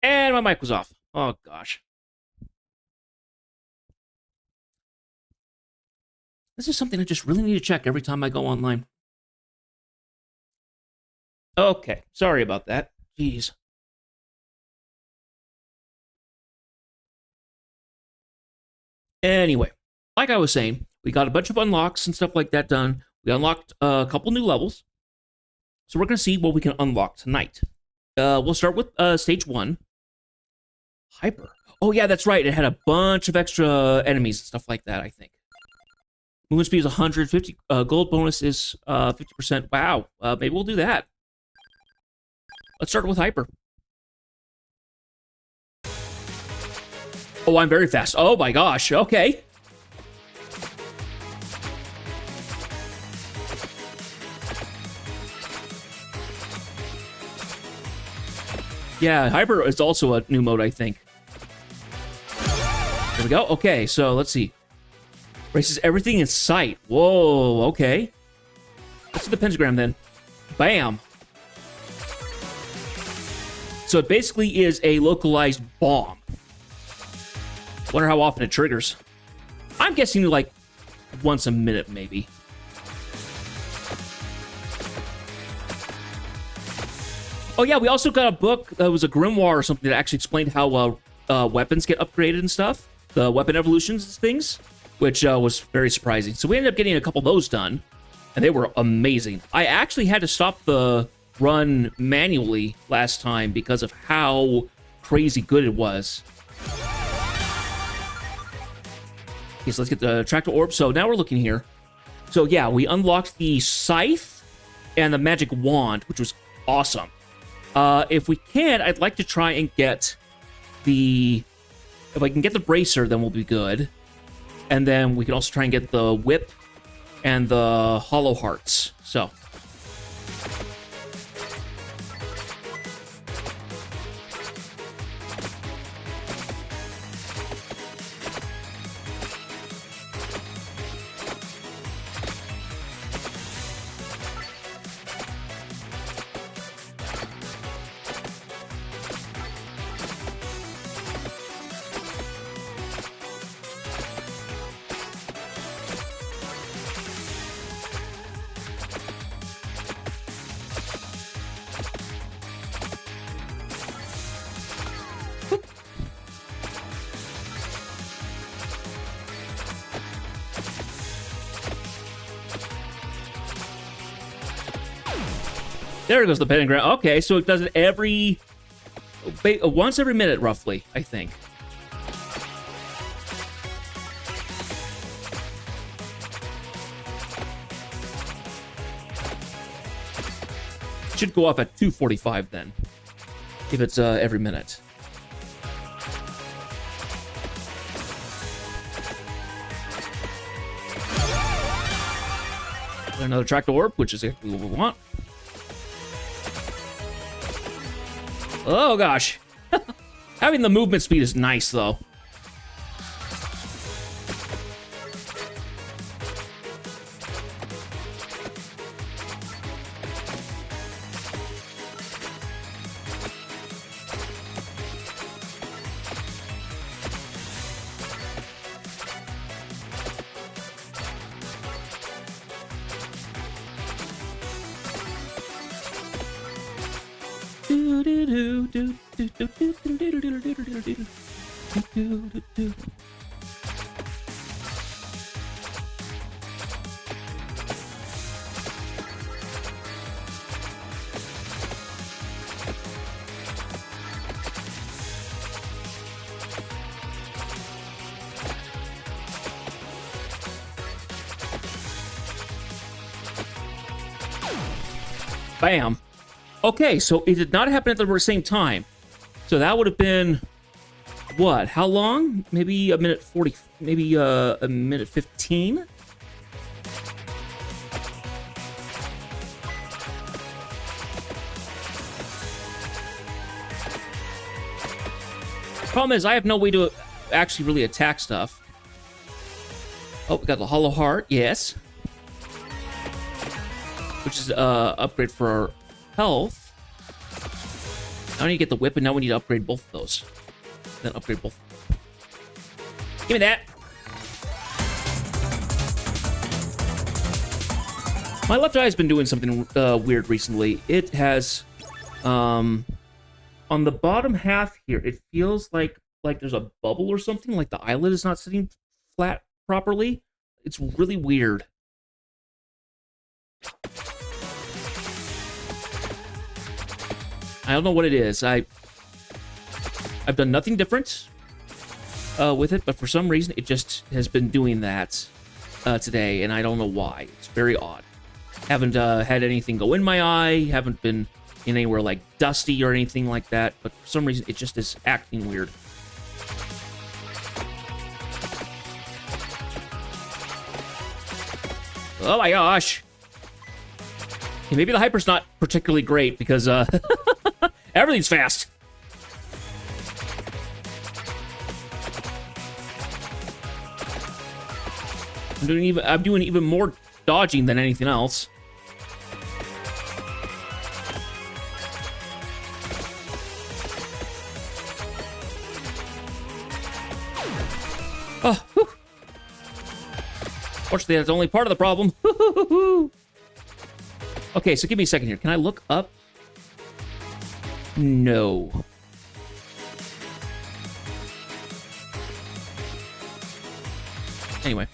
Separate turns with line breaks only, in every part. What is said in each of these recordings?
And my mic was off. Oh, gosh. This is something I just really need to check every time I go online. Okay, sorry about that. Jeez. Anyway, like I was saying, we got a bunch of unlocks and stuff like that done. We unlocked a couple new levels. So we're going to see what we can unlock tonight. We'll start with stage 1. Hyper. Oh, yeah, that's right. It had a bunch of extra enemies and stuff like that, I think. Movement speed is 150. Gold bonus is 50%. Wow. Maybe we'll do that. Let's start with Hyper. Oh, I'm very fast. Oh, my gosh. Okay. Yeah, Hyper is also a new mode, I think. There we go. Okay, so let's see. Races everything in sight. Whoa, okay. Let's do the pentagram then. Bam. So it basically is a localized bomb. Wonder how often it triggers. I'm guessing like once a minute, maybe. Oh yeah, we also got a book that was a grimoire or something that actually explained how weapons get upgraded and stuff. The weapon evolutions and things, which was very surprising. So we ended up getting a couple of those done, and they were amazing. I actually had to stop the run manually last time because of how crazy good it was. Okay, so let's get the tractor orb. So now we're looking here. So yeah, we unlocked the scythe and the magic wand, which was awesome. If we can, I'd like to try and get the... If I can get the bracer, then we'll be good. And then we can also try and get the whip and the hollow hearts. So... There goes the pentagram. Okay, so it does it once every minute, roughly, I think. It should go off at 2:45 then, if it's every minute. Another tractor orb, which is exactly what we want. Oh, gosh. Having the movement speed is nice, though. Bam. Okay, so it did not happen at the same time. So that would have been, what? How long? Maybe a minute 40, maybe a minute 15? Problem is, I have no way to actually really attack stuff. Oh, we got the hollow heart, yes. Which is upgrade for our health. Now I need to get the whip, and now we need to upgrade both of those. Then upgrade both. Give me that. My left eye has been doing something weird recently. It has, on the bottom half here, it feels like there's a bubble or something, like the eyelid is not sitting flat properly. It's really weird. I don't know what it is. I've done nothing different with it, but for some reason it just has been doing that today, and I don't know why. It's very odd. Haven't had anything go in my eye, haven't been in anywhere like dusty or anything like that, but for some reason it just is acting weird. Oh my gosh. Okay, maybe the hyper's not particularly great because everything's fast. I'm doing even more dodging than anything else. Oh, whew. Fortunately, that's only part of the problem. Okay, so give me a second here. Can I look up? No. Anyway.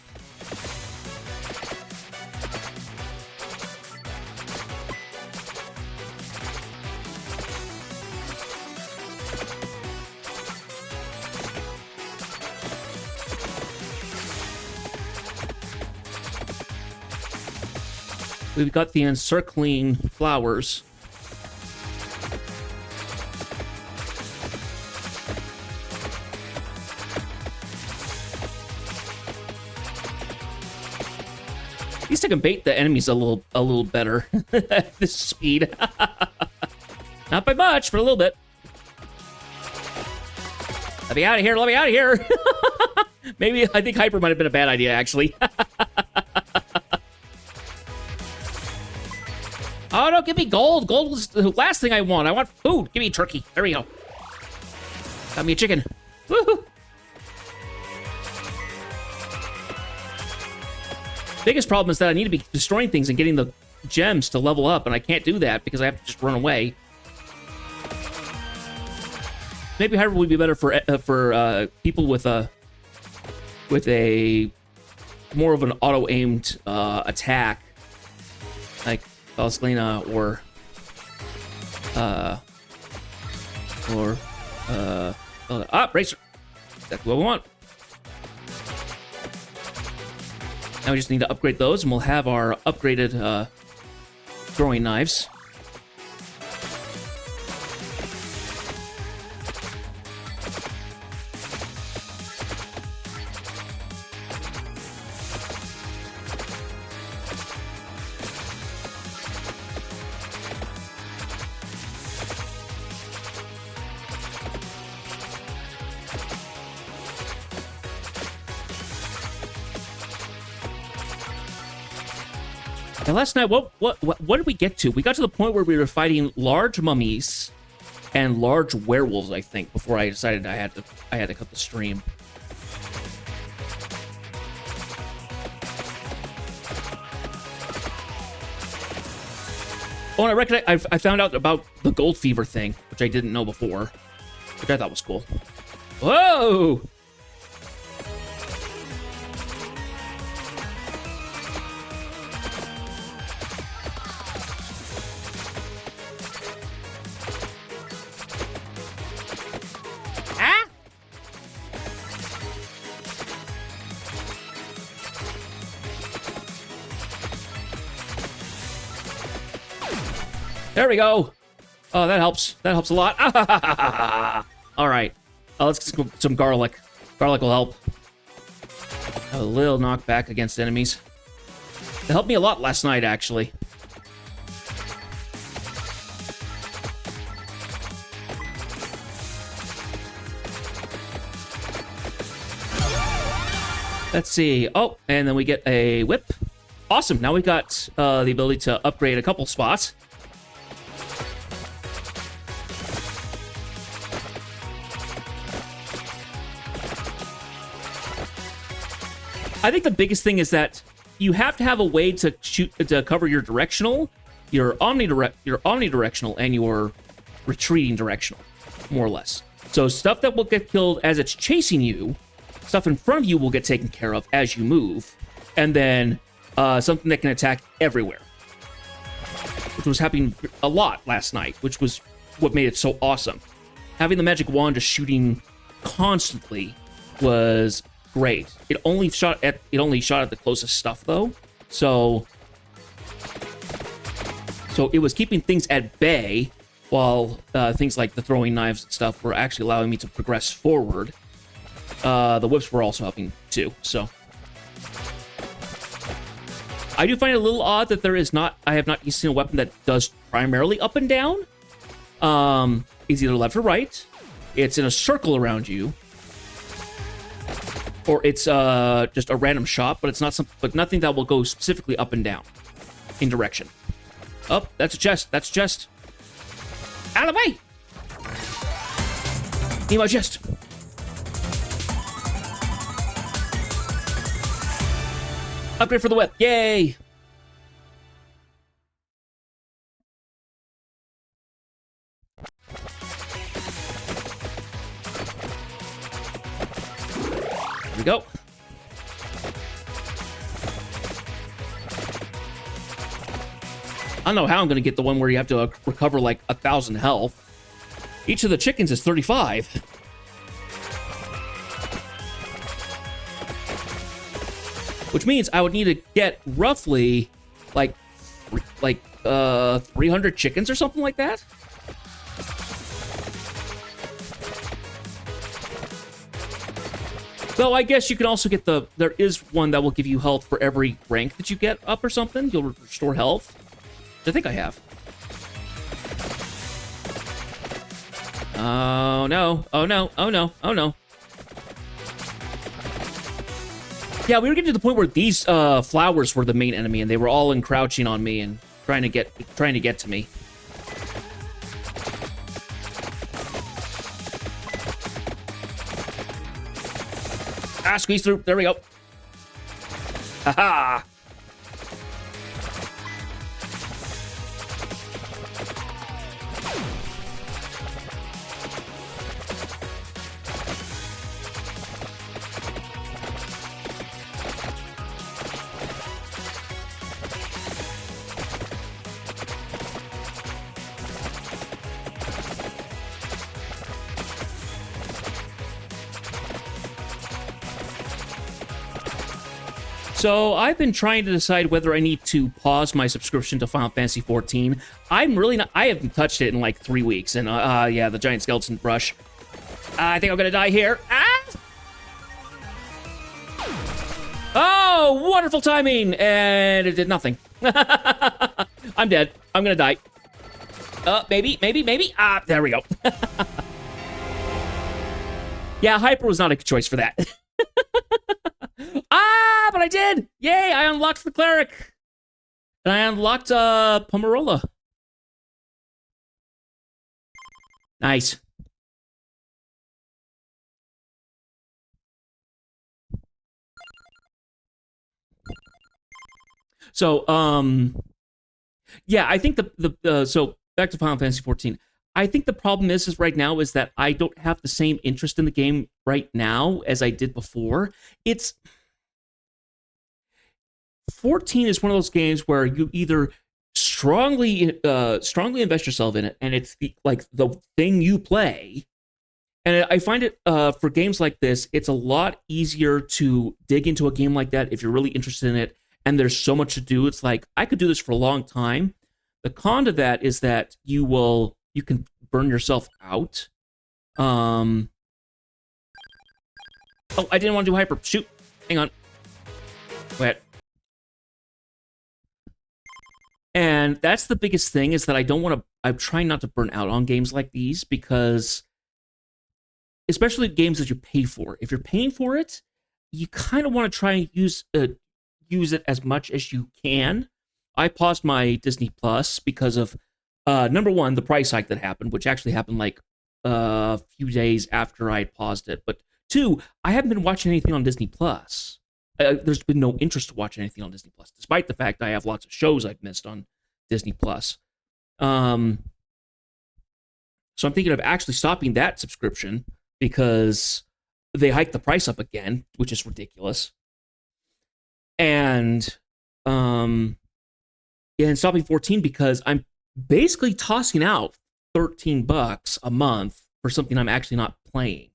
We've got the encircling flowers. At least I can bait the enemies a little better at this speed. Not by much, but a little bit. Let me out of here, let me out of here. Maybe, I think hyper might have been a bad idea, actually. Oh, no, give me gold. Gold was the last thing I want. I want food. Give me turkey. There we go. Got me a chicken. Woohoo! Biggest problem is that I need to be destroying things and getting the gems to level up, and I can't do that because I have to just run away. Maybe hyper would be better for people with a more of an auto-aimed attack, like Valentina or Racer. Exactly what we want. Now we just need to upgrade those, and we'll have our upgraded throwing knives. And last night, what did we get to? We got to the point where we were fighting large mummies and large werewolves, I think, before I decided I had to cut the stream. Oh, and I reckon I found out about the gold fever thing, which I didn't know before, which I thought was cool. Whoa! There we go. Oh, that helps. That helps a lot. All right. Let's get some garlic. Garlic will help. A little knockback against enemies. It helped me a lot last night, actually. Let's see. Oh, and then we get a whip. Awesome. Now we've got the ability to upgrade a couple spots. I think the biggest thing is that you have to have a way to cover your directional, your omnidirectional, and your retreating directional, more or less. So stuff that will get killed as it's chasing you, stuff in front of you will get taken care of as you move, and then something that can attack everywhere, which was happening a lot last night, which was what made it so awesome. Having the magic wand just shooting constantly was great. It only shot at the closest stuff though, so it was keeping things at bay, while things like the throwing knives and stuff were actually allowing me to progress forward. The whips were also helping too, so I do find it a little odd that I have not seen a weapon that does primarily up and down. It's either left or right, it's in a circle around you, or it's just a random shot, but it's not but nothing that will go specifically up and down in direction. Oh, that's a chest. That's a chest. Out of the way! Need my chest. Upgrade for the whip. Yay! Here we go. I don't know how I'm going to get the one where you have to recover like 1,000 health. Each of the chickens is 35. Which means I would need to get roughly like 300 chickens or something like that. Though I guess you can also get there is one that will give you health for every rank that you get up or something. You'll restore health. I think I have. Oh no, oh no, oh no, oh no. Yeah, we were getting to the point where these flowers were the main enemy, and they were all encroaching on me and trying to get to me. Ah, squeeze through. There we go. Haha. So I've been trying to decide whether I need to pause my subscription to Final Fantasy XIV. I'm really not. I haven't touched it in like 3 weeks, and yeah, the giant skeleton brush. I think I'm gonna die here. Ah! Oh, wonderful timing, and it did nothing. I'm dead. I'm gonna die. Maybe. Ah, there we go. Yeah, hyper was not a good choice for that. Ah, but I did! Yay, I unlocked the cleric! And I unlocked Pomerola. Nice. So, yeah, I think so back to Final Fantasy XIV. I think the problem is right now is that I don't have the same interest in the game right now as I did before. 14 is one of those games where you either strongly invest yourself in it, and it's the thing you play. And I find it for games like this, it's a lot easier to dig into a game like that if you're really interested in it, and there's so much to do. It's like, I could do this for a long time. The con to that is that you can burn yourself out. Oh, I didn't want to do hyper. Shoot. Hang on. Wait. And that's the biggest thing, is that I'm trying not to burn out on games like these, because especially games that you pay for. If you're paying for it, you kind of want to try and use it as much as you can. I paused my Disney Plus because of number one, the price hike that happened, which actually happened like a few days after I paused it. But two, I haven't been watching anything on Disney Plus. there's been no interest to watch anything on Disney Plus, despite the fact I have lots of shows I've missed on Disney Plus. So I'm thinking of actually stopping that subscription because they hiked the price up again, which is ridiculous. And and stopping 14 because I'm basically tossing out $13 a month for something I'm actually not playing.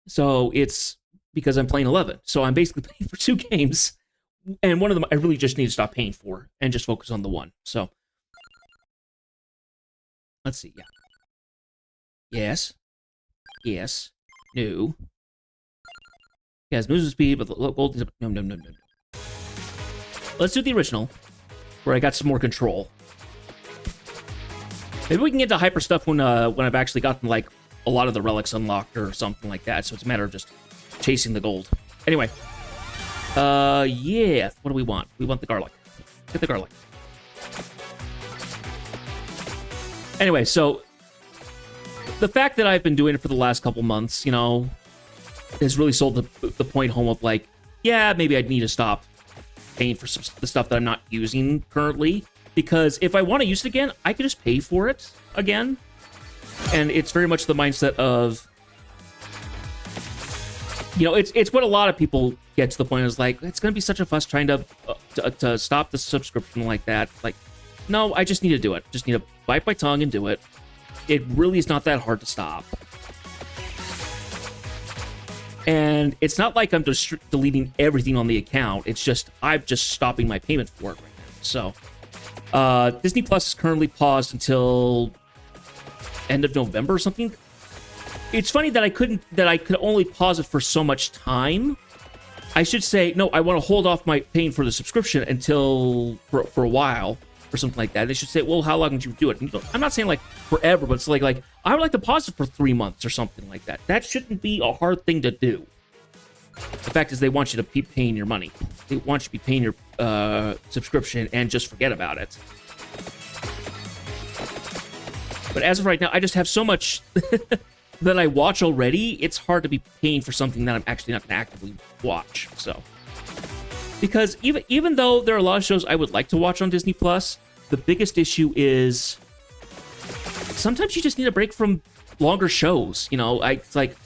So it's because I'm playing 11. So I'm basically paying for 2 games, and one of them I really just need to stop paying for and just focus on the one. So let's see. Yeah. Yes. Yes. No. Yes, moves with speed, but the gold is... No. Let's do the original, where I got some more control. Maybe we can get to hyper stuff when I've actually gotten, like, a lot of the relics unlocked or something like that, so it's a matter of just chasing the gold. Anyway. Yeah. What do we want? We want the garlic. Get the garlic. Anyway, so... the fact that I've been doing it for the last couple months, you know, has really sold the point home of, like, yeah, maybe I'd need to stop paying for the stuff that I'm not using currently, because if I want to use it again, I can just pay for it again. And it's very much the mindset of, you know, it's what a lot of people get to the point is like, it's going to be such a fuss trying to stop the subscription like that. Like, no, I just need to do it. Just need to bite my tongue and do it. It really is not that hard to stop. And it's not like I'm just deleting everything on the account. It's just, I'm just stopping my payment for it right now. So, Disney Plus is currently paused until end of November or something. It's funny that I could only pause it for so much time. I should say, no, I want to hold off my paying for the subscription until, for a while, or something like that. They should say, well, how long did you do it? And, you know, I'm not saying, like, forever, but it's like, I would like to pause it for 3 months or something like that. That shouldn't be a hard thing to do. The fact is, they want you to be paying your money. They want you to be paying your subscription and just forget about it. But as of right now, I just have so much that I watch already, it's hard to be paying for something that I'm actually not going to actively watch. So, because even though there are a lot of shows I would like to watch on Disney Plus, the biggest issue is sometimes you just need a break from longer shows. You know, it's like,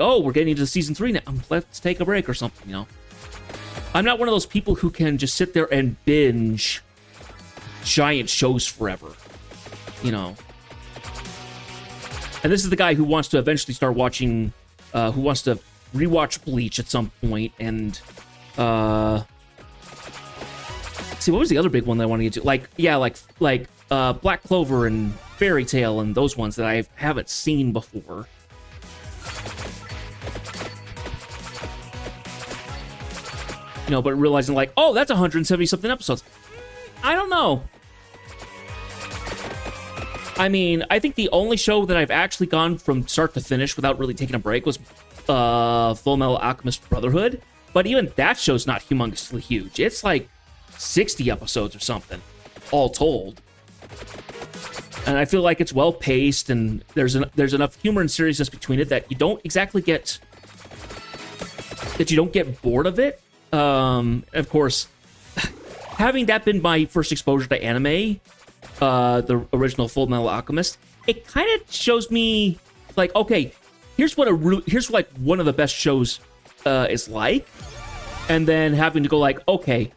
oh, we're getting into season 3 now. Let's take a break or something. You know, I'm not one of those people who can just sit there and binge giant shows forever. You know. And this is the guy who wants to eventually start watching, who wants to rewatch Bleach at some point, and, see, what was the other big one that I wanted to get to? Like, yeah, like, Black Clover and Fairy Tail and those ones that I haven't seen before. You know, but realizing, like, oh, that's 170-something episodes. I don't know. I mean, I think the only show that I've actually gone from start to finish without really taking a break was Full Metal Alchemist Brotherhood. But even that show's not humongously huge. It's like 60 episodes or something, all told. And I feel like it's well-paced, and there's enough humor and seriousness between it that you don't exactly get... that you don't get bored of it. Of course, having that been my first exposure to anime... the original Full Metal Alchemist, it kind of shows me, like, okay, here's like one of the best shows is like, and then having to go like, okay,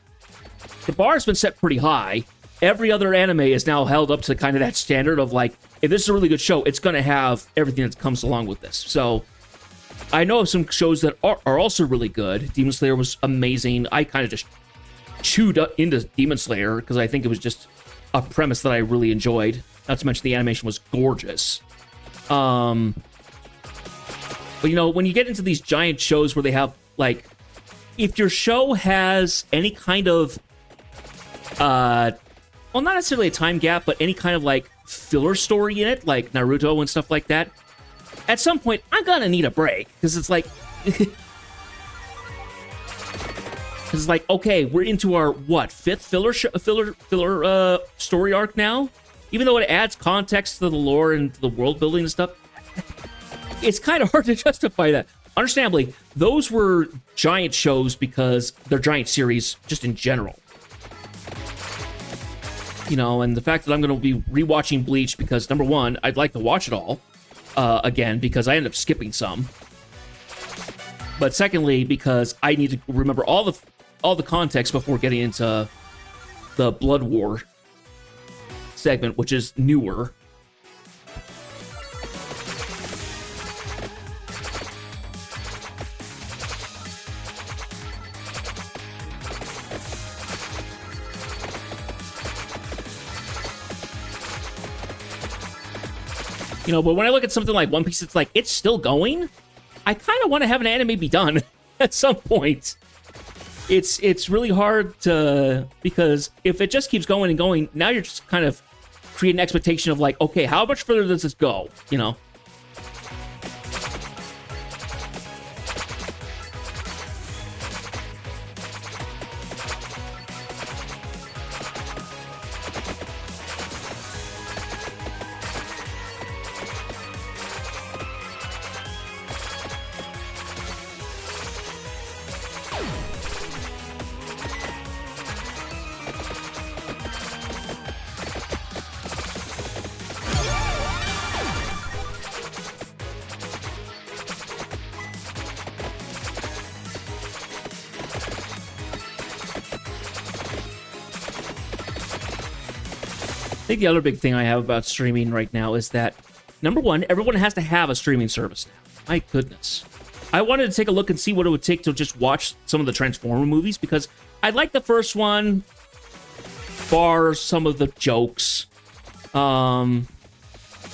the bar has been set pretty high. Every other anime is now held up to kind of that standard of like, if this is a really good show, it's going to have everything that comes along with this. So I know of some shows that are also really good. Demon Slayer was amazing. I kind of just chewed up into Demon Slayer because I think it was just a premise that I really enjoyed. Not to mention the animation was gorgeous. But you know, when you get into these giant shows where they have, like, if your show has any kind of, well, not necessarily a time gap, but any kind of, like, filler story in it, like Naruto and stuff like that, at some point, I'm gonna need a break. Because it's like... Because it's like, okay, we're into our, what, 5th filler story arc now? Even though it adds context to the lore and to the world building and stuff, it's kind of hard to justify that. understandably, those were giant shows because they're giant series just in general. You know, and the fact that I'm going to be rewatching Bleach because, number one, I'd like to watch it all again because I end up skipping some. But secondly, because I need to remember all the context before getting into the Blood War segment, which is newer. You know, but when I look at something like One Piece, it's like, it's still going? I kind of want to have an anime be done at some point. It's really hard to, because if it just keeps going and going, now you're just kind of creating an expectation of like, okay, how much further does this go? You know? I think the other big thing I have about streaming right now is that, number one, everyone has to have a streaming service now. My goodness. I wanted to take a look and see what it would take to just watch some of the Transformer movies, because I liked the first one, bar some of the jokes. 'Cause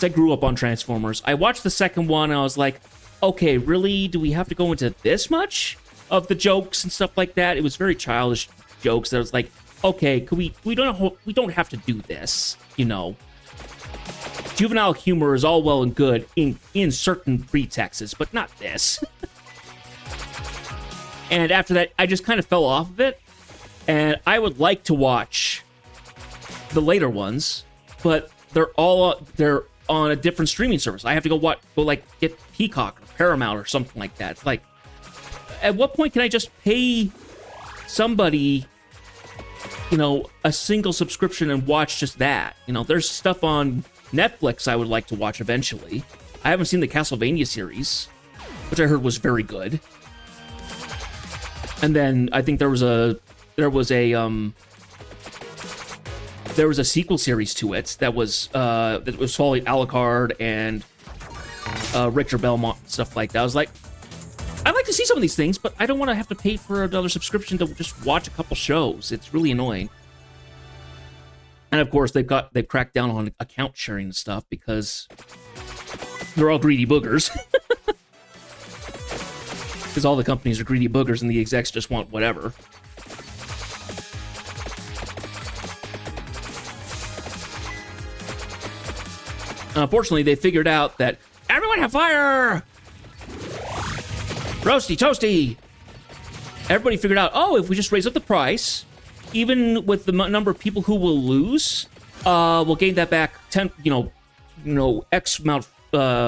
I grew up on Transformers. I watched the second one, and I was like, okay, really? Do we have to go into this much of the jokes and stuff like that? It was very childish jokes that I was like, okay, could we don't have to do this, you know. Juvenile humor is all well and good in certain pretexts, but not this. And after that, I just kind of fell off of it. And I would like to watch the later ones, but they're on a different streaming service. I have to go get Peacock or Paramount or something like that. It's like, at what point can I just pay somebody, you know, a single subscription and watch just that? You know, there's stuff on Netflix I would like to watch eventually. I haven't seen the Castlevania series, which I heard was very good. And then I think there was a sequel series to it that was following Alucard and Richter Belmont and stuff like that. I was like, I'd like to see some of these things, but I don't want to have to pay for another subscription to just watch a couple shows. It's really annoying. And of course, they've cracked down on account sharing and stuff because they're all greedy boogers. Because all the companies are greedy boogers and the execs just want whatever. Unfortunately, they figured out that everyone have fire! Roasty, toasty! Everybody figured out, oh, if we just raise up the price, even with the number of people who will lose, we'll gain that back 10, X amount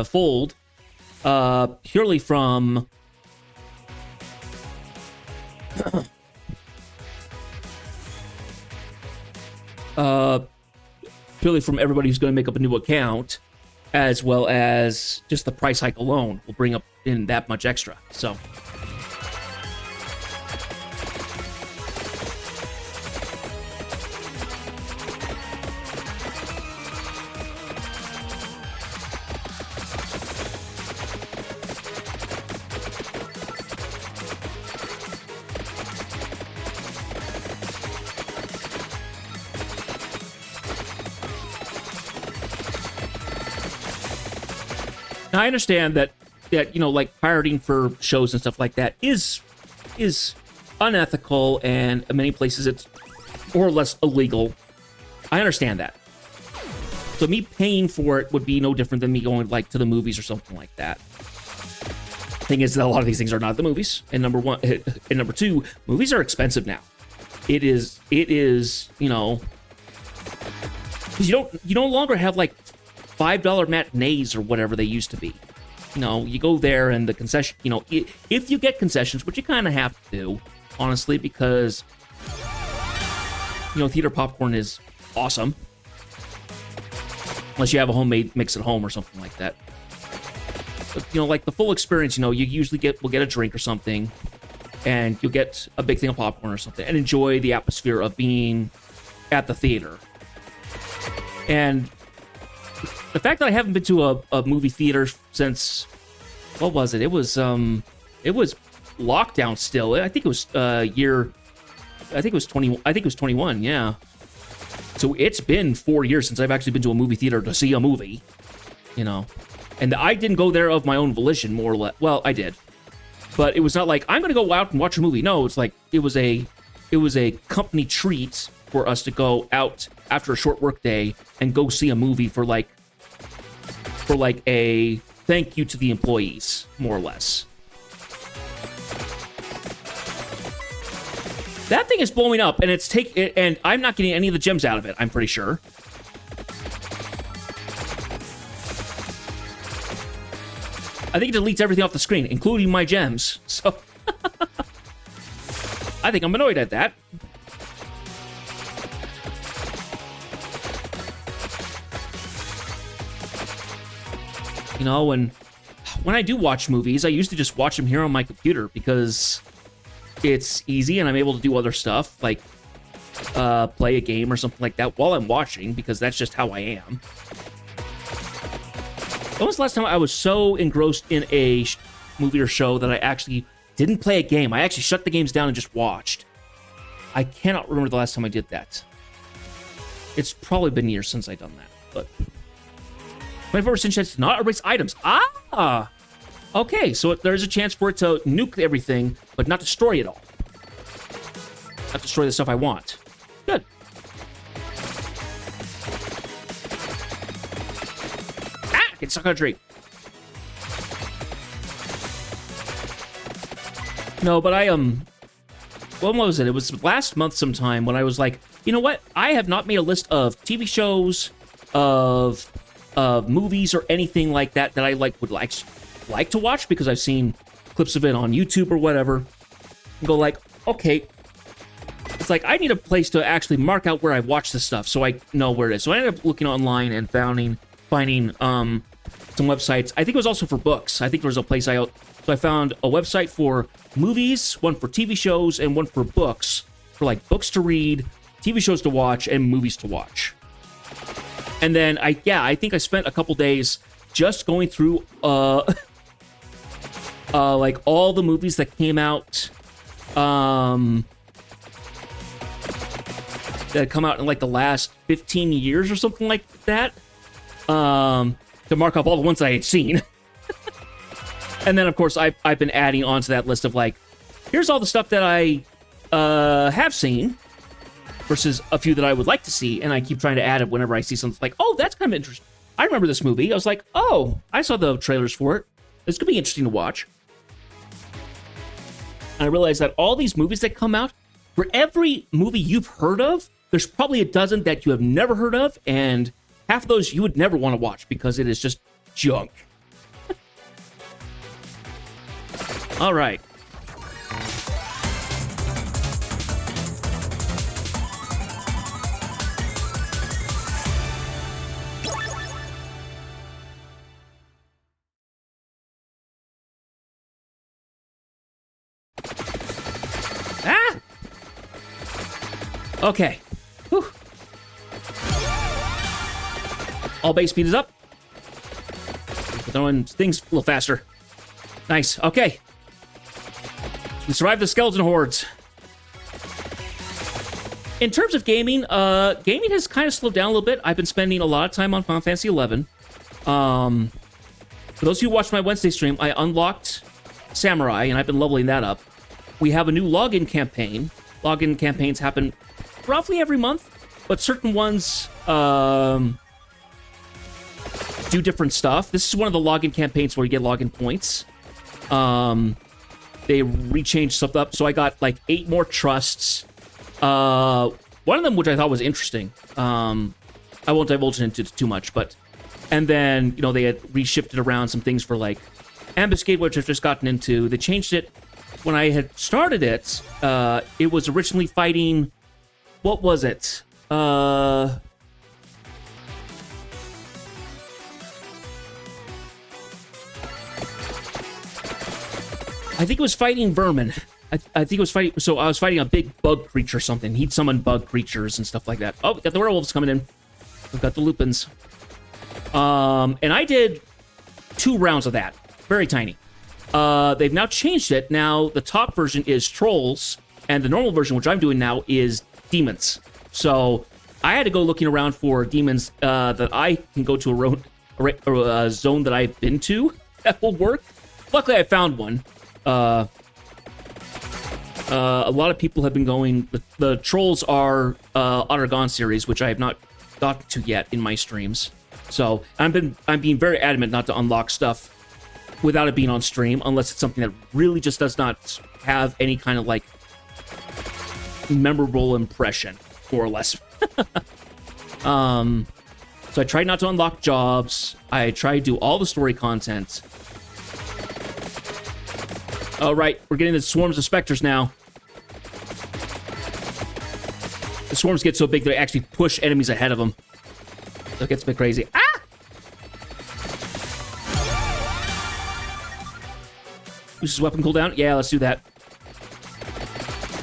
fold, purely from everybody who's going to make up a new account, as well as just the price hike alone will bring up in that much extra. So now, I understand that like pirating for shows and stuff like that is unethical, and in many places it's more or less illegal. I understand that. So me paying for it would be no different than me going like to the movies or something like that. Thing is that a lot of these things are not the movies. And number one, and number two, movies are expensive now. It is, because you no longer have like $5 matinees or whatever they used to be. you go there and the concession, if you get concessions, which you kind of have to do, honestly, because, theater popcorn is awesome. Unless you have a homemade mix at home or something like that. But, like the full experience, you usually will get a drink or something, and you'll get a big thing of popcorn or something, and enjoy the atmosphere of being at the theater. And the fact that I haven't been to a movie theater since, what was it? It was lockdown still. I think it was I think it was 21, yeah. So it's been 4 years since I've actually been to a movie theater to see a movie, And I didn't go there of my own volition, more or less. Well, I did. But it was not like, I'm going to go out and watch a movie. No, it's like, it was a company treat for us to go out after a short work day and go see a movie for a thank you to the employees, more or less. That thing is blowing up, and and I'm not getting any of the gems out of it, I'm pretty sure. I think it deletes everything off the screen, including my gems. So I think I'm annoyed at that. And when I do watch movies, I used to just watch them here on my computer because it's easy and I'm able to do other stuff, like play a game or something like that while I'm watching, because that's just how I am. When was the last time I was so engrossed in a movie or show that I actually didn't play a game? I actually shut the games down and just watched. I cannot remember the last time I did that. It's probably been years since I've done that, but 24% chance to not erase items. Ah! Okay, so there's a chance for it to nuke everything, but not destroy it all. Not destroy the stuff I want. Good. Ah! Get stuck on a tree. No, but when was it? It was last month sometime when I was like, you know what? I have not made a list of TV shows, of movies or anything like that I would like to watch, because I've seen clips of it on YouTube or whatever. And go like, okay, it's like I need a place to actually mark out where I've watched this stuff so I know where it is. So I ended up looking online and finding some websites. I think it was also for books. I think there was a place so I found a website for movies, one for TV shows, and one for books, for like books to read, TV shows to watch, and movies to watch. And then I think I spent a couple days just going through like all the movies that came out that come out in like the last 15 years or something like that, to mark off all the ones I had seen. And then of course I've been adding onto that list of like, here's all the stuff that I have seen versus a few that I would like to see, and I keep trying to add it whenever I see something like, oh, that's kind of interesting. I remember this movie. I was like, oh, I saw the trailers for it. This could be interesting to watch. And I realized that all these movies that come out, for every movie you've heard of, there's probably a dozen that you have never heard of, and half of those you would never want to watch because it is just junk. All right. Ah! Okay. Whew. All base speed is up. Throwing things a little faster. Nice. Okay. We survived the skeleton hordes. In terms of gaming, gaming has kind of slowed down a little bit. I've been spending a lot of time on Final Fantasy XI. For those who watched my Wednesday stream, I unlocked Samurai, and I've been leveling that up. We have a new login campaign. Login campaigns happen roughly every month, but certain ones do different stuff. This is one of the login campaigns where you get login points. They rechanged stuff up, so I got like 8 more trusts. One of them, which I thought was interesting. I won't divulge into too much, but... And then, they had reshifted around some things for, like, Ambuscade, which I've just gotten into, they changed it. When I had started it, it was originally fighting... What was it? I think it was fighting vermin. I think it was fighting... So I was fighting a big bug creature or something. He'd summon bug creatures and stuff like that. Oh, we got the werewolves coming in. We've got the lupins. And I did 2 rounds of that. Very tiny. They've now changed it. Now, the top version is trolls, and the normal version, which I'm doing now, is demons. So, I had to go looking around for demons that I can go to a zone that I've been to that will work. Luckily, I found one. A lot of people have been going... The trolls are Ottergon series, which I have not gotten to yet in my streams. So, I'm being very adamant not to unlock stuff without it being on stream, unless it's something that really just does not have any kind of, like, memorable impression, more or less. So I tried not to unlock jobs. I tried to do all the story content. Oh, right. We're getting the swarms of specters now. The swarms get so big they actually push enemies ahead of them. So it gets a bit crazy. Ah! Uses weapon cooldown? Yeah, let's do that.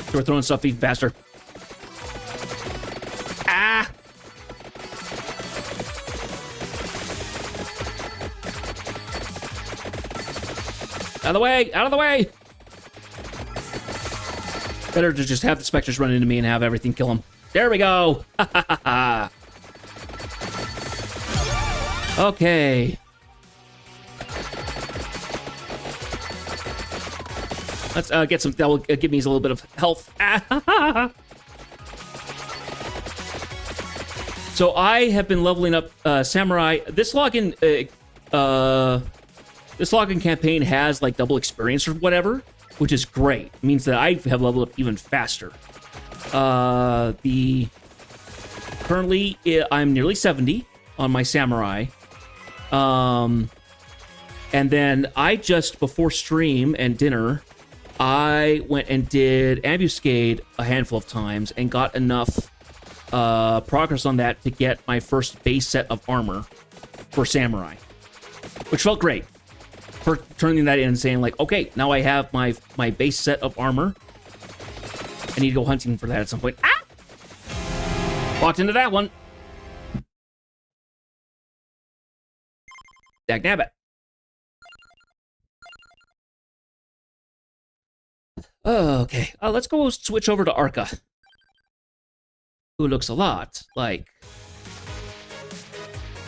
So we're throwing stuff even faster. Ah! Out of the way! Out of the way! Better to just have the specters run into me and have everything kill them. There we go! Ha ha ha ha! Okay. Let's get some... That will give me a little bit of health. So I have been leveling up Samurai. This login campaign has like double experience or whatever, which is great. It means that I have leveled up even faster. Currently I'm nearly 70 on my Samurai. And then I just, before stream and dinner, I went and did Ambuscade a handful of times and got enough progress on that to get my first base set of armor for Samurai, which felt great. For turning that in and saying, like, okay, now I have my base set of armor. I need to go hunting for that at some point. Ah! Walked into that one. Dagnabbit. Okay, let's go switch over to Arca, who looks a lot like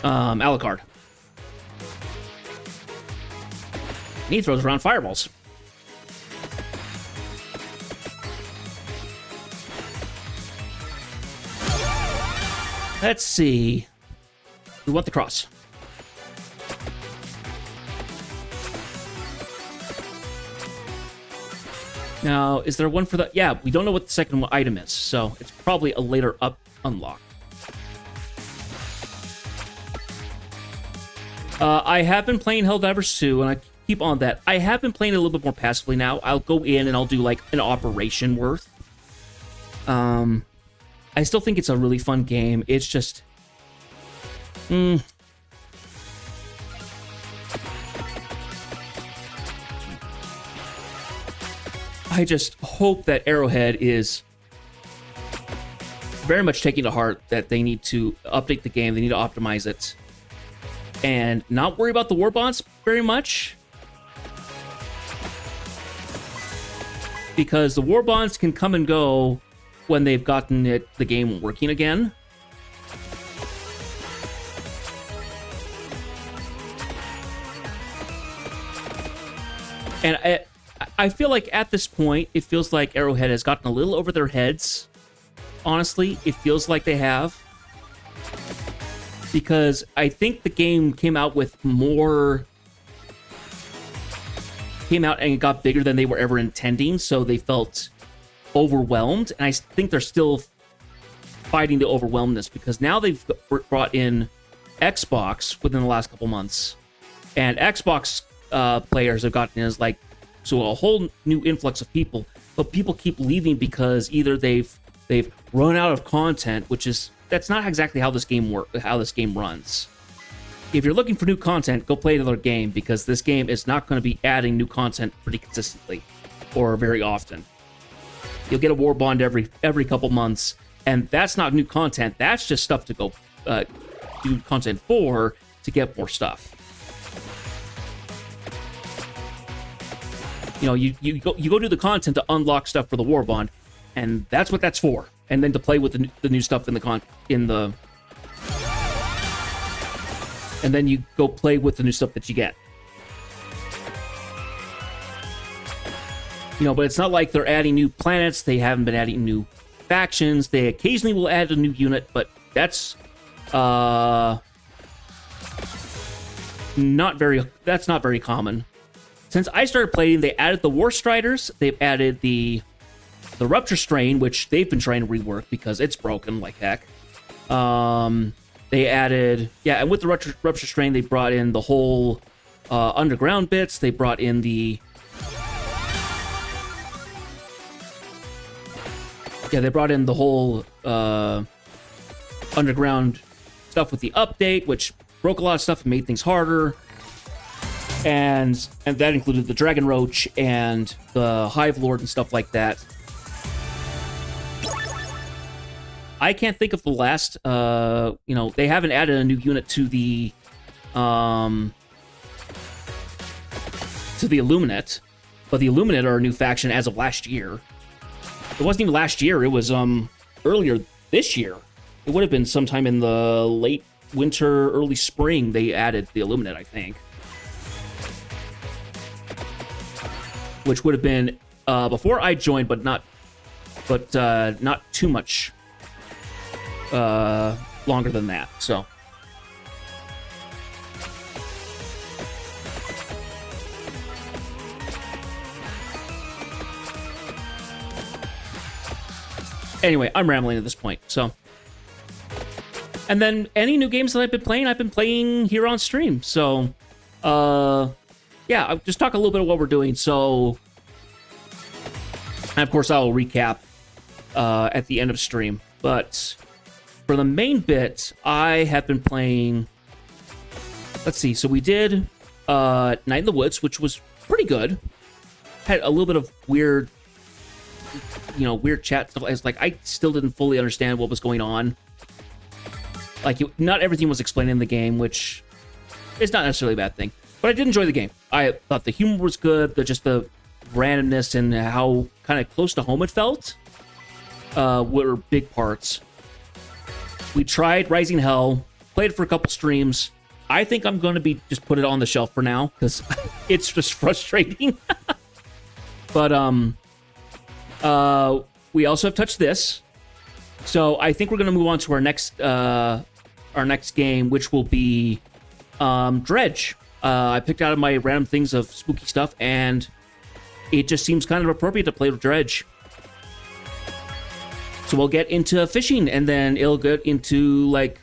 Alucard. And he throws around fireballs. Let's see. We want the cross. Now, is there one for the... Yeah, we don't know what the second item is, so it's probably a later up unlock. I have been playing Helldivers 2, and I keep on that. I have been playing it a little bit more passively now. I'll go in and I'll do, like, an operation worth. I still think it's a really fun game. It's just... I just hope that Arrowhead is very much taking to heart that they need to update the game, they need to optimize it, and not worry about the war bonds very much. Because the war bonds can come and go when they've gotten the game working again. And I feel like at this point, it feels like Arrowhead has gotten a little over their heads. Honestly, it feels like they have. Because I think the game came out with more... Came out and it got bigger than they were ever intending, so they felt overwhelmed. And I think they're still fighting the overwhelmness, because now they've brought in Xbox within the last couple months. And Xbox players have gotten is like, so a whole new influx of people, but people keep leaving because either they've run out of content, that's not exactly how this game runs. If you're looking for new content, go play another game, because this game is not going to be adding new content pretty consistently or very often. You'll get a war bond every couple months, and that's not new content. That's just stuff to go do content for to get more stuff. You know, you go do the content to unlock stuff for the war bond, and that's what that's for. And then to play with the new stuff and then you go play with the new stuff that you get. You know, but it's not like they're adding new planets. They haven't been adding new factions. They occasionally will add a new unit, but that's not very common. Since I started playing, they added the War Striders. They've added the Rupture Strain, which they've been trying to rework because it's broken like heck. They added, and with the Rupture Strain, they brought in the whole underground bits. They brought in they brought in the whole underground stuff with the update, which broke a lot of stuff and made things harder. And that included the Dragon Roach and the Hive Lord and stuff like that. I can't think of the last, they haven't added a new unit to the Illuminate, but the Illuminate are a new faction as of last year. It wasn't even last year, it was earlier this year. It would have been sometime in the late winter, early spring they added the Illuminate, I think. Which would have been before I joined, but not too much longer than that. So anyway, I'm rambling at this point. So, and then any new games that I've been playing here on stream. So, I'll just talk a little bit of what we're doing. So, and of course, I'll recap at the end of stream. But for the main bit, I have been playing. Let's see. So we did Night in the Woods, which was pretty good. Had a little bit of weird chat stuff. It's like I still didn't fully understand what was going on. Like, not everything was explained in the game, which is not necessarily a bad thing. But I did enjoy the game. I thought the humor was good. Just the randomness and how kind of close to home it felt were big parts. We tried Rising Hell, played it for a couple streams. I think I'm going to just put it on the shelf for now because it's just frustrating. But we also have touched this. So I think we're going to move on to our next game, which will be Dredge. I picked out of my random things of spooky stuff, and it just seems kind of appropriate to play with Dredge. So we'll get into fishing, and then it'll get into, like,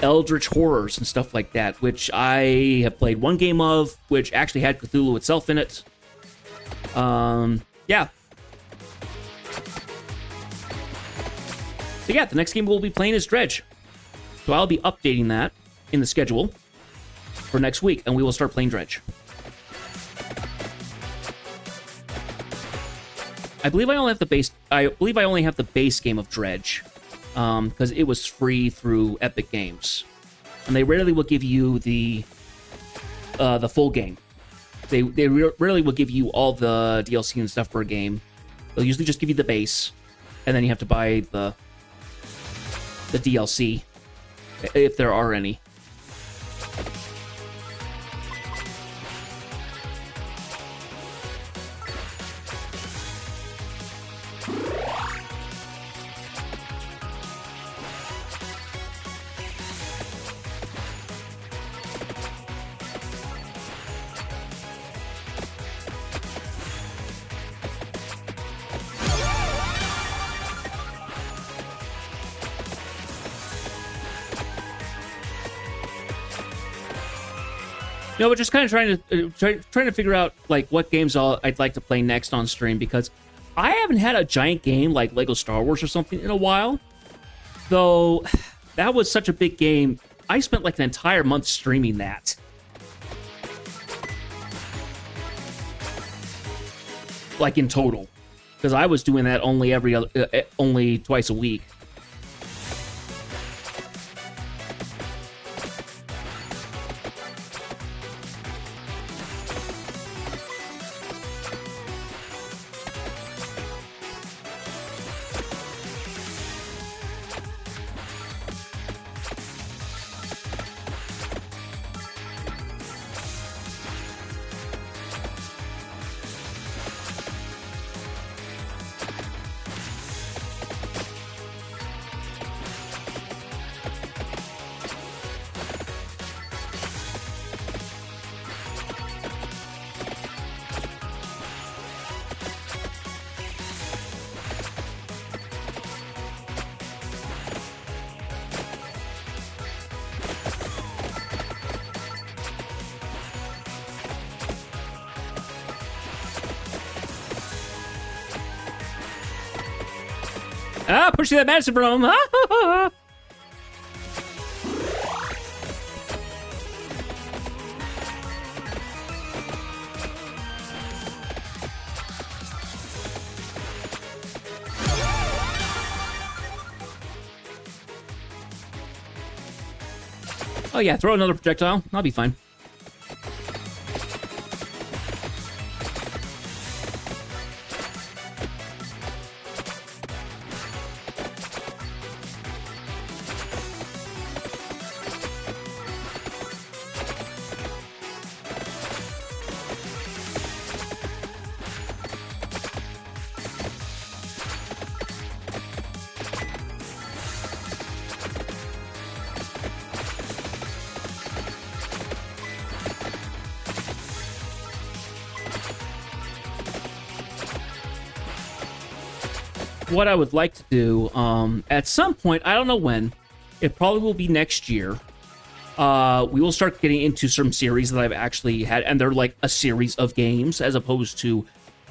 eldritch horrors and stuff like that, which I have played one game of, which actually had Cthulhu itself in it. Yeah. So yeah, the next game we'll be playing is Dredge. So I'll be updating that in the schedule for next week, and we will start playing Dredge. I believe I only have the base game of Dredge, because it was free through Epic Games, and they rarely will give you the full game. They rarely will give you all the DLC and stuff for a game. They'll usually just give you the base, and then you have to buy the DLC if there are any. No, but just kind of trying to figure out like what games I'd like to play next on stream, because I haven't had a giant game like Lego Star Wars or something in a while. Though that was such a big game, I spent like an entire month streaming that. Like in total, because I was doing that only twice a week. Ah, pushing that medicine from him. Oh yeah, throw another projectile. I'll be fine. What I would like to do, at some point, I don't know when, it probably will be next year, we will start getting into some series that I've actually had, and they're like a series of games, as opposed to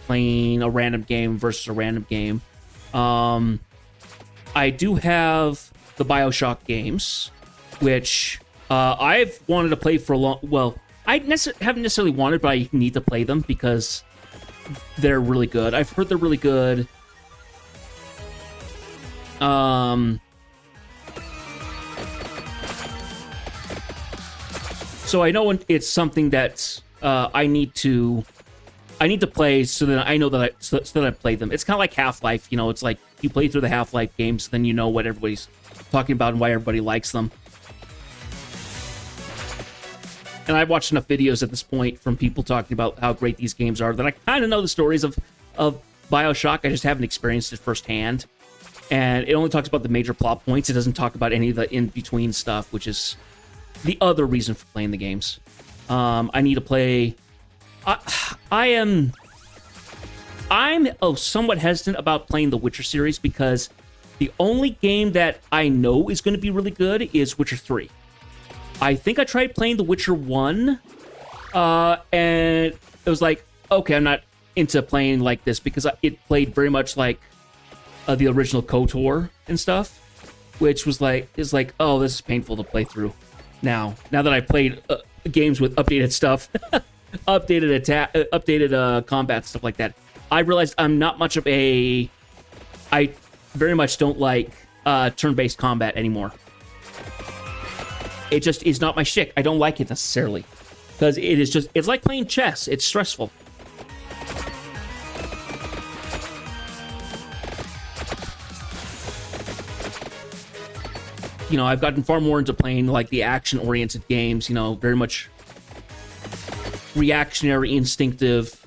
playing a random game versus a random game. I do have the BioShock games, which I've wanted to play for a long... Well, I haven't necessarily wanted, but I need to play them because they're really good. I've heard they're really good. So I know it's something that I need to play so that I know that so that I played them. It's kind of like Half-Life, you know. It's like you play through the Half-Life games, then you know what everybody's talking about and why everybody likes them. And I've watched enough videos at this point from people talking about how great these games are that I kind of know the stories of BioShock. I just haven't experienced it firsthand. And it only talks about the major plot points. It doesn't talk about any of the in-between stuff, which is the other reason for playing the games. I need to play... I'm somewhat hesitant about playing the Witcher series because the only game that I know is going to be really good is Witcher 3. I think I tried playing The Witcher 1, and it was like, okay, I'm not into playing like this because it played very much like the original KOTOR and stuff, which was like, oh, this is painful to play through. Now that I've played games with updated stuff, updated combat, stuff like that, I realized I'm not much of a... I very much don't like turn-based combat anymore. It just is not my shtick. I don't like it necessarily. Because it is just... It's like playing chess. It's stressful. You know, I've gotten far more into playing, like, the action-oriented games, you know, very much reactionary, instinctive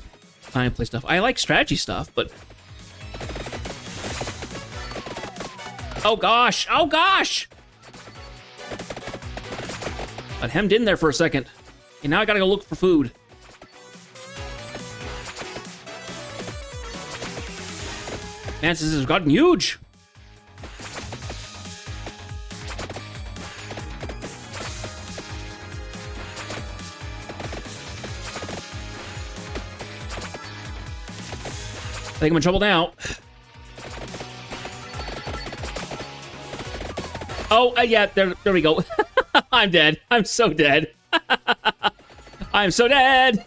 kind of play stuff. I like strategy stuff, but... Oh, gosh! Oh, gosh! Got hemmed in there for a second. And now I gotta go look for food. Man, this has gotten huge! think I'm in trouble now. Oh, yeah, there we go. I'm dead. I'm so dead. I'm so dead.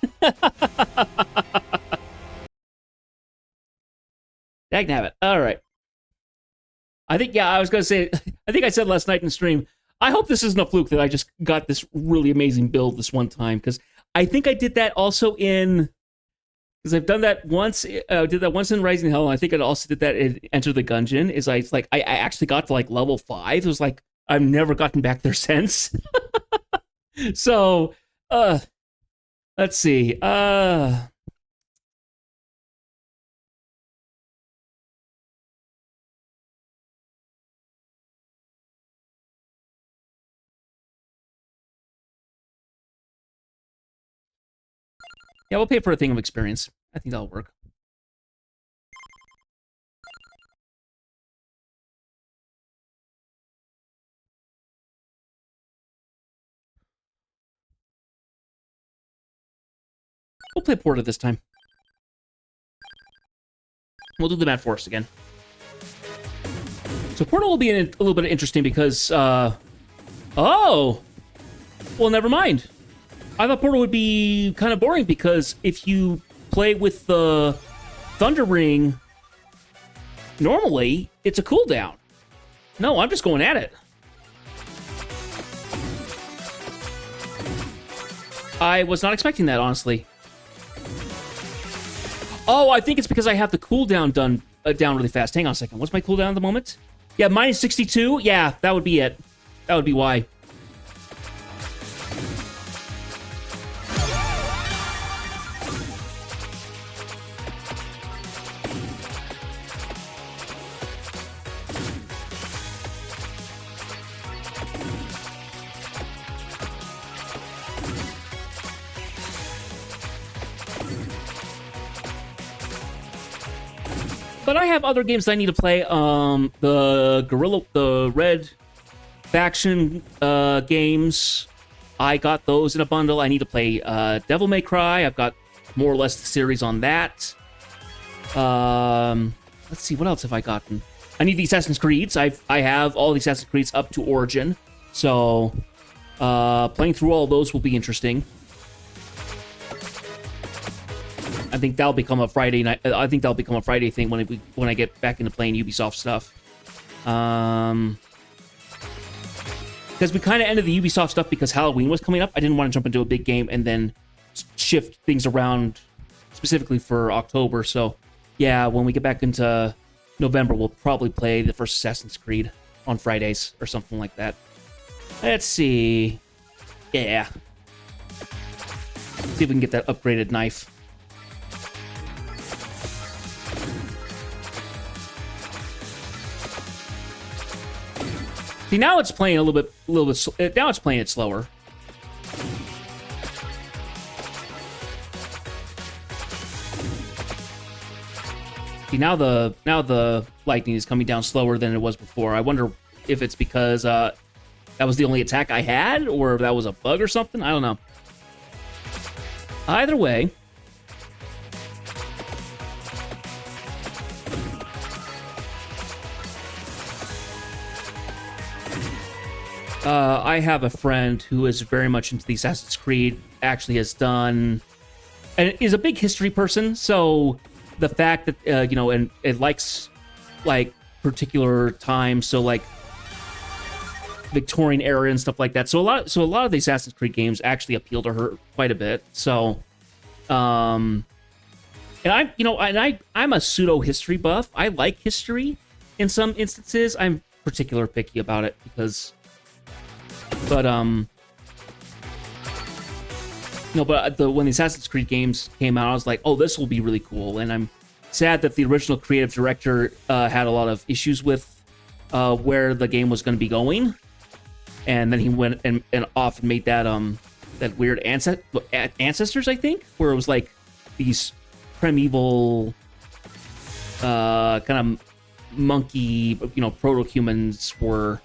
Dagnabbit. All right. I think, yeah, I was going to say, I think I said last night in the stream, I hope this isn't a fluke that I just got this really amazing build this one time, because I think I did that also in, because I've done that once, did that once in Rising Hell, and I think I also did that in Enter the Gungeon, is I actually got to like level 5. It was like, I've never gotten back there since. So, let's see. Yeah, we'll pay for a thing of experience. I think that'll work. We'll play Porta this time. We'll do the Mad Forest again. So Porta will be a little bit interesting because, oh! Well, never mind. I thought Porta would be kind of boring because if you play with the Thunder Ring, normally it's a cooldown. No, I'm just going at it. I was not expecting that, honestly. Oh, I think it's because I have the cooldown down really fast. Hang on a second. What's my cooldown at the moment? Yeah, minus 62? Yeah, that would be it. That would be why. But I have other games that I need to play. The Red Faction games, I got those in a bundle. I need to play Devil May Cry. I've got more or less the series on that. Let's see, what else have I gotten? I need the Assassin's Creeds. I have all the Assassin's Creeds up to Origin. So playing through all those will be interesting. I think that'll become a Friday night. I think that'll become a Friday thing when I get back into playing Ubisoft stuff. Because we kind of ended the Ubisoft stuff because Halloween was coming up. I didn't want to jump into a big game and then shift things around specifically for October. So, yeah, when we get back into November, we'll probably play the first Assassin's Creed on Fridays or something like that. Let's see. Yeah. See if we can get that upgraded knife. See, now it's playing a little bit. Now it's playing it slower. See, now the lightning is coming down slower than it was before. I wonder if it's because that was the only attack I had, or if that was a bug or something. I don't know. Either way. I have a friend who is very much into the Assassin's Creed, actually has done, and is a big history person, so the fact that, you know, and it likes, like, particular times, so, like, Victorian era and stuff like that, so a lot of the Assassin's Creed games actually appeal to her quite a bit, so, and I'm a pseudo-history buff. I like history in some instances. I'm particularly picky about it, because... But, when the Assassin's Creed games came out, I was like, oh, this will be really cool. And I'm sad that the original creative director had a lot of issues with where the game was going to be going. And then he went and off and made that weird Ancestors, I think, where it was like these primeval kind of monkey, proto-humans were...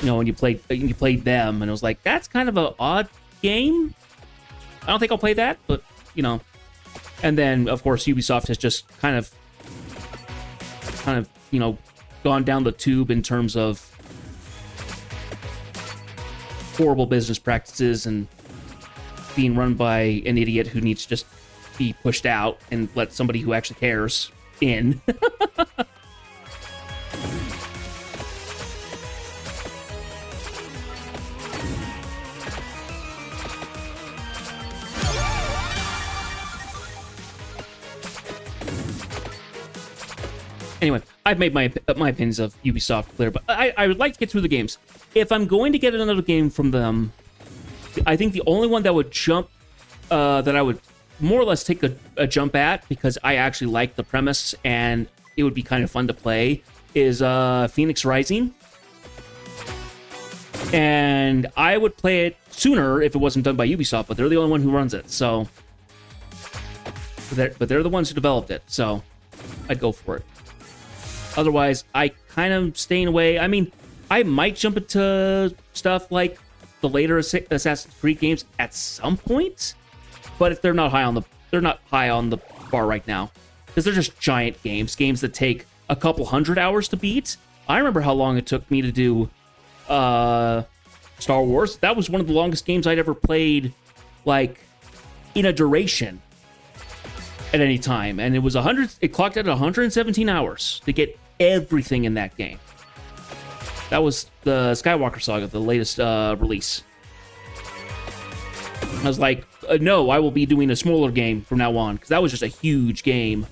and you played them, and it was like, that's kind of an odd game. I don't think I'll play that, but, And then, of course, Ubisoft has just kind of, gone down the tube in terms of horrible business practices and being run by an idiot who needs to just be pushed out and let somebody who actually cares in. Anyway, I've made my opinions of Ubisoft clear, but I would like to get through the games. If I'm going to get another game from them, I think the only one that would jump, that I would more or less take a jump at, because I actually like the premise and it would be kind of fun to play, is Phoenix Rising. And I would play it sooner if it wasn't done by Ubisoft, but they're the only one who runs it, so... But they're the ones who developed it, so I'd go for it. Otherwise, I kind of staying away. I mean, I might jump into stuff like the later Assassin's Creed games at some point, but if they're not high on the bar right now, because they're just giant games that take a couple hundred hours to beat. I remember how long it took me to do Star Wars. That was one of the longest games I'd ever played, like, in a duration at any time, and it clocked at 117 hours to get everything in that game. That was the Skywalker Saga, the latest release. I was like, no, I will be doing a smaller game from now on, because that was just a huge game.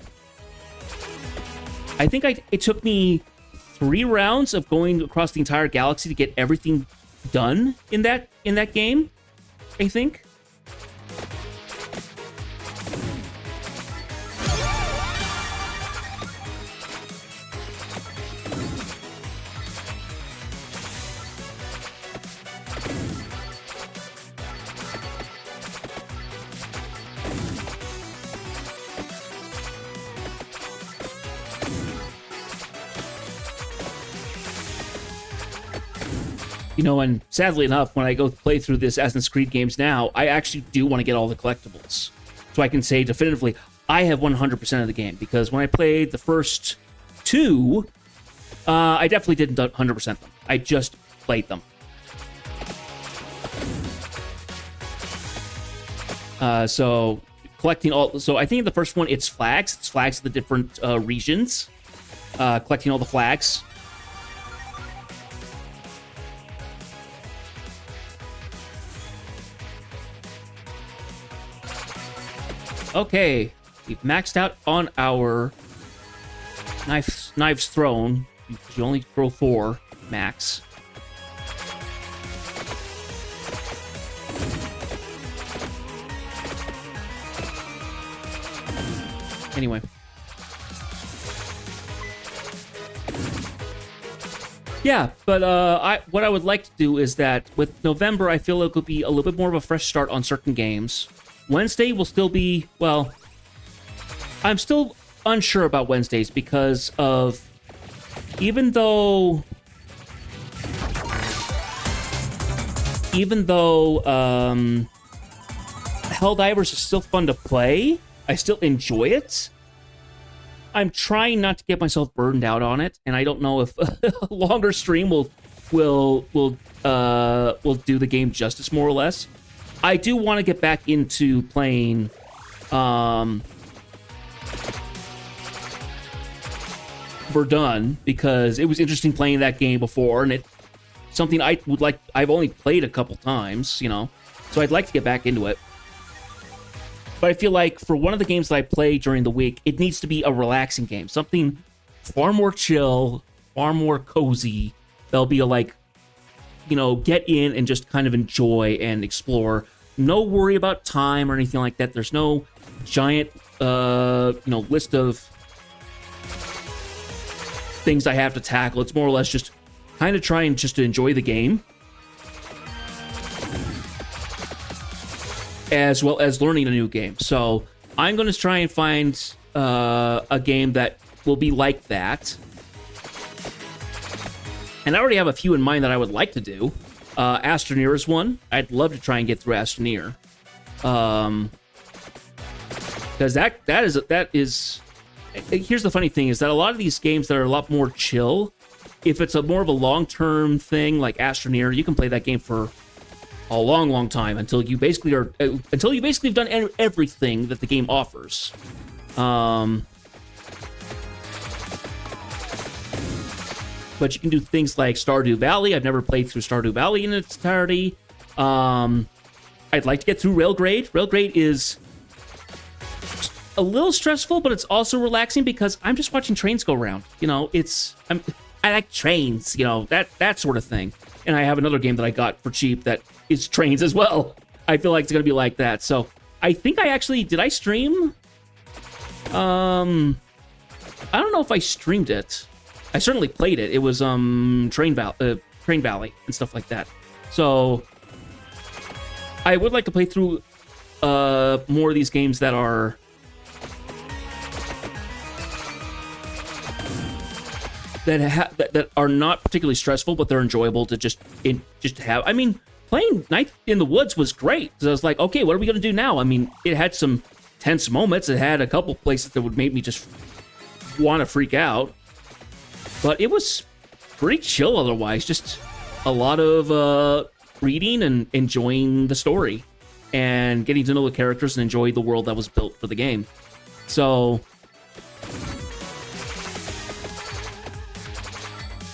I think it took me 3 rounds of going across the entire galaxy to get everything done in that game, I think. You know, and sadly enough, when I go play through this Assassin's Creed games now, I actually do want to get all the collectibles. So I can say definitively, I have 100% of the game. Because when I played the first 2, I definitely didn't 100% them. I just played them. So collecting all... So I think in the first one, it's flags. It's flags of the different regions. Collecting all the flags. Okay, we've maxed out on our knives thrown. You only throw 4 max. Anyway. Yeah, but what I would like to do is that with November, I feel it could be a little bit more of a fresh start on certain games. Wednesday will still be, well, I'm still unsure about Wednesdays because of, even though Helldivers is still fun to play, I still enjoy it. I'm trying not to get myself burned out on it, and I don't know if a longer stream will do the game justice, more or less. I do want to get back into playing Verdun, because it was interesting playing that game before, and it's something I would like. I've only played a couple times, you know, so I'd like to get back into it. But I feel like for one of the games that I play during the week, it needs to be a relaxing game, something far more chill, far more cozy. That'll be like, you know, get in and just kind of enjoy and explore. No worry about time or anything like that. There's no giant, list of things I have to tackle. It's more or less just kind of trying just to enjoy the game, as well as learning a new game. So I'm going to try and find a game that will be like that. And I already have a few in mind that I would like to do. Astroneer is one. I'd love to try and get through Astroneer. because that is. Here's the funny thing is that a lot of these games that are a lot more chill, if it's a more of a long-term thing like Astroneer, you can play that game for a long time until you basically have done everything that the game offers. But you can do things like Stardew Valley. I've never played through Stardew Valley in its entirety. I'd like to get through Railgrade. Railgrade is a little stressful, but it's also relaxing because I'm just watching trains go around. You know, I like trains, you know, that sort of thing. And I have another game that I got for cheap that is trains as well. I feel like it's going to be like that. So I think did I stream? I don't know if I streamed it. I certainly played it. It was Train Valley and stuff like that. So I would like to play through more of these games that are that are not particularly stressful, but they're enjoyable to just have. I mean, playing Night in the Woods was great. So I was like, okay, what are we gonna do now? I mean, it had some tense moments. It had a couple places that would make me just want to freak out, but it was pretty chill otherwise. Just a lot of reading and enjoying the story and getting to know the characters and enjoy the world that was built for the game. So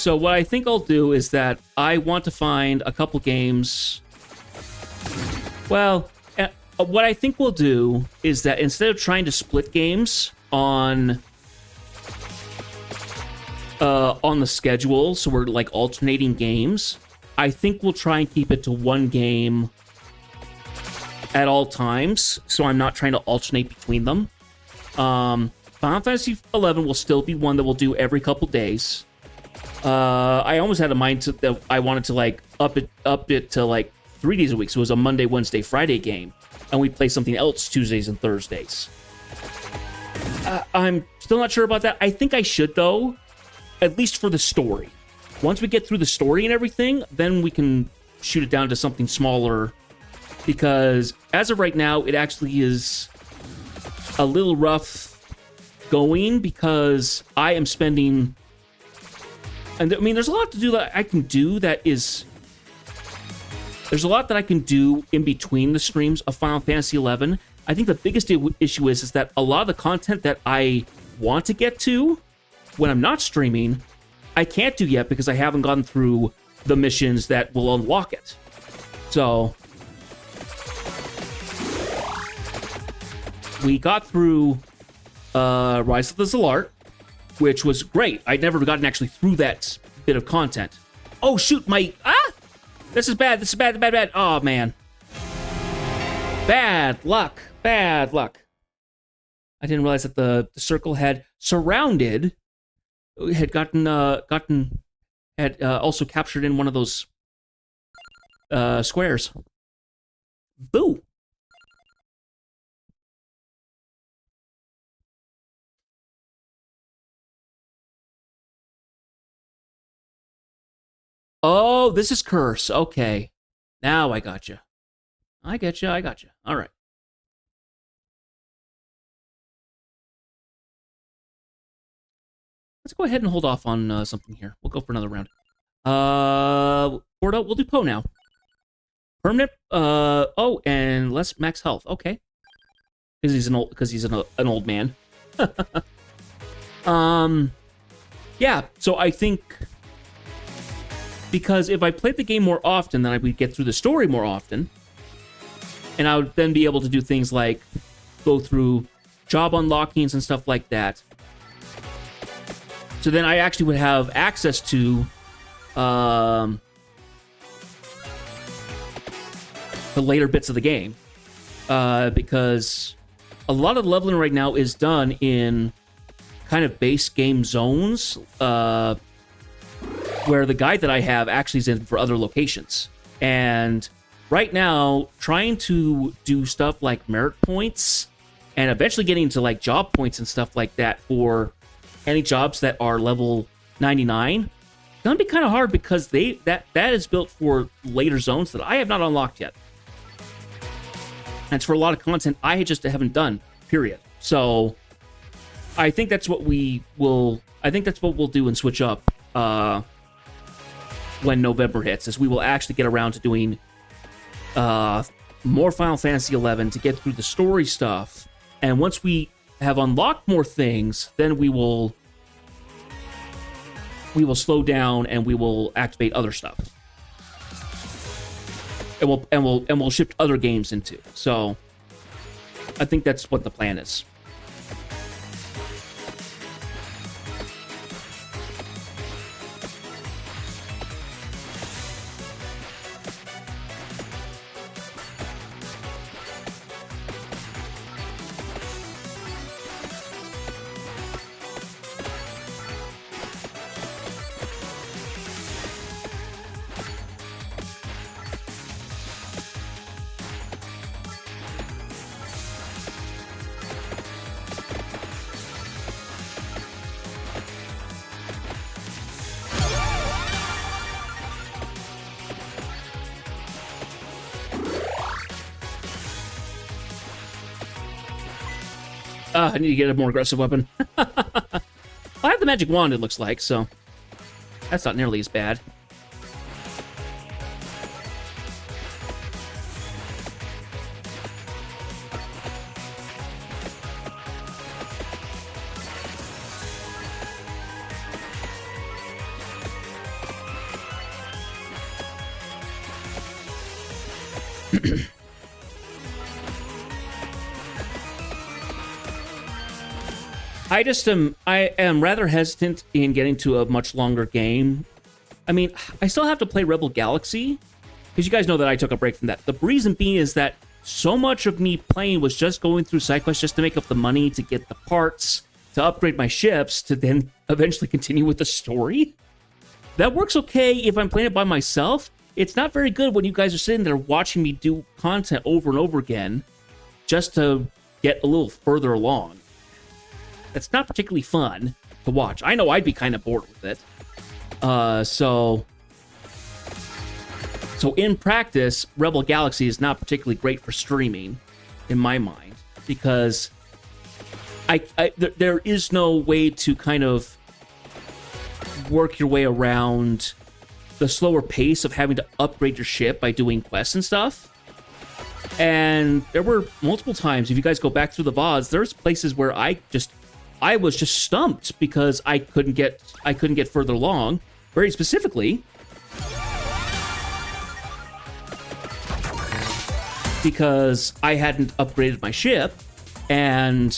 what I think I'll do is that I want to find a couple games. Well, what I think we'll do is that instead of trying to split games on the schedule, so we're like alternating games, I think we'll try and keep it to one game at all times, so I'm not trying to alternate between them. Final Fantasy XI will still be one that we'll do every couple days. I almost had a mind that I wanted to like up it to like 3 days a week, so it was a Monday, Wednesday, Friday game, and we'd play something else Tuesdays and Thursdays. I'm still not sure about that. I think I should, though, at least for the story. Once we get through the story and everything, then we can shoot it down to something smaller, because as of right now, it actually is a little rough going because I am spending... And I mean, there's a lot to do that I can do that is... There's a lot that I can do in between the streams of Final Fantasy XI. I think the biggest issue is that a lot of the content that I want to get to when I'm not streaming, I can't do yet because I haven't gone through the missions that will unlock it. So... we got through Rise of the Zalart, which was great. I'd never gotten actually through that bit of content. Oh, shoot, this is bad, bad. Oh, man. Bad luck. I didn't realize that the circle had surrounded, had also captured in one of those squares. Boo. Oh, this is Curse. Okay. Now I gotcha. I gotcha. All right. Let's go ahead and hold off on something here. We'll go for another round. Porto, we'll do Poe now. Permanent, oh, and less max health. Okay. Because he's an old man. Yeah, so I think... Because if I played the game more often, then I would get through the story more often. And I would then be able to do things like go through job unlockings and stuff like that. So then I actually would have access to the later bits of the game. Because a lot of the leveling right now is done in kind of base game zones, where the guide that I have actually is in for other locations. And right now, trying to do stuff like merit points and eventually getting into like job points and stuff like that for any jobs that are level 99, it's gonna be kind of hard because that is built for later zones that I have not unlocked yet. And it's for a lot of content I just haven't done, period. So I think that's what we will. I think that's what we'll do and switch up when November hits, is we will actually get around to doing more Final Fantasy XI to get through the story stuff. And once we have unlocked more things, then we will slow down and we will activate other stuff. And we'll shift other games into. So I think that's what the plan is. I need to get a more aggressive weapon. I have the magic wand, it looks like, so that's not nearly as bad. I am rather hesitant in getting to a much longer game. I mean, I still have to play Rebel Galaxy, because you guys know that I took a break from that. The reason being is that so much of me playing was just going through side quests just to make up the money, to get the parts, to upgrade my ships, to then eventually continue with the story. That works okay if I'm playing it by myself. It's not very good when you guys are sitting there watching me do content over and over again just to get a little further along. It's not particularly fun to watch. I know I'd be kind of bored with it. So in practice, Rebel Galaxy is not particularly great for streaming, in my mind, because there is no way to kind of work your way around the slower pace of having to upgrade your ship by doing quests and stuff. And there were multiple times, if you guys go back through the VODs, there's places where I was just stumped because I couldn't get further along. Very specifically, because I hadn't upgraded my ship, and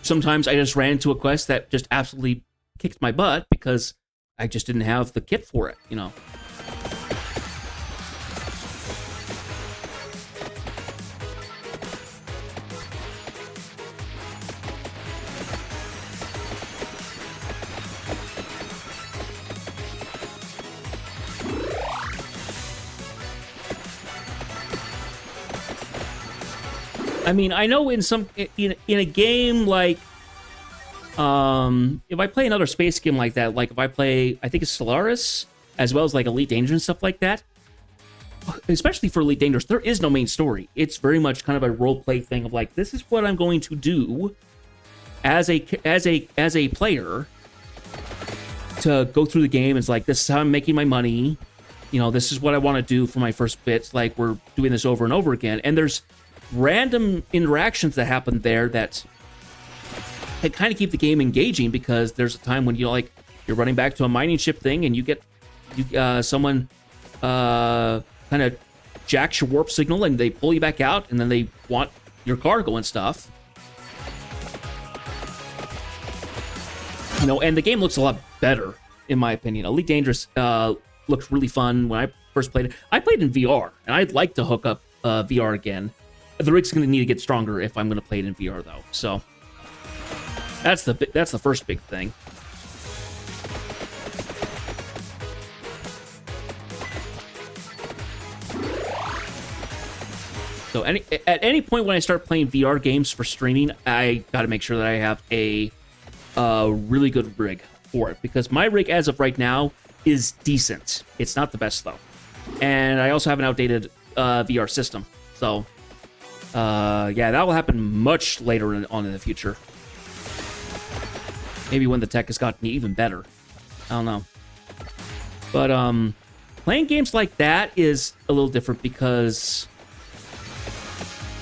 sometimes I just ran into a quest that just absolutely kicked my butt because I just didn't have the kit for it, you know. I mean, I know in a game like, if I play another space game like that, like if I play, I think it's Stellaris, as well as like Elite Dangerous and stuff like that, especially for Elite Dangerous, there is no main story. It's very much kind of a role play thing of like, this is what I'm going to do as a player to go through the game. It's like, this is how I'm making my money. You know, this is what I want to do for my first bits. Like, we're doing this over and over again. And there's random interactions that happen there that kind of keep the game engaging, because there's a time when you're running back to a mining ship thing and you get someone kind of jacks your warp signal and they pull you back out, and then they want your cargo and stuff. You know, and the game looks a lot better, in my opinion. Elite Dangerous looks really fun. When I first played it, I played in VR, and I'd like to hook up VR again. The rig's going to need to get stronger if I'm going to play it in VR, though. So that's the first big thing. So at any point when I start playing VR games for streaming, I got to make sure that I have a really good rig for it, because my rig as of right now is decent. It's not the best, though. And I also have an outdated VR system. So Yeah, that will happen much later on in the future. Maybe when the tech has gotten even better. I don't know. But playing games like that is a little different because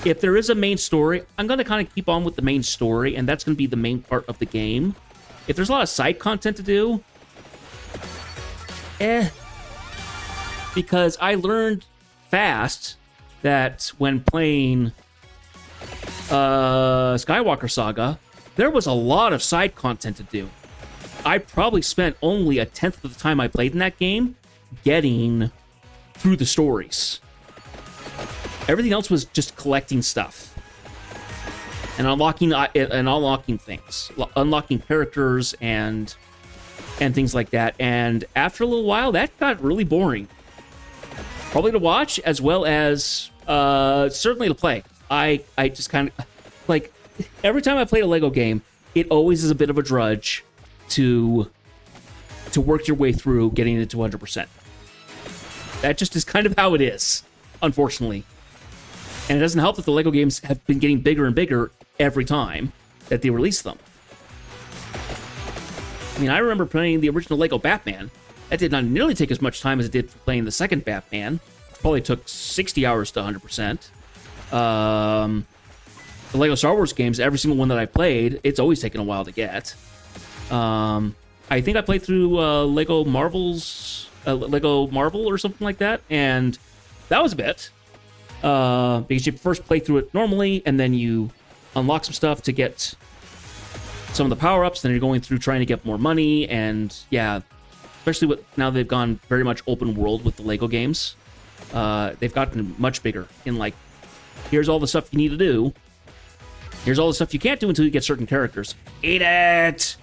if there is a main story, I'm going to kind of keep on with the main story, and that's going to be the main part of the game. If there's a lot of side content to do, because I learned fast that when playing Skywalker Saga, there was a lot of side content to do. I probably spent only a tenth of the time I played in that game getting through the stories. Everything else was just collecting stuff and unlocking things, unlocking characters and things like that. And after a little while, that got really boring. Probably to watch as well as certainly to play. I just kind of like every time I played a Lego game, it always is a bit of a drudge to work your way through getting it to 100%. That just is kind of how it is, unfortunately. And it doesn't help that the Lego games have been getting bigger and bigger every time that they release them. I mean, I remember playing the original Lego Batman. That did not nearly take as much time as it did for playing the second Batman. It probably took 60 hours to 100%. The Lego Star Wars games, every single one that I've played, it's always taken a while to get. I think I played through Lego Marvel or something like that, and that was a bit. Because you first play through it normally, and then you unlock some stuff to get some of the power-ups, then you're going through trying to get more money, and yeah, especially now they've gone very much open world with the Lego games. They've gotten much bigger in like, here's all the stuff you need to do. Here's all the stuff you can't do until you get certain characters. Eat it!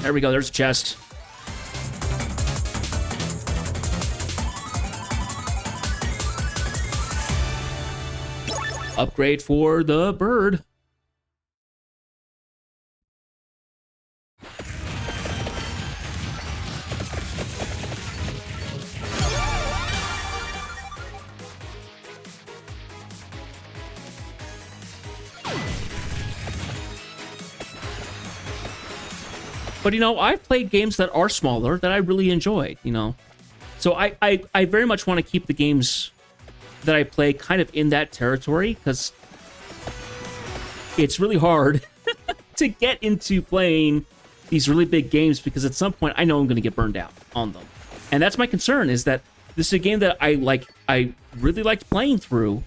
There we go, there's a chest. Upgrade for the bird. But, you know, I've played games that are smaller that I really enjoyed, you know. So I very much want to keep the games that I play kind of in that territory, because it's really hard to get into playing these really big games, because at some point I know I'm going to get burned out on them. And that's my concern, is that this is a game that I really liked playing through,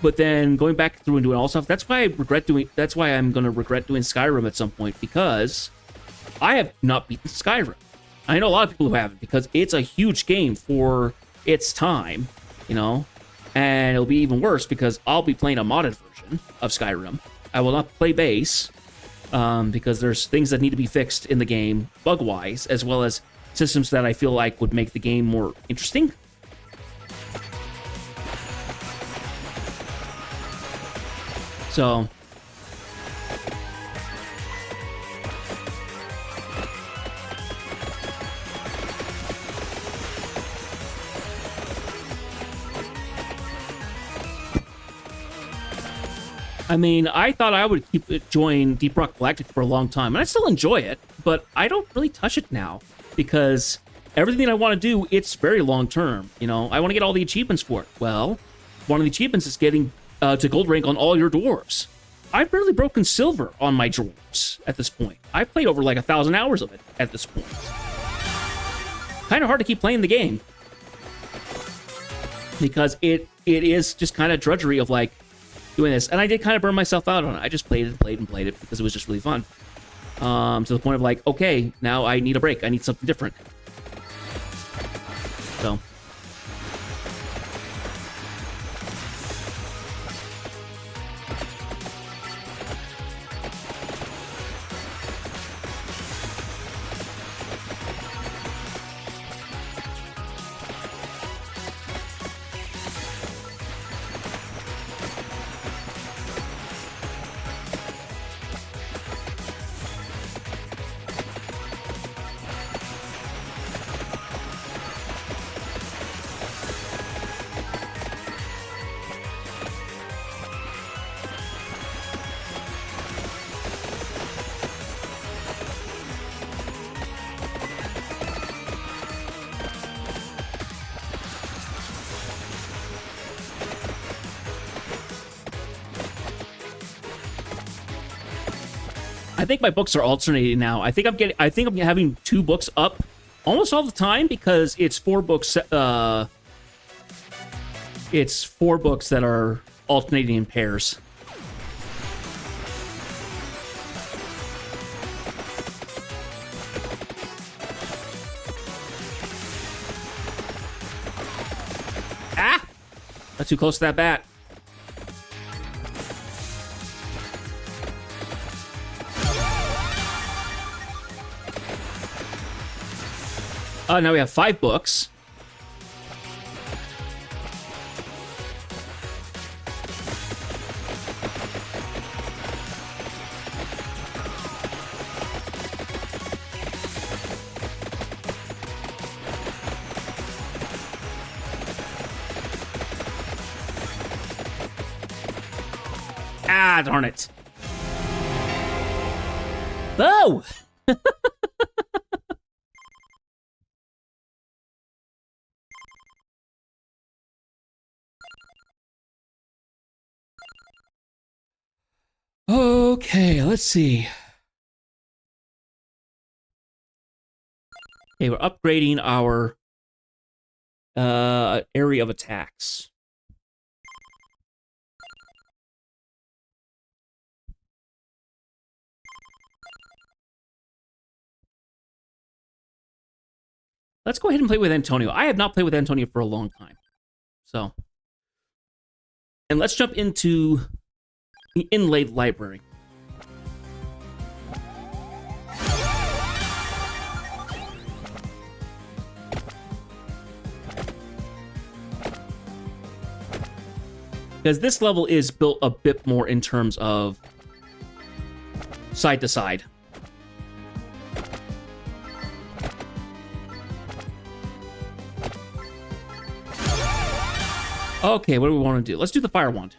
but then going back through and doing all stuff, that's why I'm going to regret doing Skyrim at some point, because I have not beaten Skyrim. I know a lot of people who haven't, because it's a huge game for its time, you know? And it'll be even worse because I'll be playing a modded version of Skyrim. I will not play base because there's things that need to be fixed in the game bug-wise, as well as systems that I feel like would make the game more interesting. So I mean, I thought I would join Deep Rock Galactic for a long time, and I still enjoy it, but I don't really touch it now, because everything I want to do, it's very long-term, you know? I want to get all the achievements for it. Well, one of the achievements is getting to gold rank on all your dwarves. I've barely broken silver on my dwarves at this point. I've played over like 1,000 hours of it at this point. Kind of hard to keep playing the game, because it is just kind of drudgery of like, doing this, and I did kind of burn myself out on it. I just played it and played and played it because it was just really fun. To the point of like, okay, now I need a break. I need something different. So. I think my books are alternating now. I think I'm having 2 books up almost all the time because it's 4 books. It's 4 books that are alternating in pairs. Ah! Not too close to that bat. Now we have 5 books. Ah, darn it. Oh! Okay, let's see. Okay, we're upgrading our area of attacks. Let's go ahead and play with Antonio. I have not played with Antonio for a long time. So. And let's jump into the inlaid library. Because this level is built a bit more in terms of side to side. Okay, what do we want to do? Let's do the fire wand.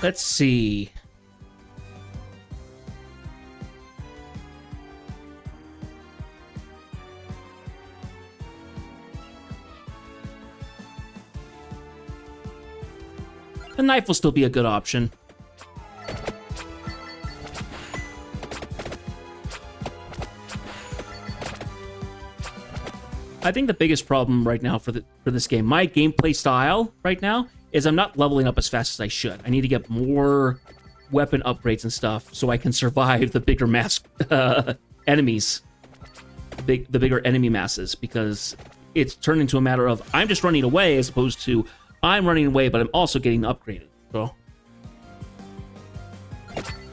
Let's see. The knife will still be a good option. I think the biggest problem right now for this game, my gameplay style right now, is I'm not leveling up as fast as I should. I need to get more weapon upgrades and stuff so I can survive the bigger enemies, the bigger enemy masses, because it's turned into a matter of I'm just running away as opposed to I'm running away, but I'm also getting upgraded. So,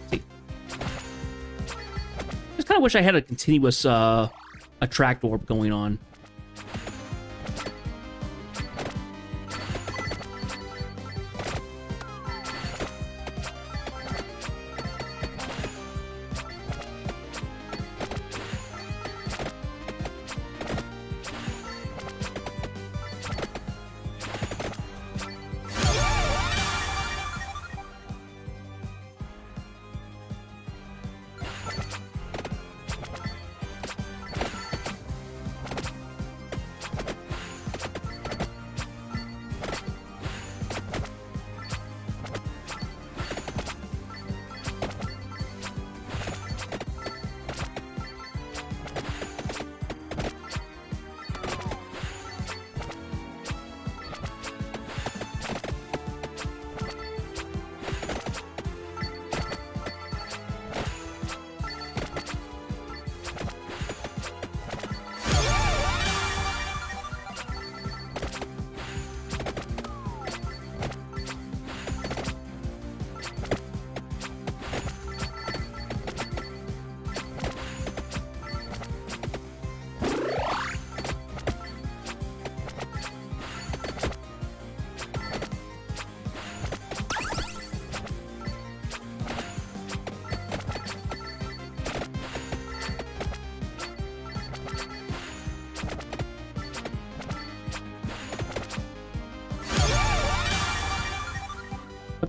see, just kind of wish I had a continuous attract orb going on.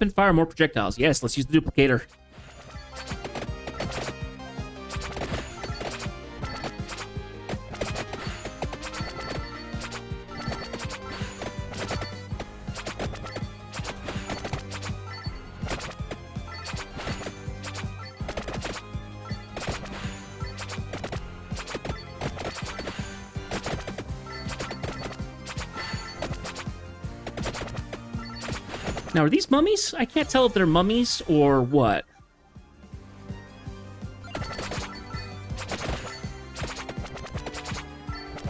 weapon, fire more projectiles. Yes, let's use the duplicator. Now, are these mummies? I can't tell if they're mummies or what.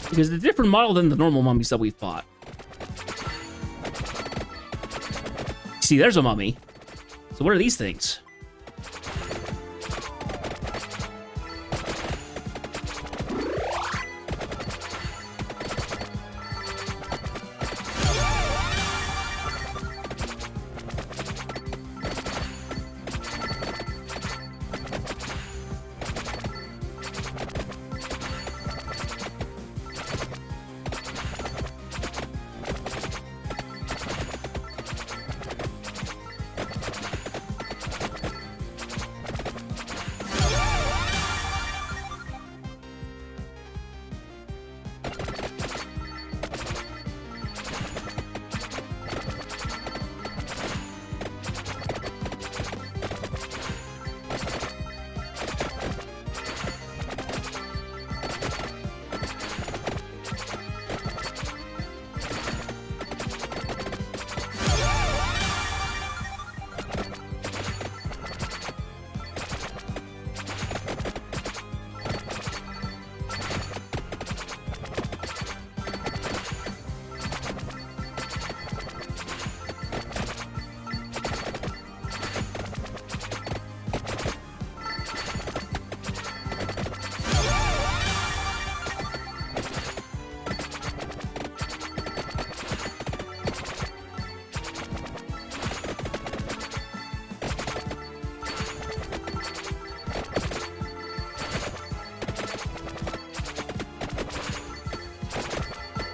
Because they're a different model than the normal mummies that we fought. See, there's a mummy. So what are these things?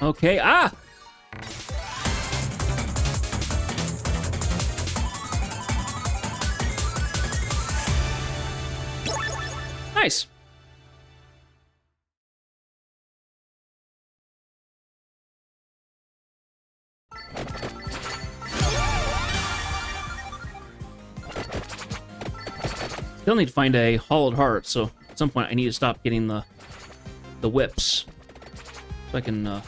Okay, ah! Nice. Still need to find a hollowed heart, so at some point I need to stop getting the whips. So I can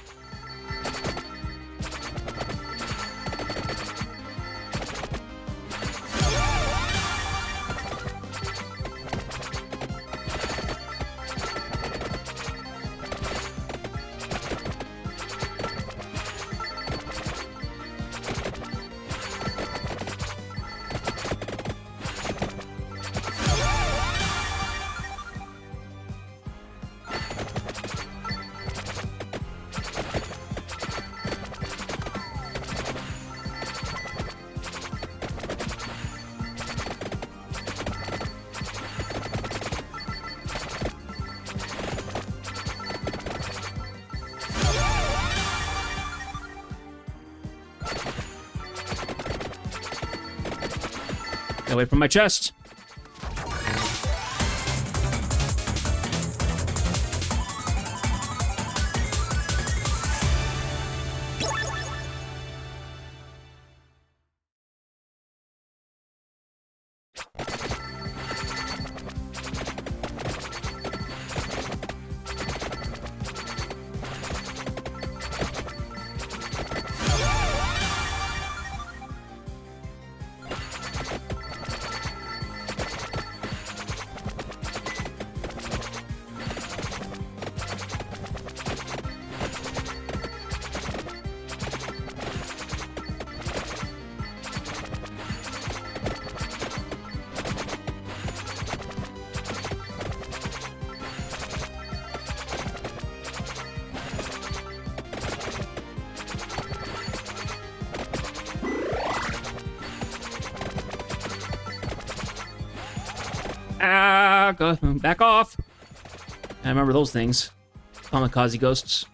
get away from my chest. Ah, go back off. I remember those things. Kamikaze ghosts.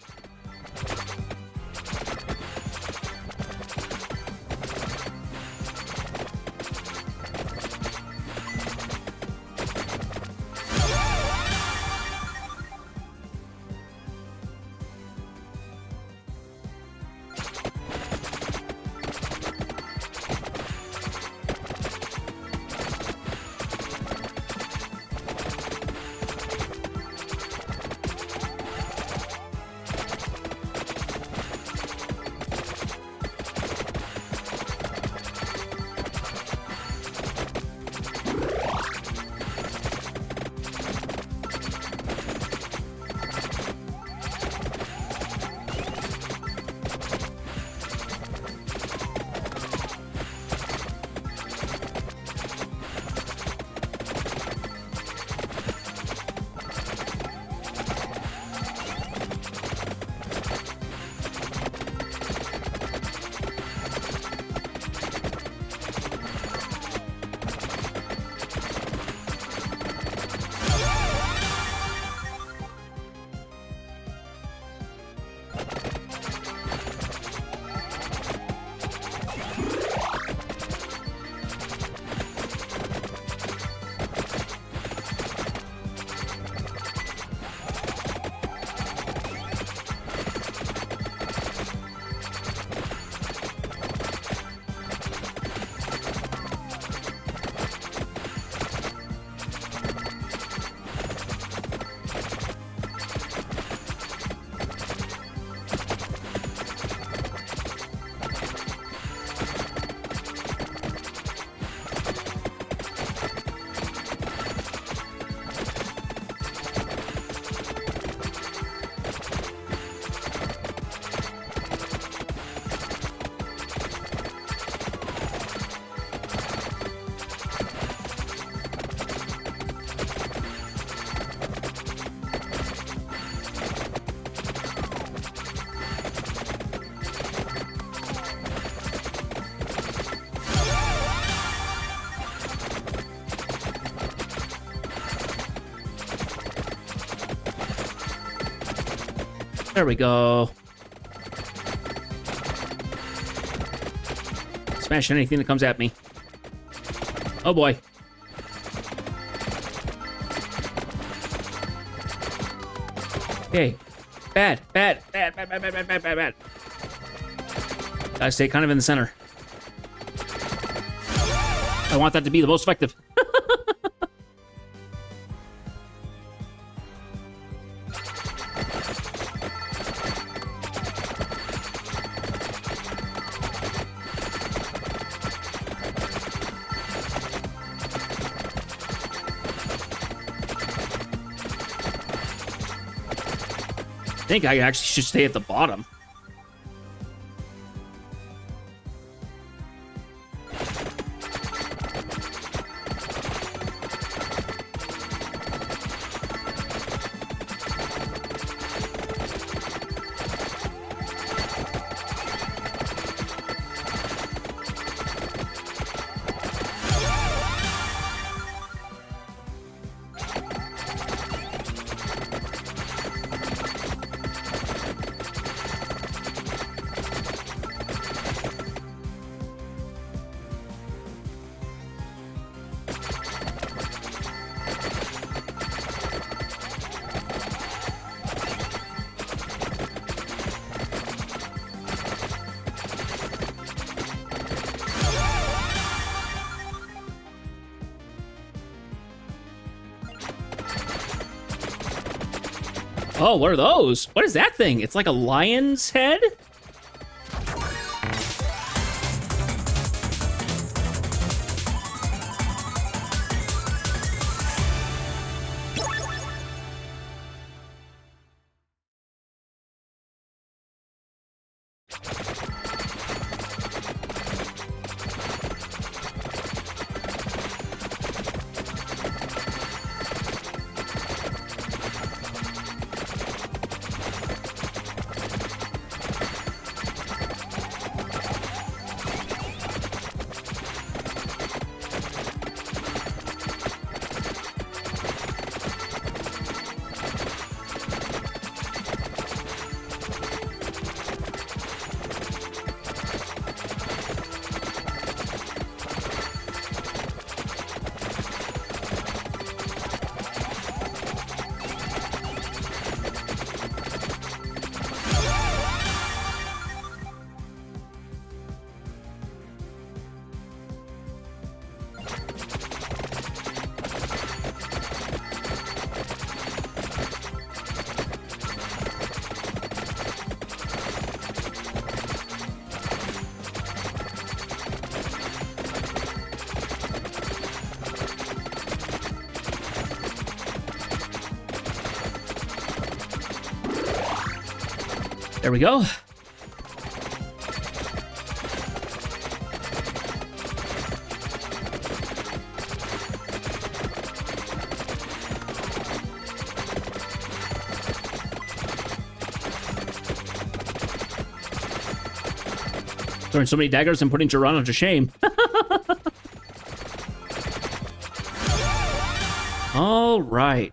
There we go. Smash anything that comes at me. Oh boy. Okay. Bad. Gotta stay kind of in the center. I want that to be the most effective. I think I actually should stay at the bottom. Oh, what are those? What is that thing? It's like a lion's head? There we go. Throwing so many daggers and putting Geronimo to shame. All right.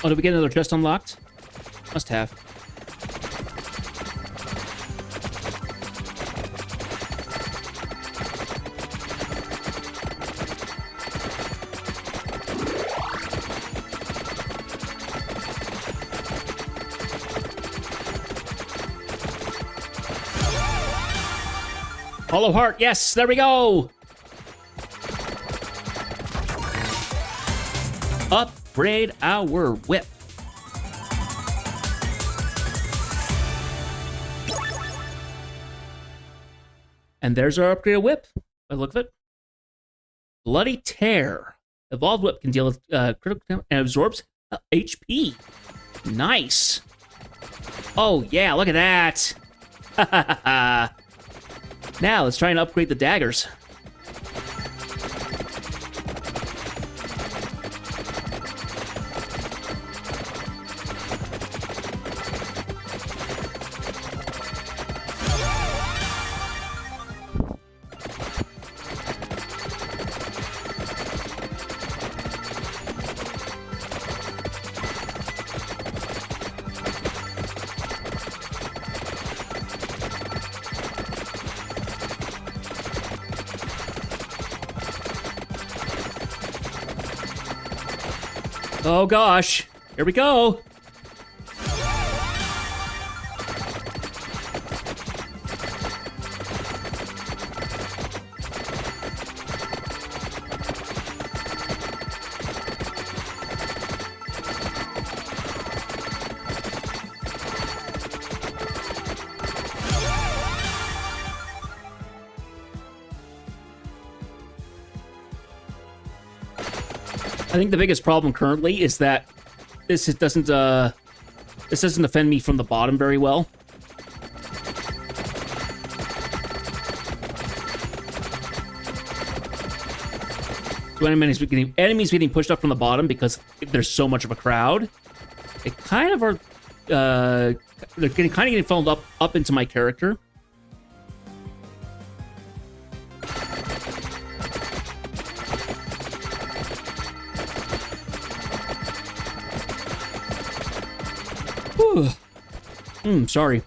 Oh, did we get another chest unlocked? Must have. Hollow heart, yes, there we go. Upgrade our whip. And there's our upgraded whip. By the look of it. Bloody Tear. Evolved whip can deal critical damage and absorbs HP. Nice. Oh, yeah, look at that. Now, let's try and upgrade the daggers. Oh gosh, here we go. I think the biggest problem currently is that this doesn't defend me from the bottom very well. So enemies getting pushed up from the bottom because there's so much of a crowd. It kind of are they're getting funneled up into my character. Sorry.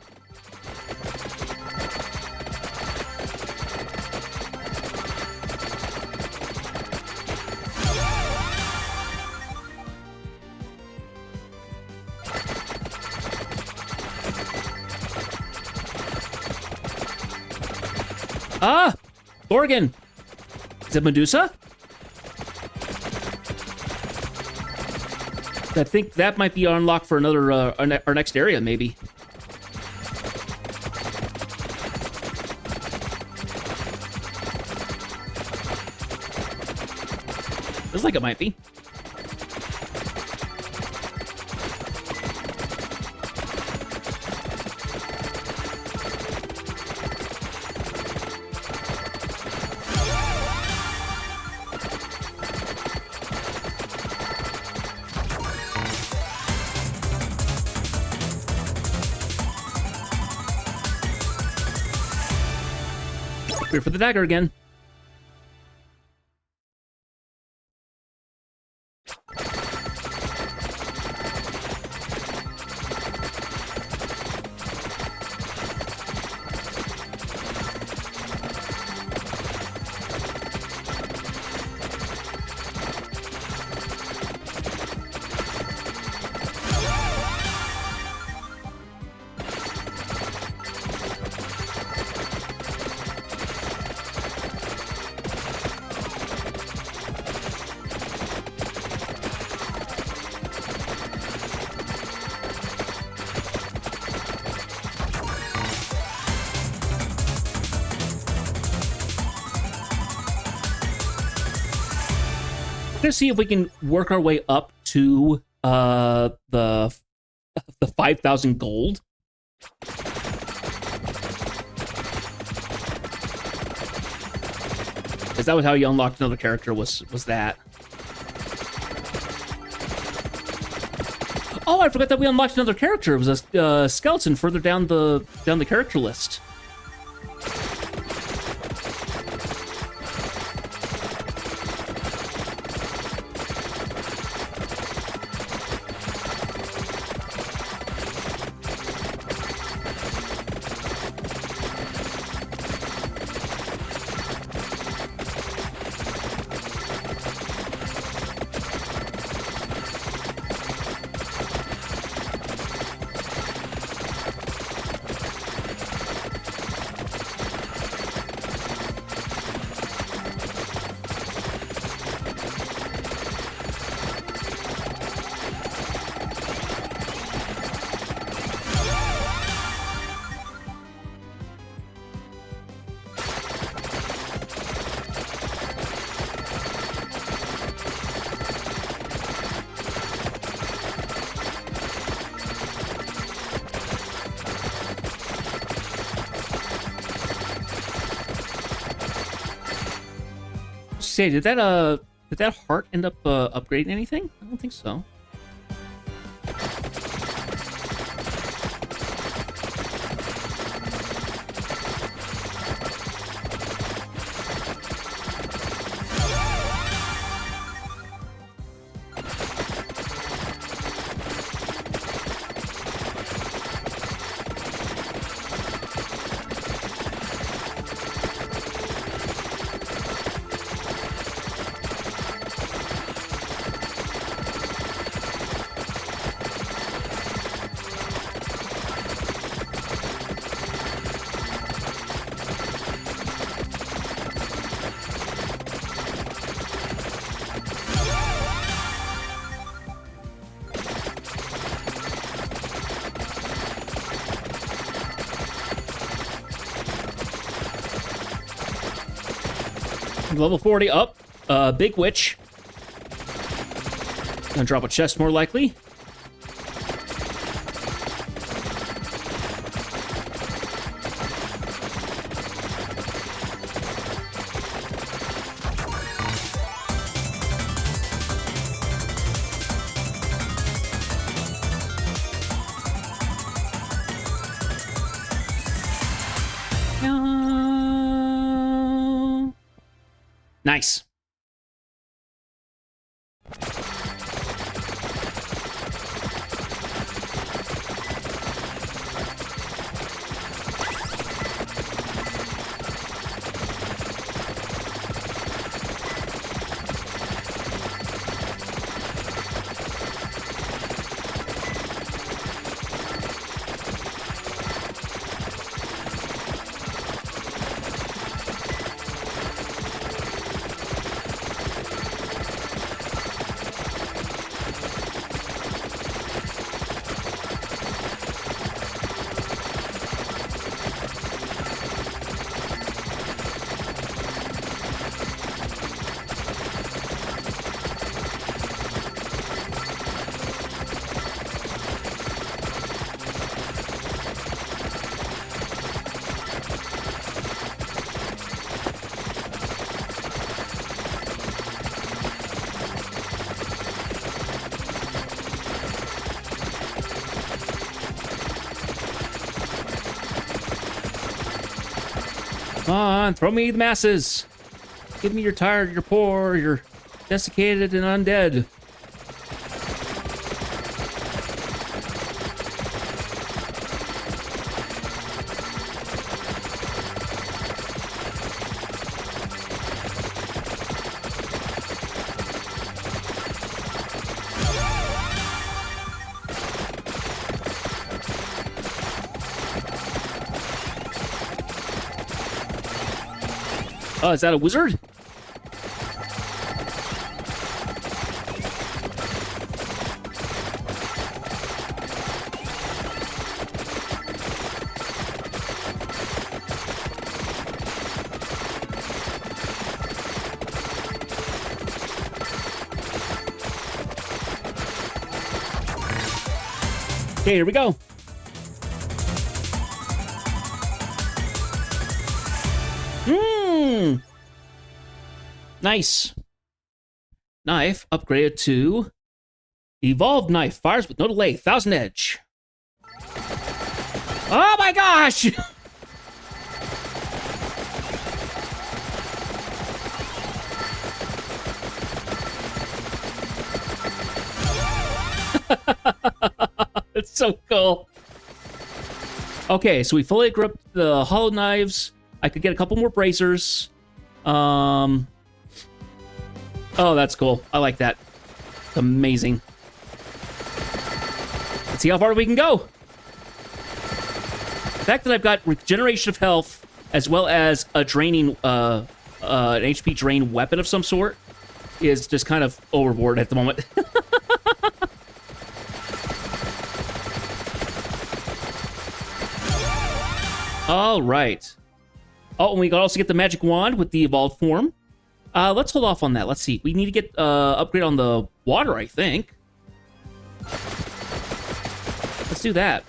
Ah! Organ! Is it Medusa? I think that might be unlocked for another, our next area, maybe. Feels like it might be. Here for the dagger again. We're gonna see if we can work our way up to the 5,000 gold. Because that was how you unlocked another character, was that. Oh, I forgot that we unlocked another character. It was a skeleton further down the character list. say, did that heart end up upgrading anything? I don't think so. Level 40 up. Big Witch. Gonna drop a chest more likely. Nice. Come on, throw me the masses. Give me your tired, you're poor, you're desiccated and undead. Oh, is that a wizard? Okay, here we go. Nice. Knife upgraded to Evolved Knife. Fires with no delay. 1000 edge. Oh my gosh! It's so cool. Okay, so we fully equipped the hollow knives. I could get a couple more bracers. Oh, that's cool. I like that. It's amazing. Let's see how far we can go. The fact that I've got regeneration of health as well as a draining, an HP drain weapon of some sort is just kind of overboard at the moment. All right. Oh, and we can also get the magic wand with the evolved form. Let's hold off on that. Let's see. We need to get upgrade on the water, I think. Let's do that.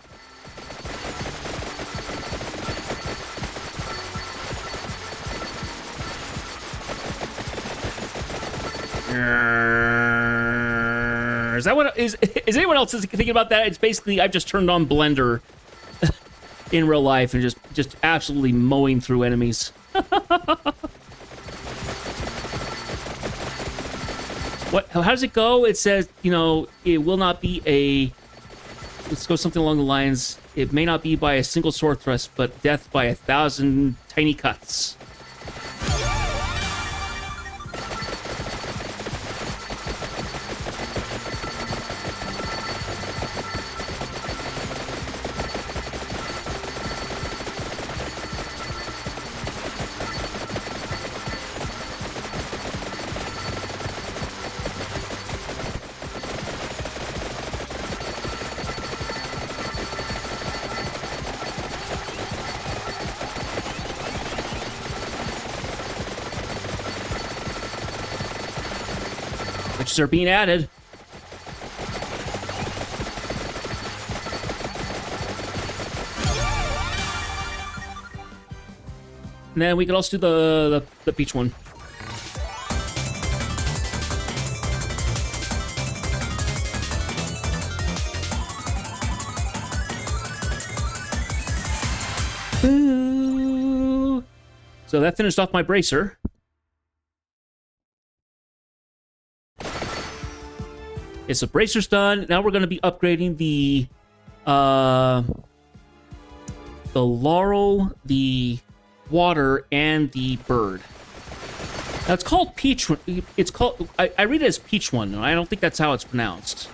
Is that what is anyone else thinking about that? It's basically I've just turned on Blender in real life and just absolutely mowing through enemies. What? How does it go? It says, you know, it will not be a. Let's go something along the lines. It may not be by a single sword thrust, but death by 1,000 tiny cuts. Witches are being added. And then we could also do the peach one. Ooh. So that finished off my bracer. It's the bracer's done. Now we're going to be upgrading the laurel, the water, and the bird. Now it's called peach. It's called. I read it as peach one. I don't think that's how it's pronounced.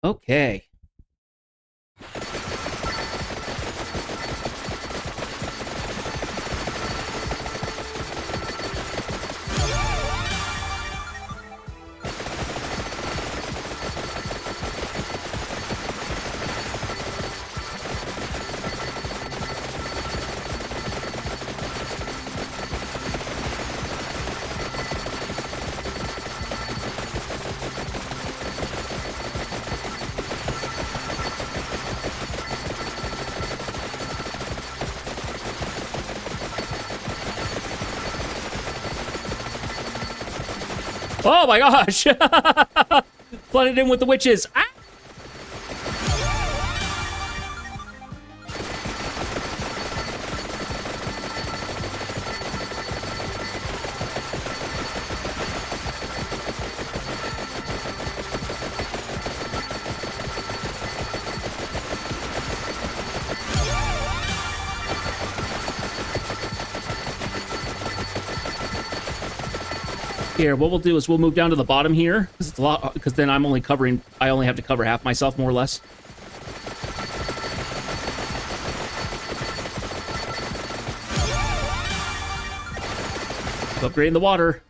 Okay. Oh my gosh! Flooded in with the witches. Ah! Here, what we'll do is we'll move down to the bottom here, because it's a lot. Because then I only have to cover half myself, more or less. Upgrading the water.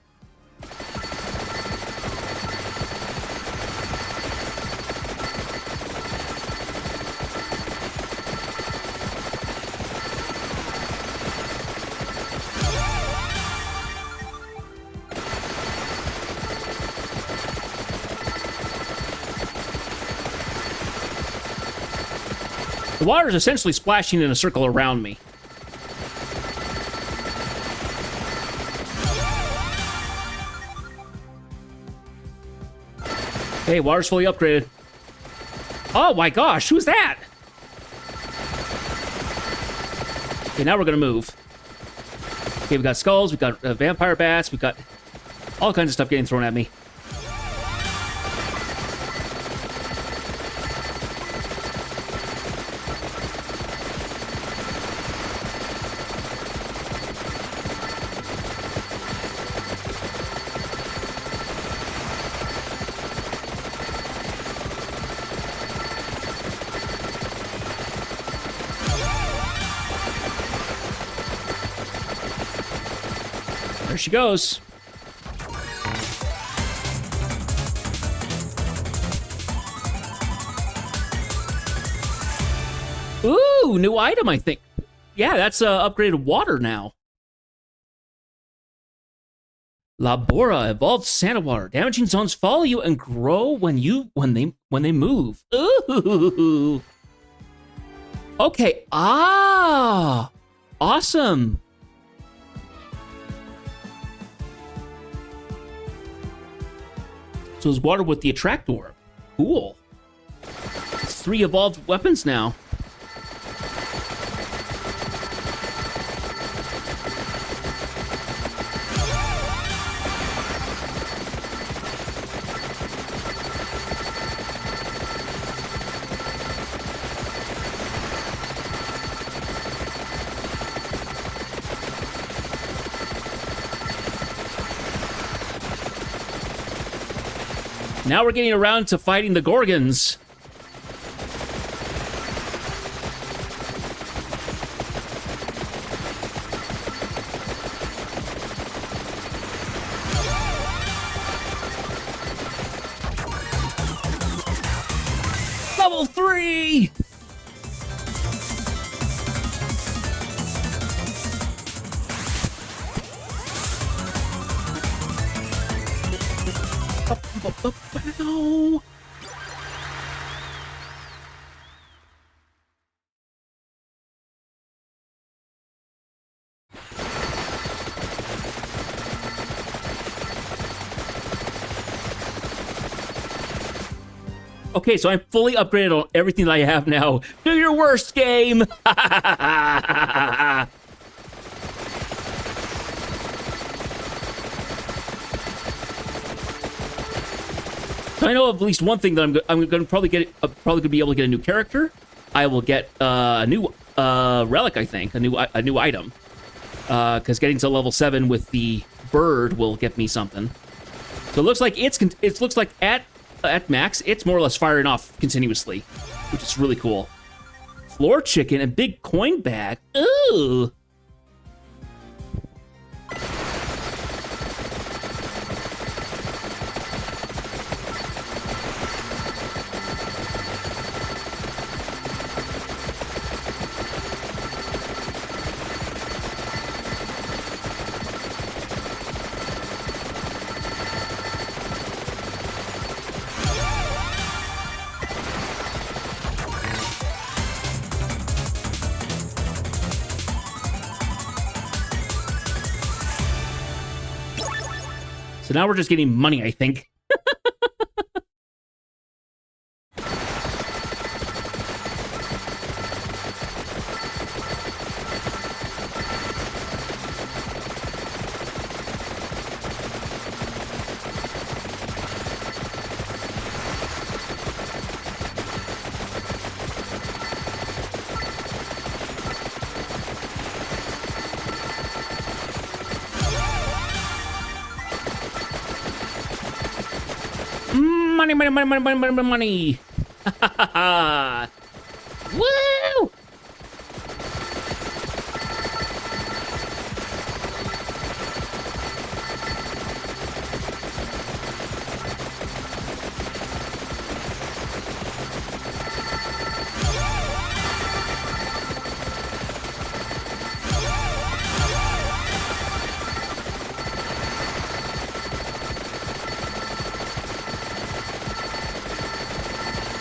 The water is essentially splashing in a circle around me. Okay, water's fully upgraded. Oh my gosh, who's that? Okay, now we're gonna move. Okay, we got skulls, we got vampire bats, we got all kinds of stuff getting thrown at me. There she goes. Ooh, new item, I think. Yeah, that's upgraded water now. Labora, evolved Santa water. Damaging zones follow you and grow when they move. Ooh. Okay. Ah. Awesome. So it's water with the attractor. Cool. It's 3 evolved weapons now. Now we're getting around to fighting the Gorgons. Level 3! No. Okay, so I'm fully upgraded on everything that I have now. Do your worst, game! So I know of at least one thing that I'm going to probably get. Probably going to be able to get a new character. I will get a new relic, I think, a new item. Because getting to level 7 with the bird will get me something. So it looks like it looks like at max, it's more or less firing off continuously, which is really cool. Floor chicken and big coin bag. Ooh. So now we're just getting money, I think. Money. Woo!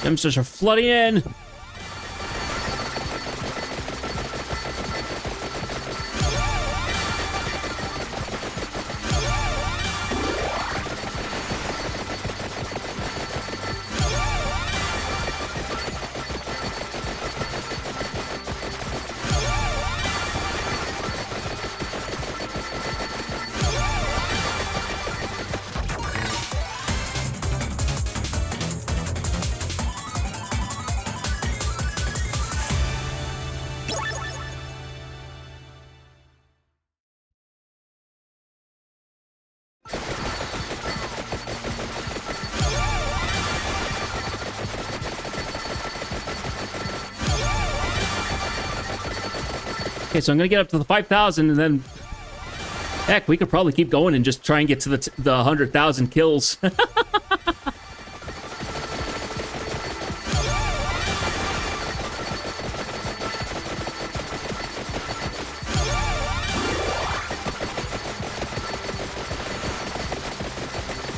Dumpsters are flooding in. Okay, so I'm gonna get up to the 5,000, and then heck, we could probably keep going and just try and get to the 100,000 kills.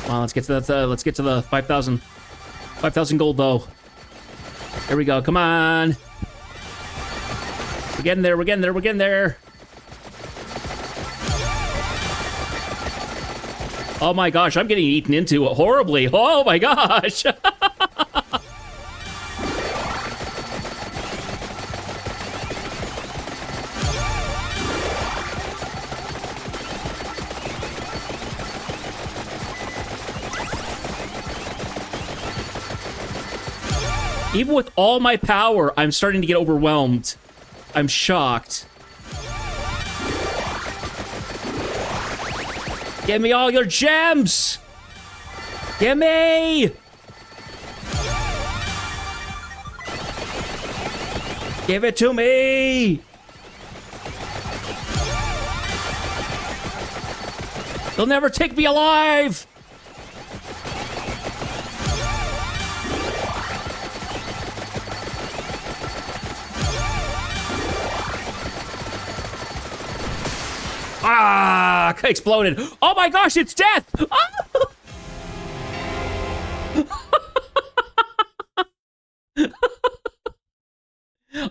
Well, let's get to that. Let's get to the 5,000. 5,000 gold though. Here we go. Come on. We're getting there. We're getting there. We're getting there. Oh my gosh, I'm getting eaten into horribly. Oh my gosh. Even with all my power, I'm starting to get overwhelmed. I'm shocked. Give me all your gems! Give me! Give it to me! They'll never take me alive! Ah! Exploded. Oh my gosh, it's death! Ah!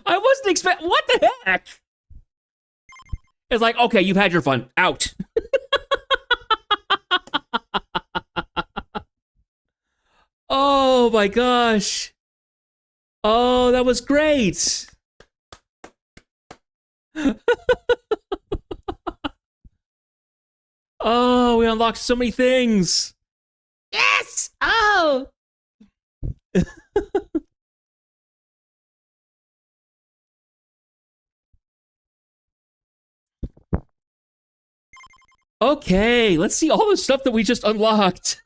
I wasn't expecting. What the heck? It's like, okay, you've had your fun. Out. Oh my gosh. Oh, that was great. Oh, we unlocked so many things. Yes! Oh! Okay, let's see all the stuff that we just unlocked.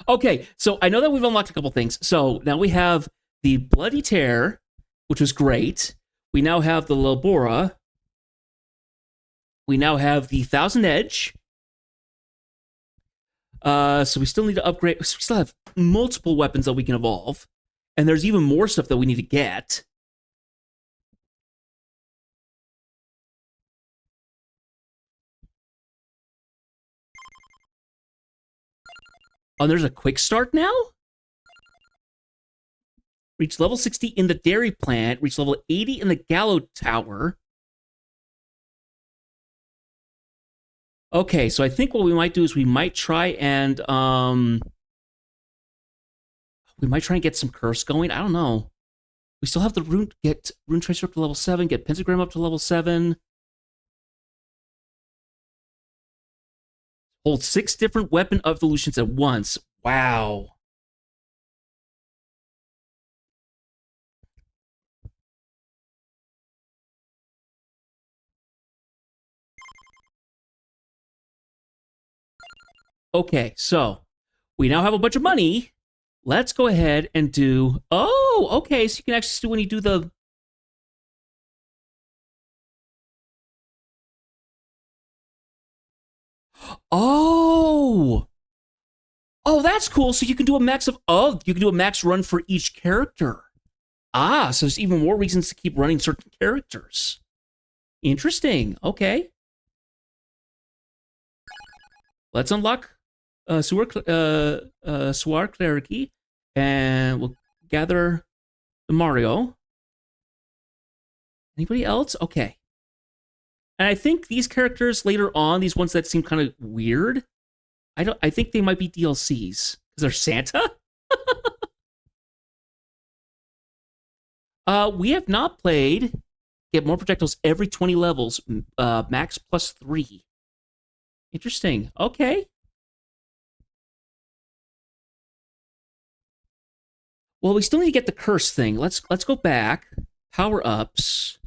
Okay, so I know that we've unlocked a couple things. So now we have the Bloody Tear, which was great. We now have the Labora. We now have the Thousand Edge. So we still need to upgrade. We still have multiple weapons that we can evolve. And there's even more stuff that we need to get. Oh, there's a quick start now? Reach level 60 in the dairy plant. Reach level 80 in the Gallow Tower. Okay, so I think what we might do is we might try and get some curse going. I don't know. We still have the rune tracer up to level 7, get pentagram up to level 7. Hold 6 different weapon evolutions at once. Wow. Okay, so we now have a bunch of money. Let's go ahead and do... Oh, okay, so you can actually see when you do the... Oh! Oh, that's cool. So you can do a max of... Oh, you can do a max run for each character. Ah, so there's even more reasons to keep running certain characters. Interesting. Okay. Let's unlock Suar Clericy, and we'll gather the Mario. Anybody else? Okay. And I think these characters later on, these ones that seem kind of weird, I think they might be DLCs. Because they're Santa? We have not played. Get more projectiles every 20 levels. Max plus 3. Interesting. Okay. Well, we still need to get the curse thing. Let's go back. Power ups.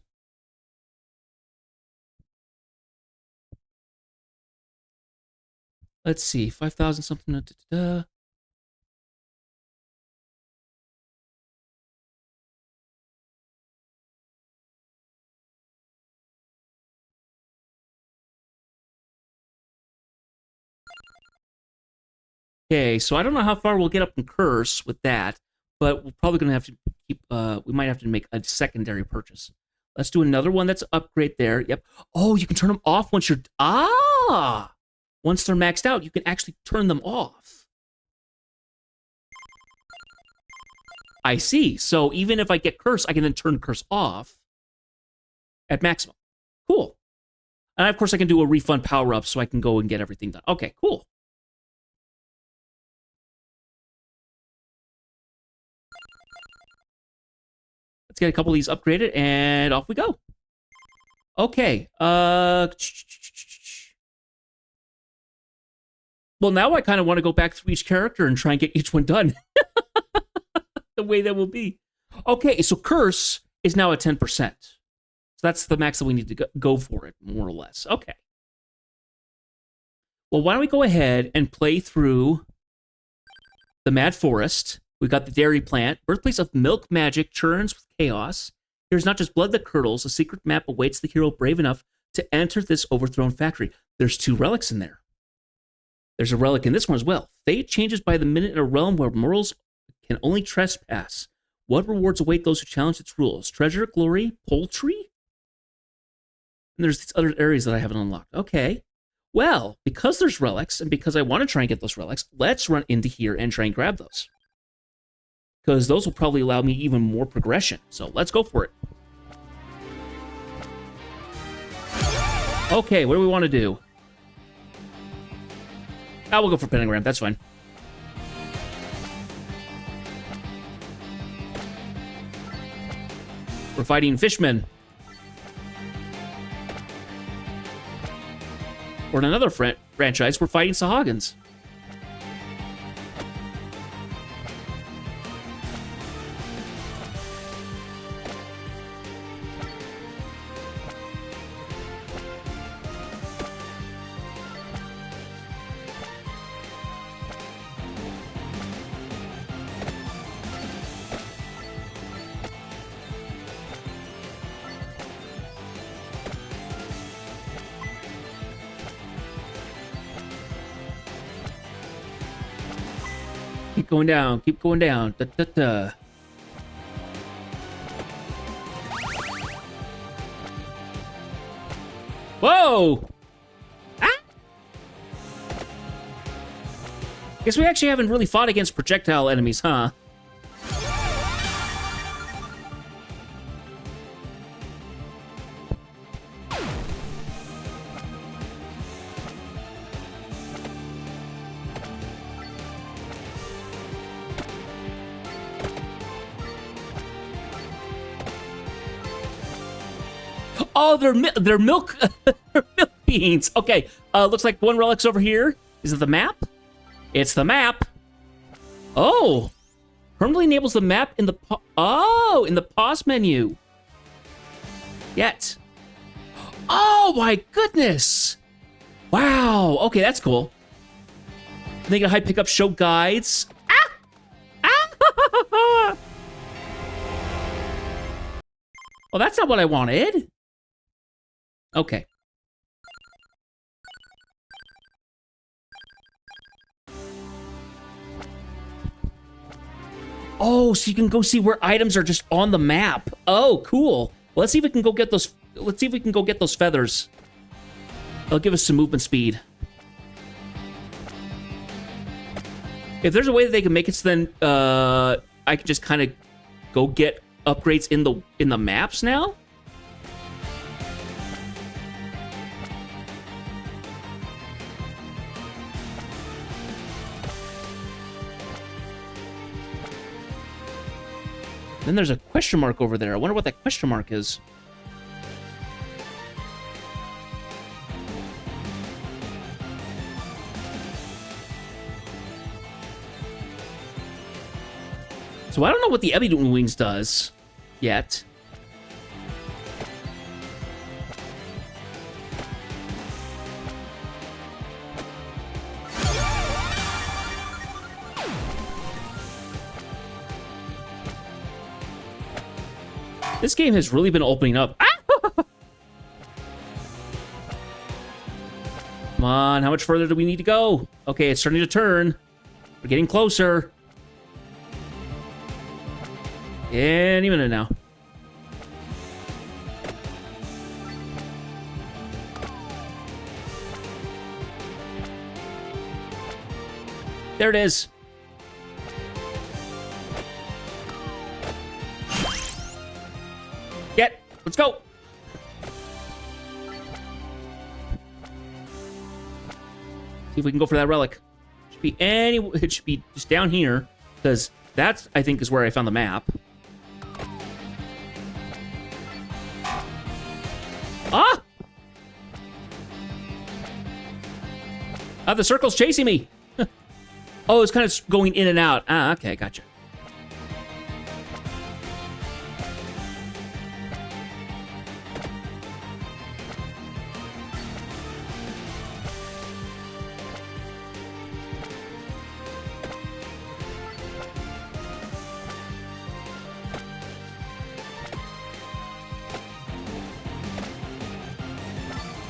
Let's see. 5,000 something. Okay, so I don't know how far we'll get up in Curse with that, but we're probably going to have to keep, we might have to make a secondary purchase. Let's do another one that's upgrade there. Yep. Oh, you can turn them off once you're, once they're maxed out, you can actually turn them off. I see. So even if I get Curse, I can then turn Curse off at maximum. Cool. And of course, I can do a refund power up so I can go and get everything done. Okay, cool. Let's get a couple of these upgraded, and off we go. Okay. Well, now I kind of want to go back through each character and try and get each one done. The way that will be. Okay, so Curse is now at 10%. So that's the max that we need to go for it, more or less. Okay. Well, why don't we go ahead and play through the Mad Forest. We've got the Dairy Plant, birthplace of milk magic, churns with chaos. There's not just blood that curdles. A secret map awaits the hero brave enough to enter this overthrown factory. There's 2 relics in there. There's a relic in this one as well. Fate changes by the minute in a realm where mortals can only trespass. What rewards await those who challenge its rules? Treasure, glory, poultry? And there's these other areas that I haven't unlocked. Okay. Well, because there's relics, and because I want to try and get those relics, let's run into here and try and grab those. Because those will probably allow me even more progression. So let's go for it. Okay, what do we want to do? We'll go for Pentagram. That's fine. We're fighting fishmen. Or in another franchise, we're fighting Sahagins. Keep going down. Keep going down. Da, da, da. Whoa! Ah! Guess we actually haven't really fought against projectile enemies, huh? Oh, they're milk, they're milk beans. Okay, looks like one relic's over here. Is it the map? It's the map. Oh, permanently enables the map in the in the pause menu. Yet. Oh my goodness! Wow. Okay, that's cool. They get high pickup, show guides. Ah! Ah! Well, that's not what I wanted. Okay. Oh, so you can go see where items are just on the map. Oh, cool. Well, let's see if we can go get those. Let's see if we can go get those feathers. They'll give us some movement speed. If there's a way that they can make it so then I could just kind of go get upgrades in the maps now. Then there's a question mark over there. I wonder what that question mark is. So I don't know what the Ebony Wings does yet. This game has really been opening up. Ah! Come on, how much further do we need to go? Okay, it's starting to turn. We're getting closer. Any minute now. There it is. Get. Let's go. See if we can go for that relic. It should be just down here, because that's, I think, is where I found the map. Ah! The circle's chasing me. Oh, it's kind of going in and out. Ah, okay, gotcha.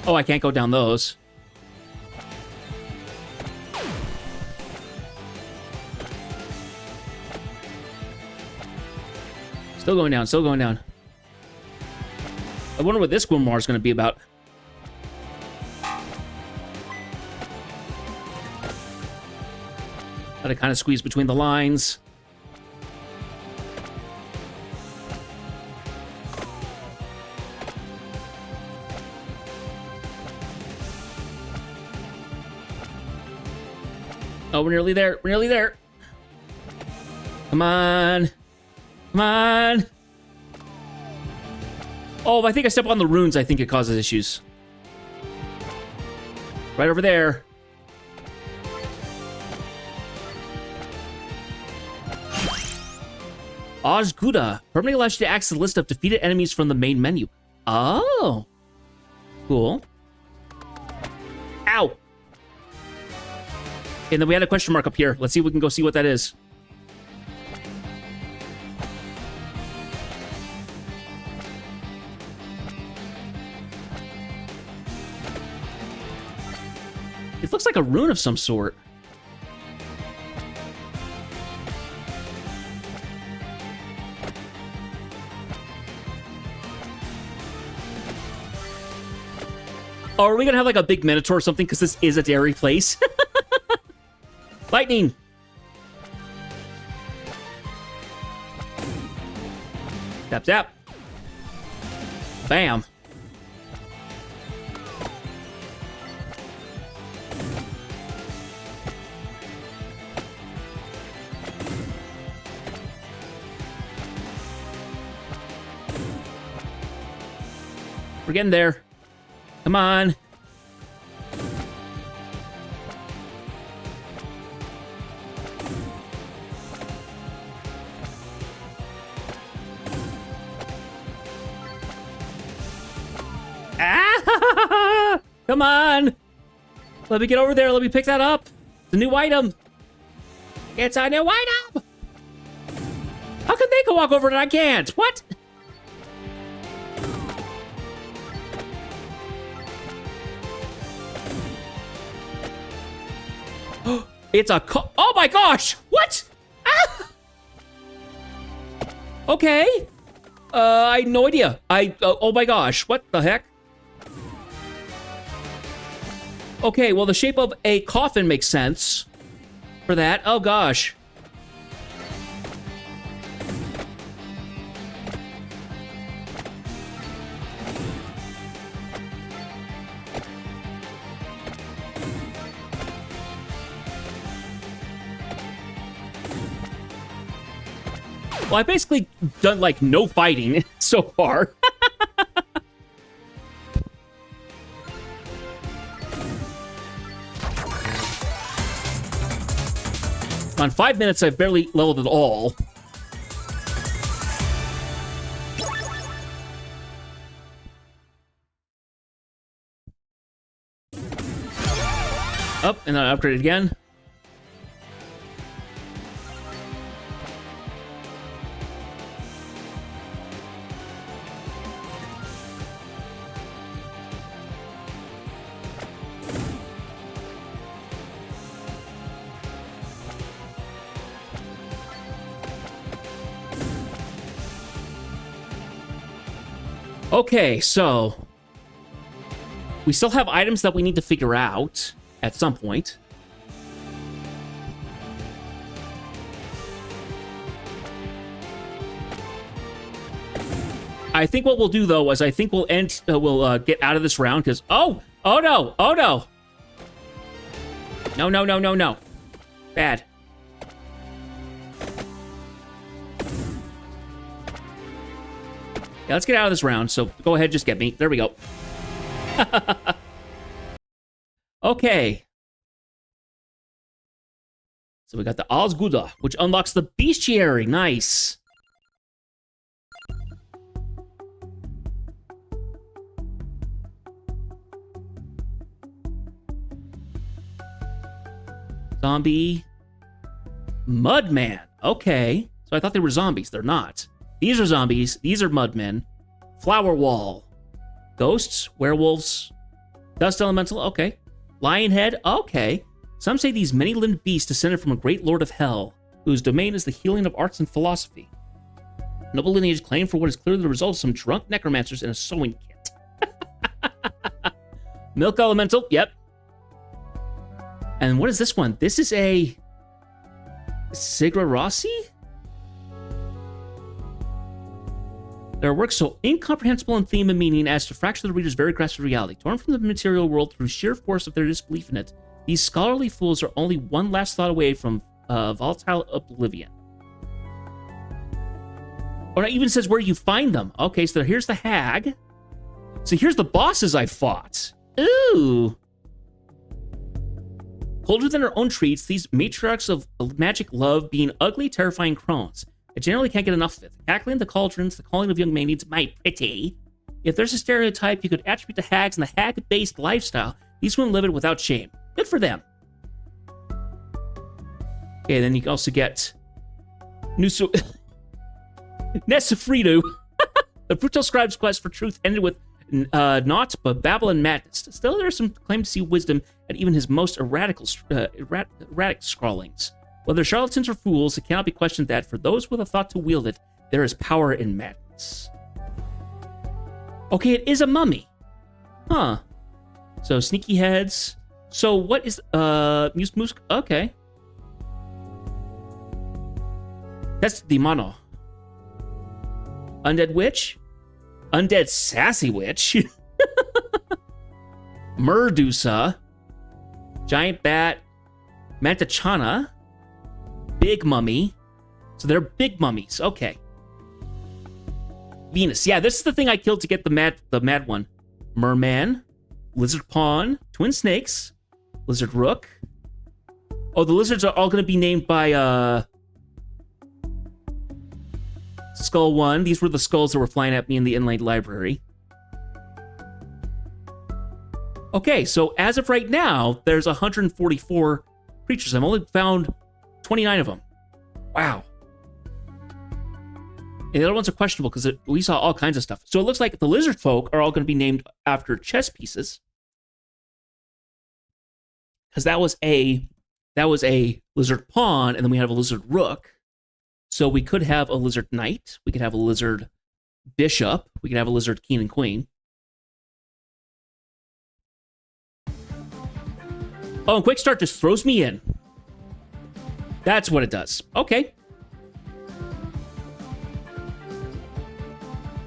Oh, I can't go down those. Still going down, still going down. I wonder what this grimoire is going to be about. Gotta kind of squeeze between the lines. Oh, we're nearly there. We're nearly there. Come on. Come on. Oh, I think I step on the runes. I think it causes issues. Right over there. Osguda. Permanently allows you to access the list of defeated enemies from the main menu. Oh. Cool. Ow. And then we had a question mark up here. Let's see if we can go see what that is. It looks like a rune of some sort. Oh, are we gonna have like a big minotaur or something? Because this is a dairy place. Lightning! Tap, tap. Bam. We're getting there. Come on. Ah! Come on. Let me get over there. Let me pick that up. It's a new item. It's a new item. How can they go walk over it and I can't? What? It's a oh my gosh! What? Ah! Okay. I had no idea. Oh my gosh, what the heck? Okay, well the shape of a coffin makes sense for that. Oh gosh. Well, I've basically done, like, no fighting so far. On 5 minutes, I've barely leveled at all. Up, and then I upgrade again. Okay, so we still have items that we need to figure out at some point. I think what we'll do, though, is I think we'll get out of this round, because... Oh no! Oh, no! No, no, no, no, no. Bad. Yeah, let's get out of this round, so go ahead, just get me. There we go. Okay. So we got the Osguda, which unlocks the Bestiary. Nice. Zombie. Mudman. Okay. So I thought they were zombies. They're not. These are zombies. These are mudmen. Flower Wall. Ghosts. Werewolves. Dust Elemental. Okay. Lionhead. Okay. Some say these many-limbed beasts descended from a great lord of hell, whose domain is the healing of arts and philosophy. Noble lineage claimed for what is clearly the result of some drunk necromancers in a sewing kit. Milk Elemental. Yep. And what is this one? This is a... Sigra Rossi? There are works so incomprehensible in theme and meaning as to fracture the reader's very grasp of reality. Torn from the material world through sheer force of their disbelief in it, these scholarly fools are only one last thought away from volatile oblivion. Or it even says where you find them. Okay, so here's the hag. So here's the bosses I fought. Ooh. Colder than her own treats, these matriarchs of magic love being ugly, terrifying crones. I generally can't get enough of it. The cackling, the cauldrons, the calling of young maidens, my pretty. If there's a stereotype you could attribute to hags and the hag-based lifestyle, these women live it without shame. Good for them. Okay, then you can also get Nusu... Nesafridu. The brutal scribe's quest for truth ended with naught but babble and madness. Still, there is some claim to see wisdom at even his most erratic scrawlings. Whether charlatans or fools, it cannot be questioned that for those with a thought to wield it, there is power in madness. Okay, it is a mummy. Huh. So, sneaky heads. So, what is... Moose... Okay. That's the mono. Undead witch? Undead sassy witch? Murdusa. Giant bat. Mantachana. Big mummy. So they're big mummies. Okay. Venus. Yeah, this is the thing I killed to get the mad one. Merman. Lizard pawn. Twin snakes. Lizard rook. Oh, the lizards are all going to be named by Skull 1. These were the skulls that were flying at me in the inlaid library. Okay, so as of right now, there's 144 creatures. I've only found 29 of them. Wow. And the other ones are questionable because we saw all kinds of stuff. So it looks like the lizard folk are all going to be named after chess pieces. Because that was a lizard pawn, and then we have a lizard rook. So we could have a lizard knight. We could have a lizard bishop. We could have a lizard king and queen. Oh, and quick start just throws me in. That's what it does. Okay.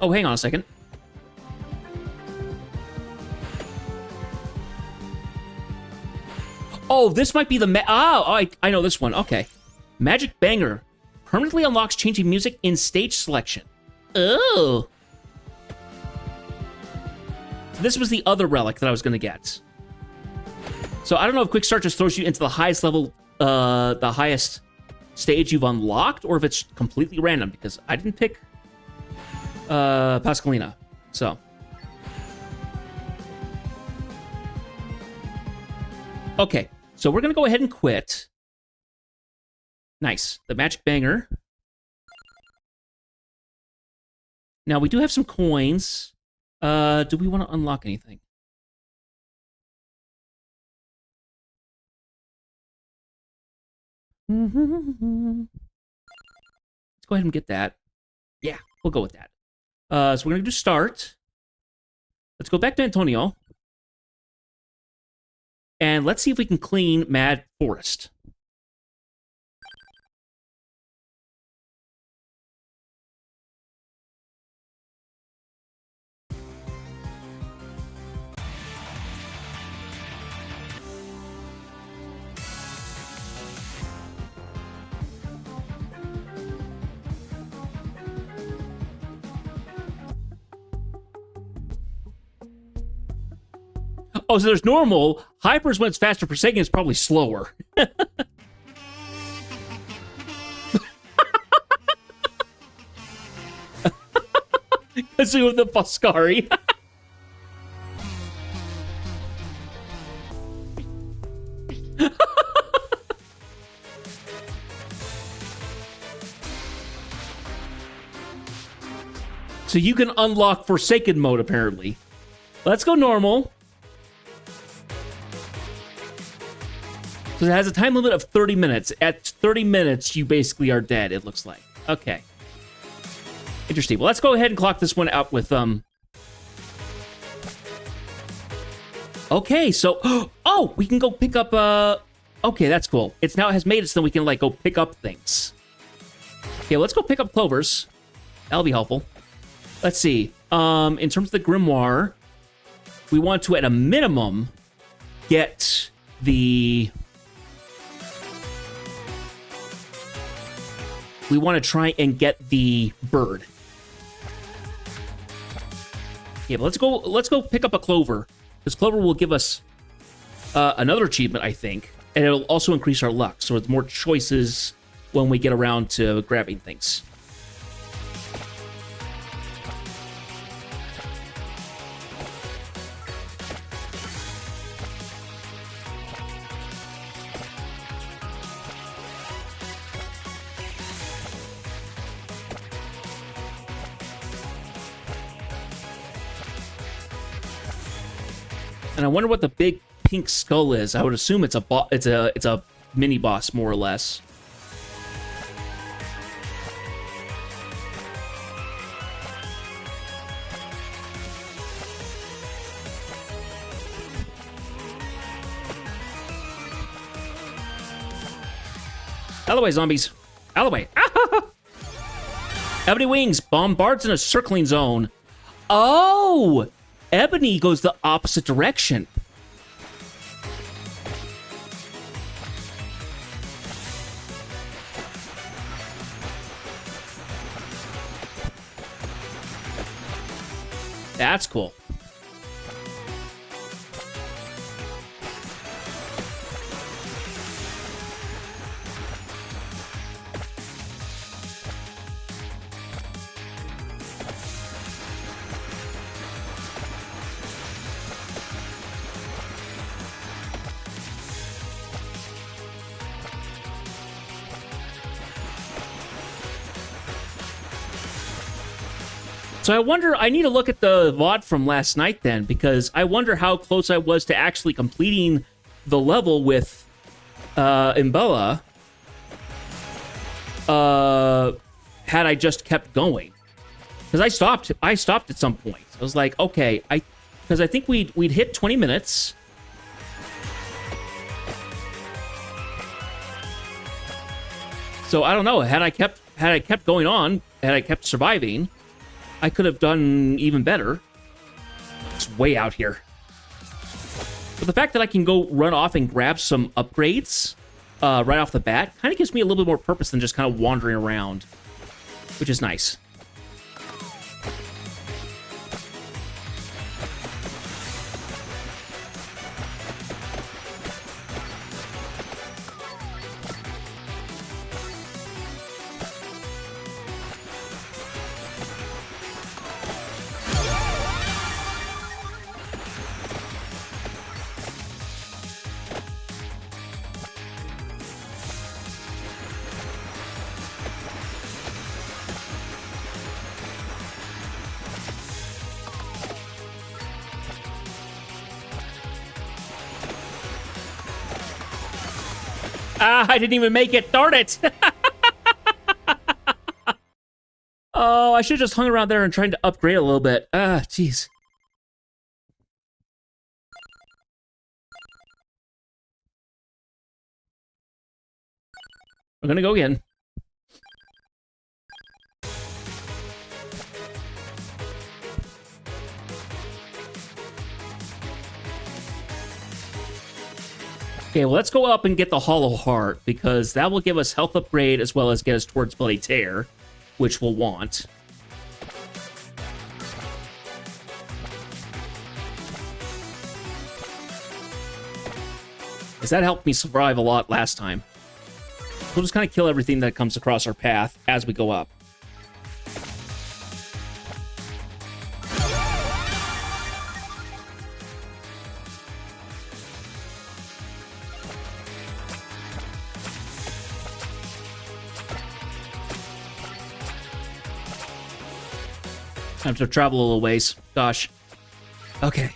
Oh, hang on a second. Oh, this might be the... I know this one. Okay. Magic Banger. Permanently unlocks changing music in stage selection. Oh. So this was the other relic that I was going to get. So I don't know if Quick Start just throws you into the highest level, the highest stage you've unlocked, or if it's completely random, because I didn't pick Pascalina. So. Okay, so we're going to go ahead and quit. Nice. The Magic Banger. Now, we do have some coins. Do we want to unlock anything? Let's go ahead and get that. Yeah, we'll go with that. So we're going to do start. Let's go back to Antonio. And let's see if we can clean Mad Forest. Oh, so there's normal. Hyper's when it's faster. Forsaken is probably slower. Kazu of the Foscari. So you can unlock Forsaken mode, apparently. Let's go normal. So it has a time limit of 30 minutes. At 30 minutes, you basically are dead, it looks like. Okay. Interesting. Well, let's go ahead and clock this one out with, Okay, so... Oh, we can go pick up, Okay, that's cool. It now has made it so we can, like, go pick up things. Okay, let's go pick up clovers. That'll be helpful. Let's see. In terms of the grimoire, we want to, at a minimum, get the... We want to try and get the bird. Yeah, but let's go pick up a clover. Because clover will give us another achievement, I think. And it'll also increase our luck. So it's more choices when we get around to grabbing things. And I wonder what the big pink skull is. I would assume it's a mini boss, more or less. Out of the way, zombies. Out of the way. Ebony Wings bombards in a circling zone. Oh! Ebony goes the opposite direction. That's cool. So I wonder, I need to look at the VOD from last night then, because I wonder how close I was to actually completing the level with Imbella had I just kept going. Because I stopped at some point. I was like, okay, because I think we'd hit 20 minutes. So I don't know, had I kept going on, had I kept surviving, I could have done even better. It's way out here. But the fact that I can go run off and grab some upgrades right off the bat kind of gives me a little bit more purpose than just kind of wandering around, which is nice. Ah, I didn't even make it. Darn it. Oh, I should have just hung around there and tried to upgrade a little bit. Ah, jeez. We're gonna go again. Okay, well, let's go up and get the Hollow Heart, because that will give us health upgrade as well as get us towards Bloody Tear, which we'll want. Because that helped me survive a lot last time. We'll just kind of kill everything that comes across our path as we go up. Time to travel a little ways. Gosh. Okay.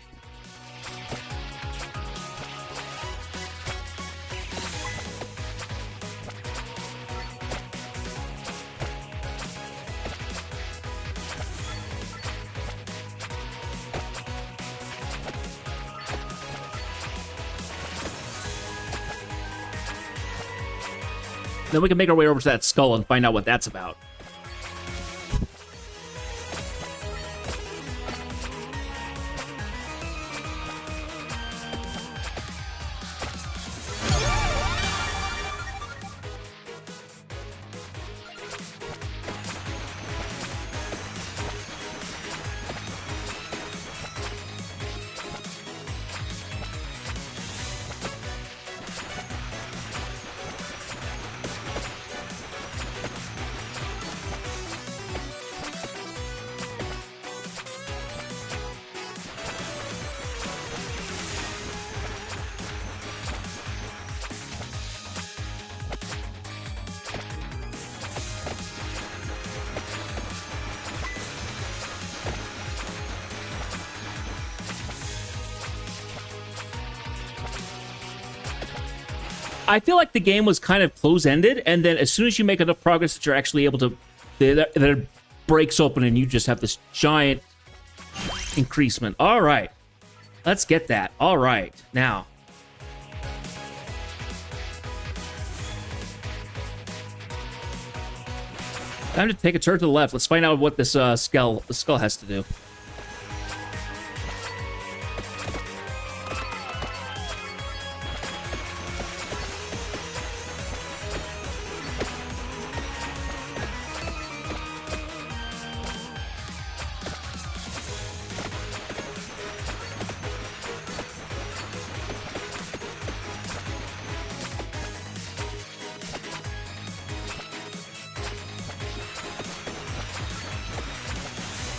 Then we can make our way over to that skull and find out what that's about. I feel like the game was kind of close-ended, and then as soon as you make enough progress that you're actually able to... that it breaks open and you just have this giant increasement. All right. Let's get that. All right. Now. Time to take a turn to the left. Let's find out what this skull has to do.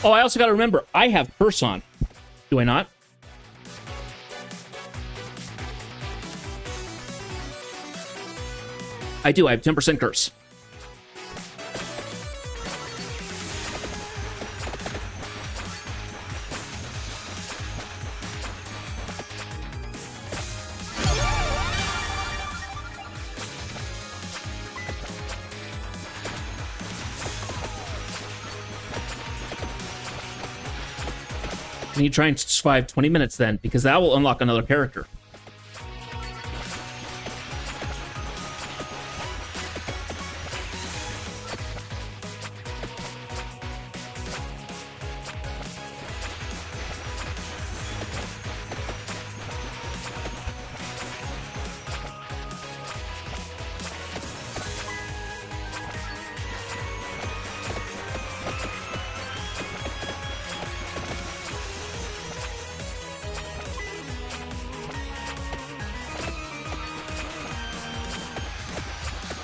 Oh, I also got to remember, I have Curse on. Do I not? I do. I have 10% Curse. I need to try and survive 20 minutes then, because that will unlock another character.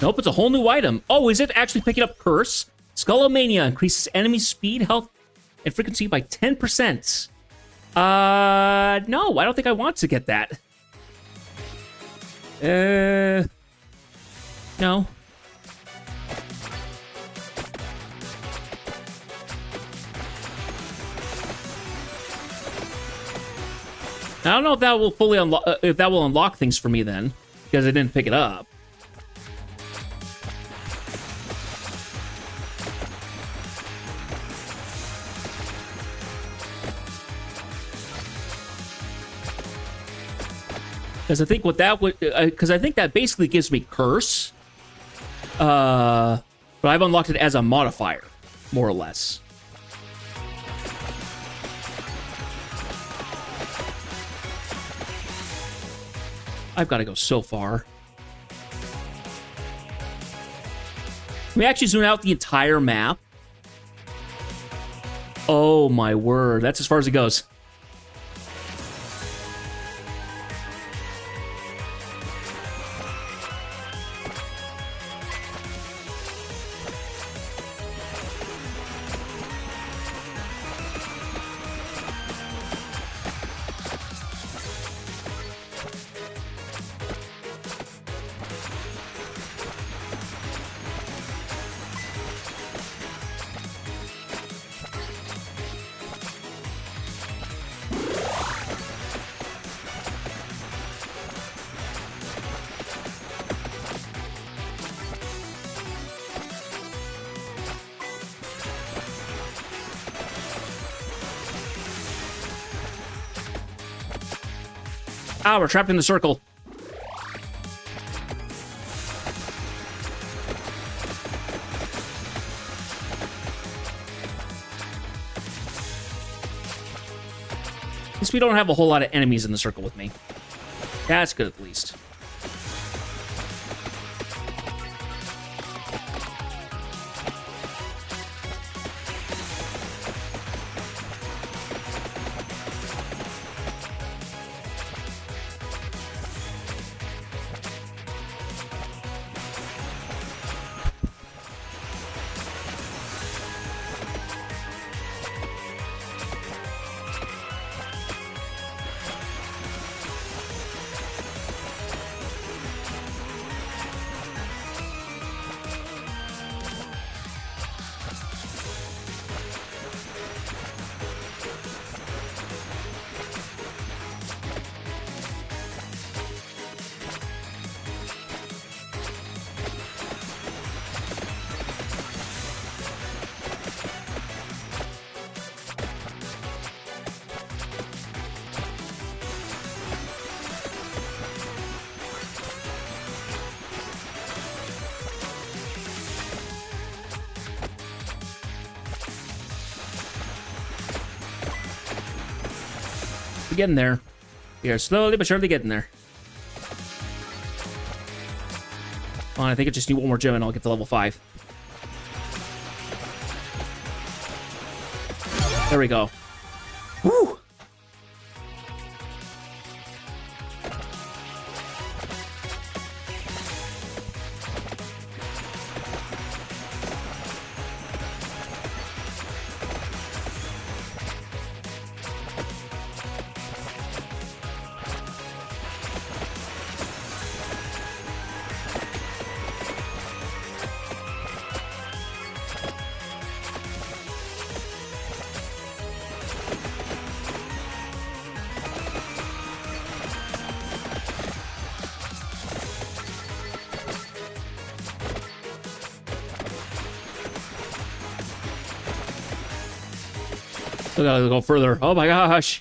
Nope, it's a whole new item. Oh, is it actually picking up Curse? Skullomania increases enemy speed, health, and frequency by 10%. No, I don't think I want to get that. No. I don't know if that will fully unlock, if that will unlock things for me then, because I didn't pick it up. Because I think what that would, because I think that basically gives me Curse. But I've unlocked it as a modifier, more or less. I've got to go so far. Can we actually zoom out the entire map? Oh my word, that's as far as it goes. Ah, we're trapped in the circle. At least we don't have a whole lot of enemies in the circle with me. That's good, at least. Getting there. We are slowly but surely getting there. Come on, I think I just need one more gem and I'll get to level 5. There we go. Woo! We gotta go further. Oh my gosh.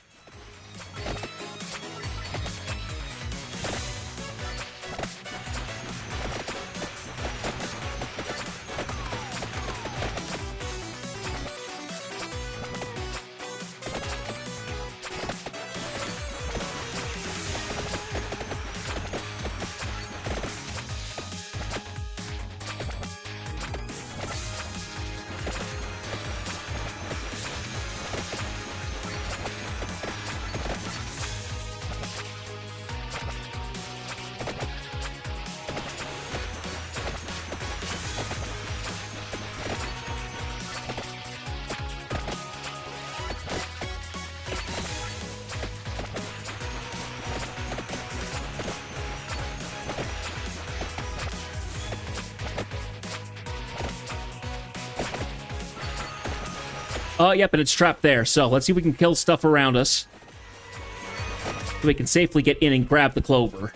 Oh, yep, and it's trapped there. So let's see if we can kill stuff around us, so we can safely get in and grab the clover.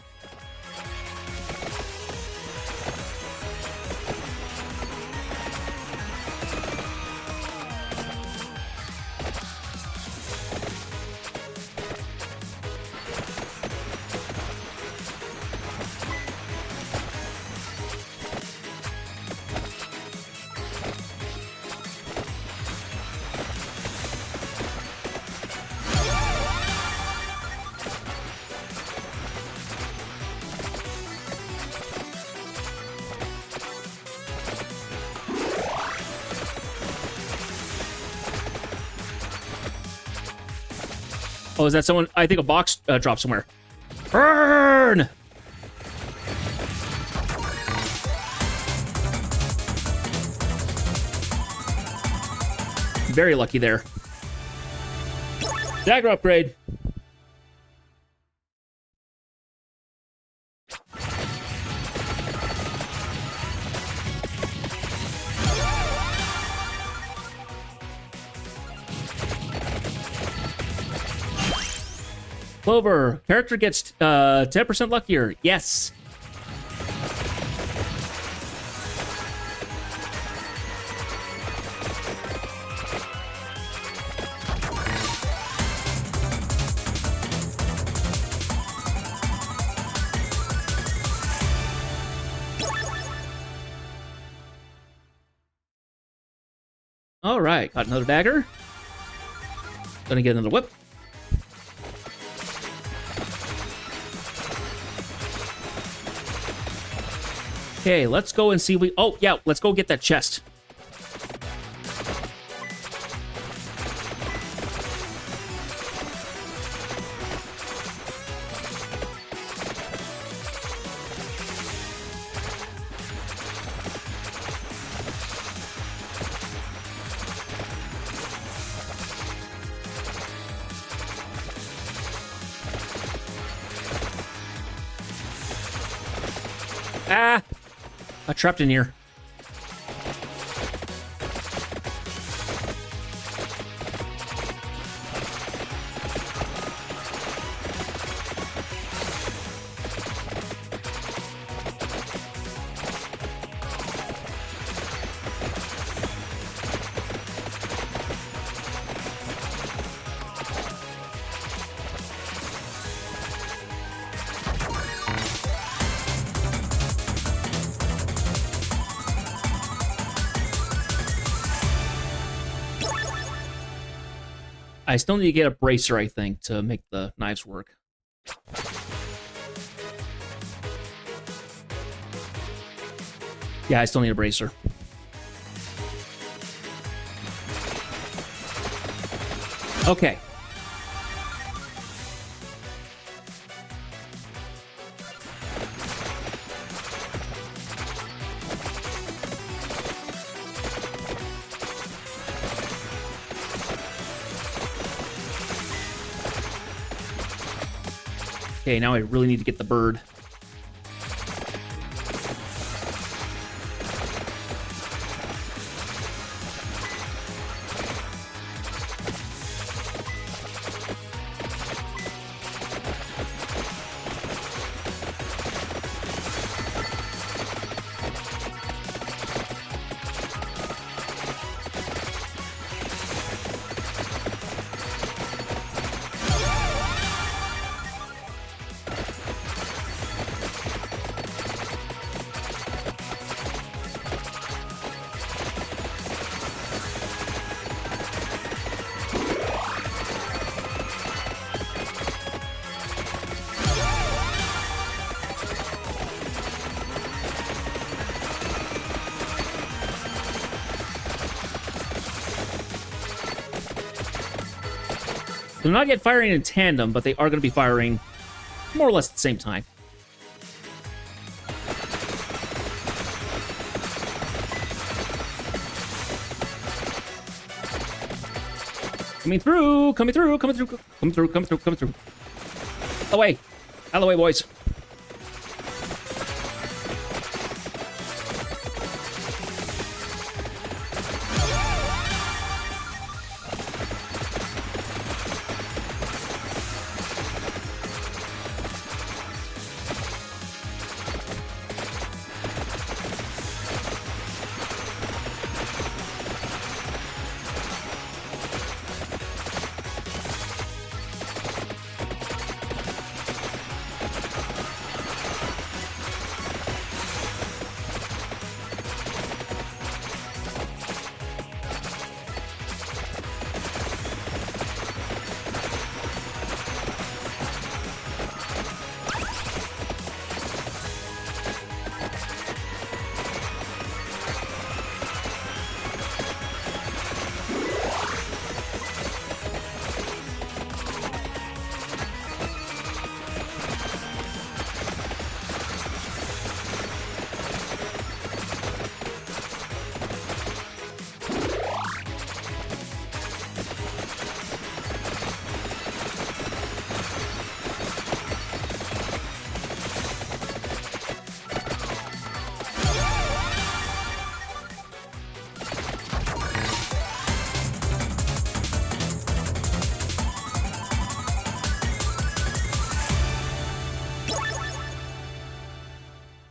Oh, is that someone? I think a box dropped somewhere. Burn! Very lucky there. Dagger upgrade. Clover. Character gets 10% luckier. Yes. All right, got another dagger. Gonna get another whip. Okay, let's go and see oh, yeah, let's go get that chest. Ah! I trapped in here. I still need to get a bracer, I think, to make the knives work. Yeah, I still need a bracer. Okay. Okay, now I really need to get the bird. They're not yet firing in tandem, but they are going to be firing more or less at the same time. Coming through, coming through, coming through, coming through, coming through, coming through. Out of the way. Out of the way, boys.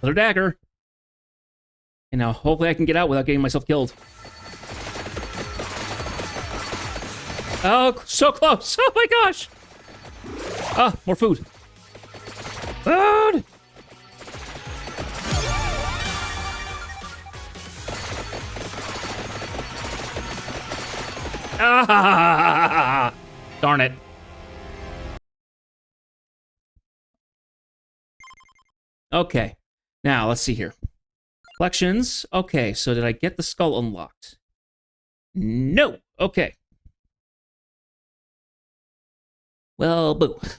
Another dagger. And now hopefully I can get out without getting myself killed. Oh, so close. Oh my gosh. Ah, more food. Food! Ah! Darn it. Okay. Now, let's see here. Collections. Okay, so did I get the skull unlocked? No. Okay. Well, boo. So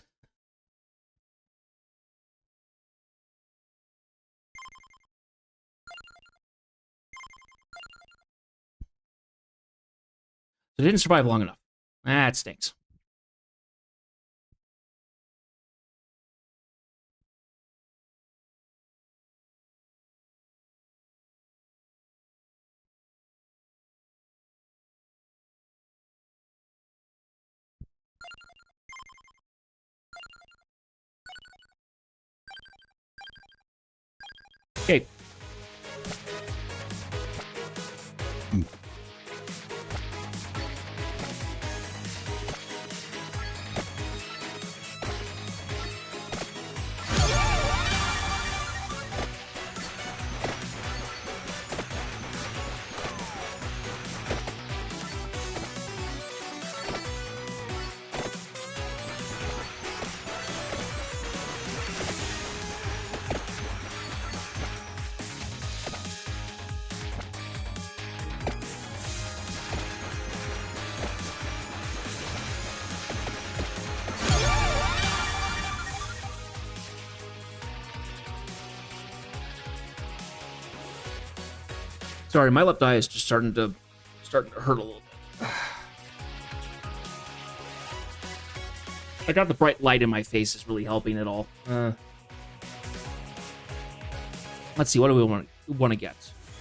it didn't survive long enough. That stinks. Okay. Sorry, my left eye is just starting to hurt a little bit. I got the bright light in my face is really helping it all. Let's see, what do we want to get?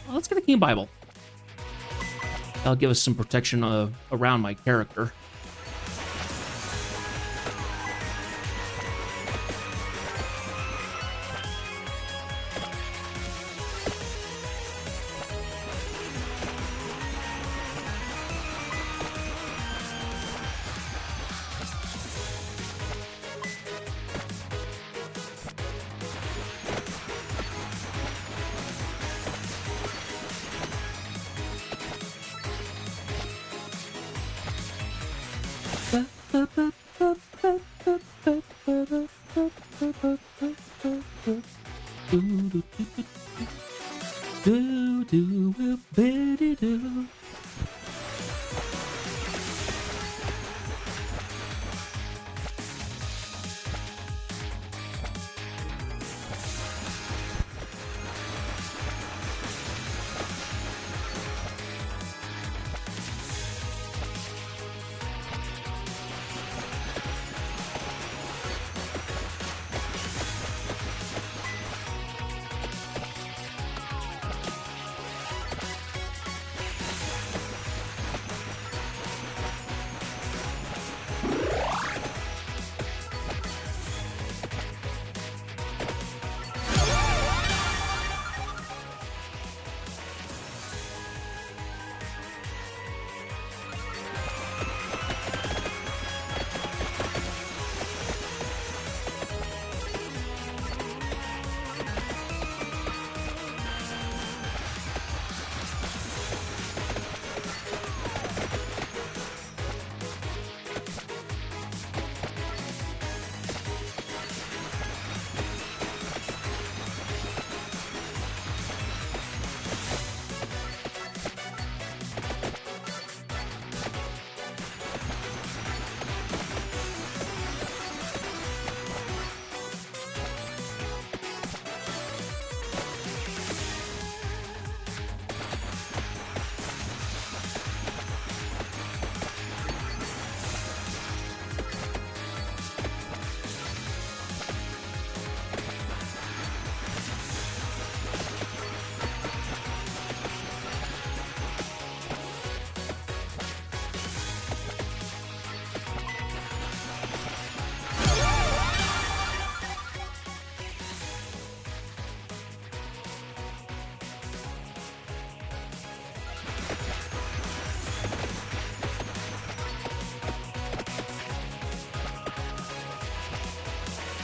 Well, let's get a King Bible. That'll give us some protection around my character.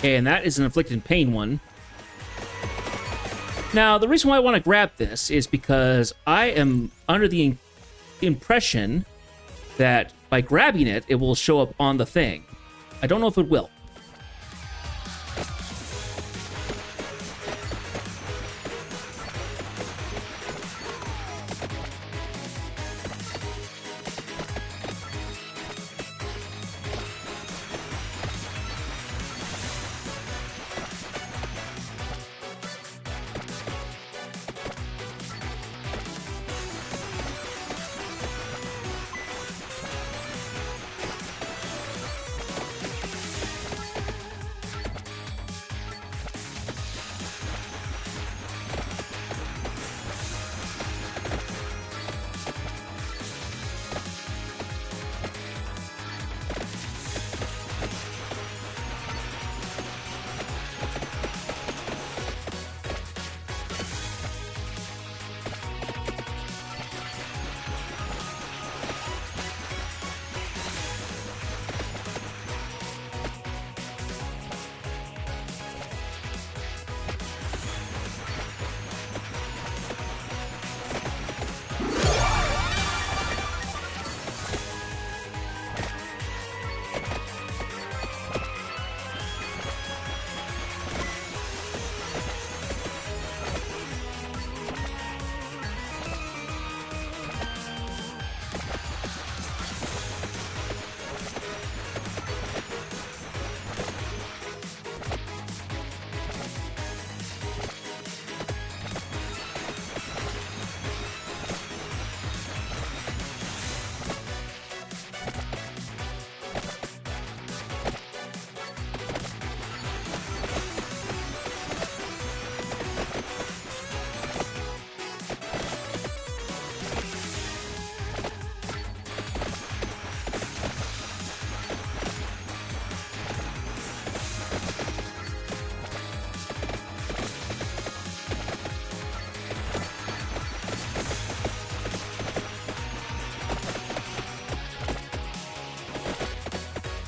And that is an inflicted pain one. Now, the reason why I want to grab this is because I am under the impression that by grabbing it, it will show up on the thing. I don't know if it will.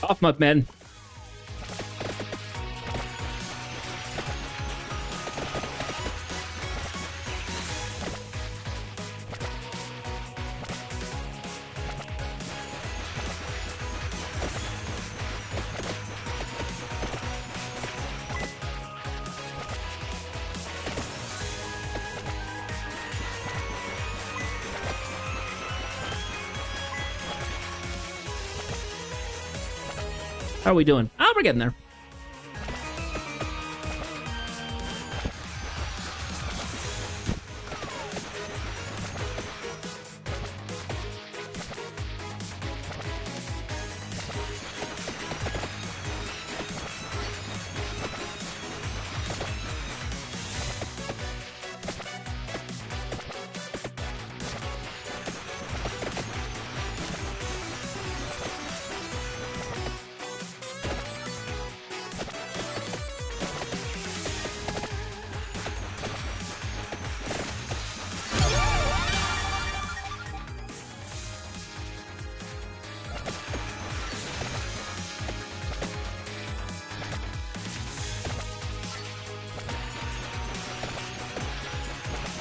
Off, my men. How are we doing? Oh, we're getting there.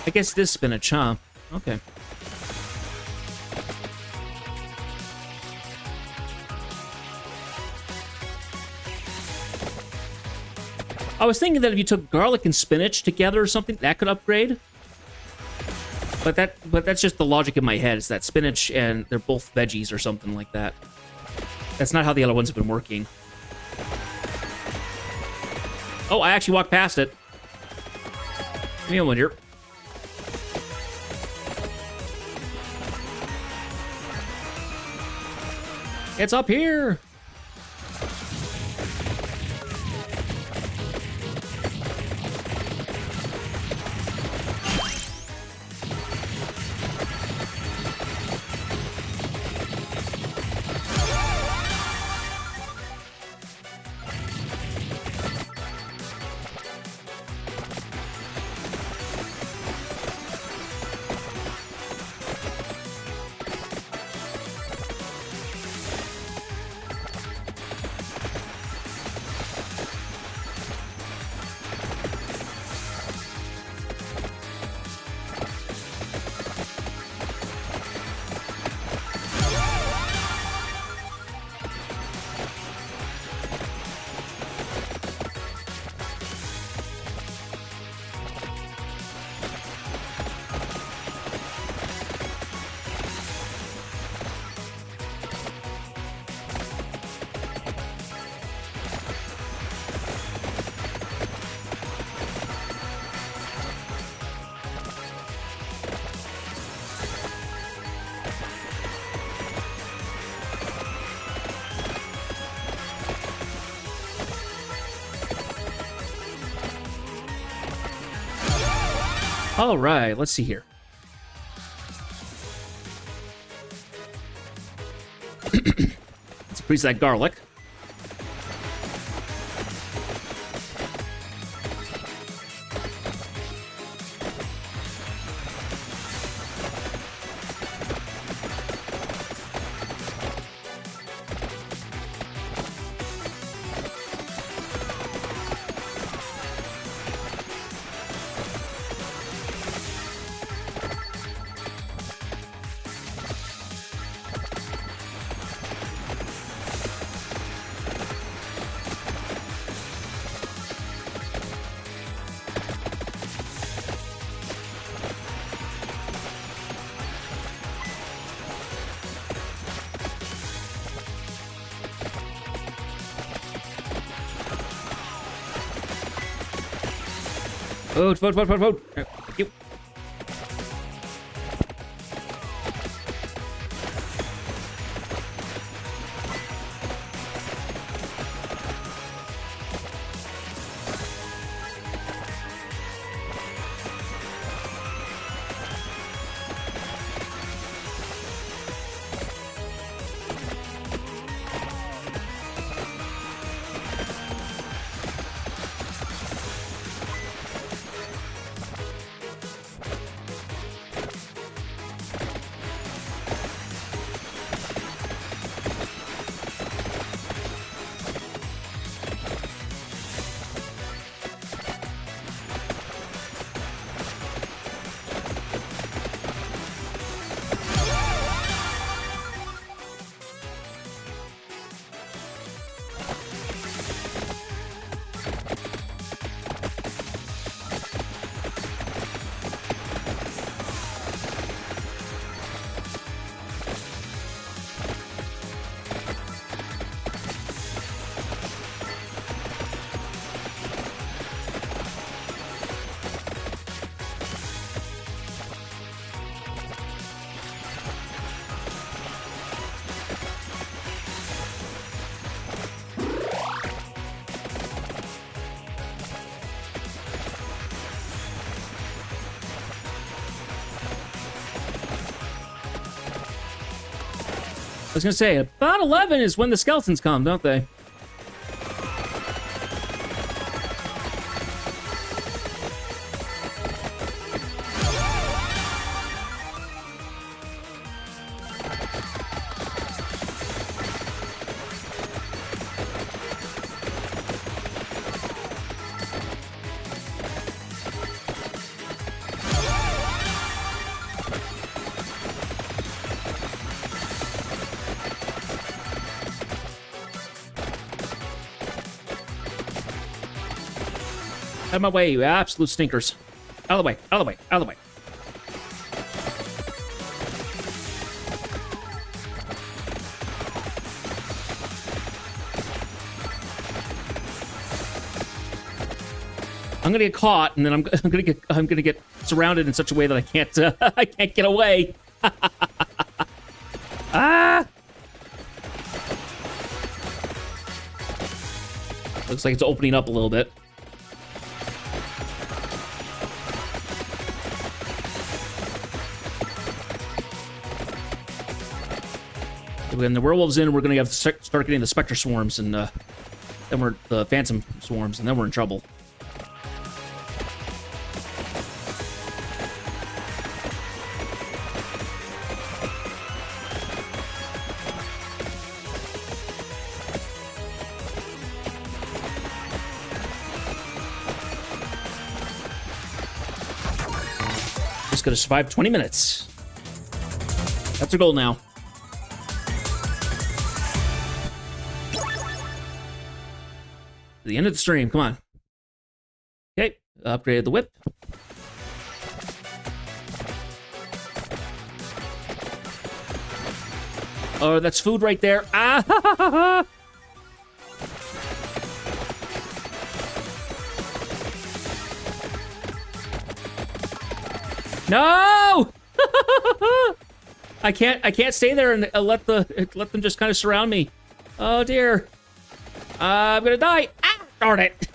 I guess this spinach, huh? Okay. I was thinking that if you took garlic and spinach together or something, that could upgrade. But that's just the logic in my head, is that spinach and they're both veggies or something like that. That's not how the other ones have been working. Oh, I actually walked past it. Give me a moment here. It's up here! All right, let's see here. Let's increase that garlic. Food. Thank you. I was gonna say, about 11 is when the skeletons come, don't they? Out of my way, you absolute stinkers. Out of the way, out of the way, out of the way. I'm gonna get caught, and then I'm gonna get surrounded in such a way that I can't I can't get away. Ah! Looks like it's opening up a little bit. When the werewolves in, we're gonna have to start getting the specter swarms, and then we're the phantom swarms, and then we're in trouble. Just gotta survive 20 minutes. That's our goal now. The end of the stream, come on. Okay, upgraded the whip. Oh, that's food right there. Ah! No! I can't stay there and let them just kind of surround me. Oh dear. I'm gonna die. Ah, darn it.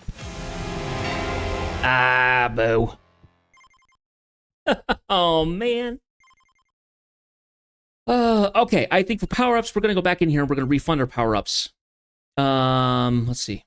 Ah, boo. Oh, man. Okay, I think for power-ups, we're going to go back in here and we're going to refund our power-ups. Let's see.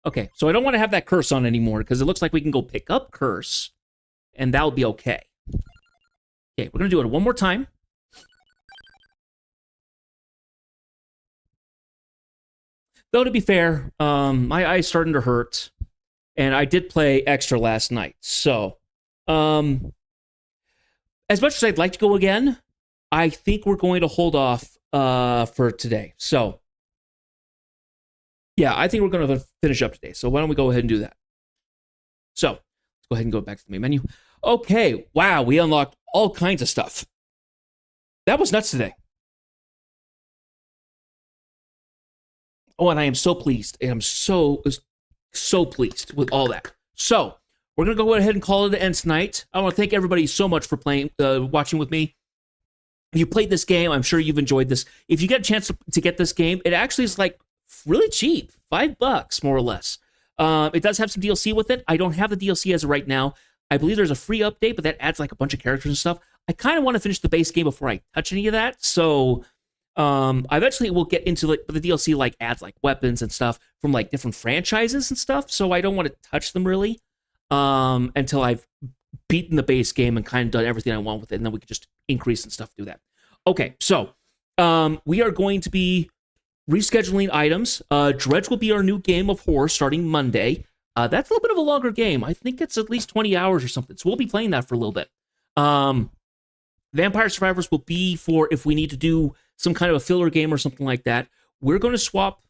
Okay, so I don't want to have that curse on anymore because it looks like we can go pick up curse and that'll be okay. Okay, we're going to do it one more time. Though, to be fair, my eye's starting to hurt, and I did play extra last night. So, as much as I'd like to go again, I think we're going to hold off for today. So, yeah, I think we're going to finish up today. So why don't we go ahead and do that? So let's go ahead and go back to the main menu. Okay, wow, we unlocked all kinds of stuff. That was nuts today. Oh, and I am so pleased. I'm so pleased with all that. So we're gonna go ahead and call it an end tonight. I want to thank everybody so much for playing, watching with me. If you played this game, I'm sure you've enjoyed this. If you get a chance to get this game, it actually is like really cheap, $5 more or less. It does have some DLC with it. I don't have the DLC as of right now. I believe there's a free update, but that adds like a bunch of characters and stuff. I kind of want to finish the base game before I touch any of that. So eventually we'll get into like the DLC like adds like weapons and stuff from like different franchises and stuff. So I don't want to touch them really until I've beaten the base game and kind of done everything I want with it, and then we can just increase and stuff, do that. Okay, so we are going to be rescheduling items. Dredge will be our new game of horror starting Monday. That's a little bit of a longer game. I think it's at least 20 hours or something. So we'll be playing that for a little bit. Vampire Survivors will be for if we need to do some kind of a filler game or something like that. We're going to swap.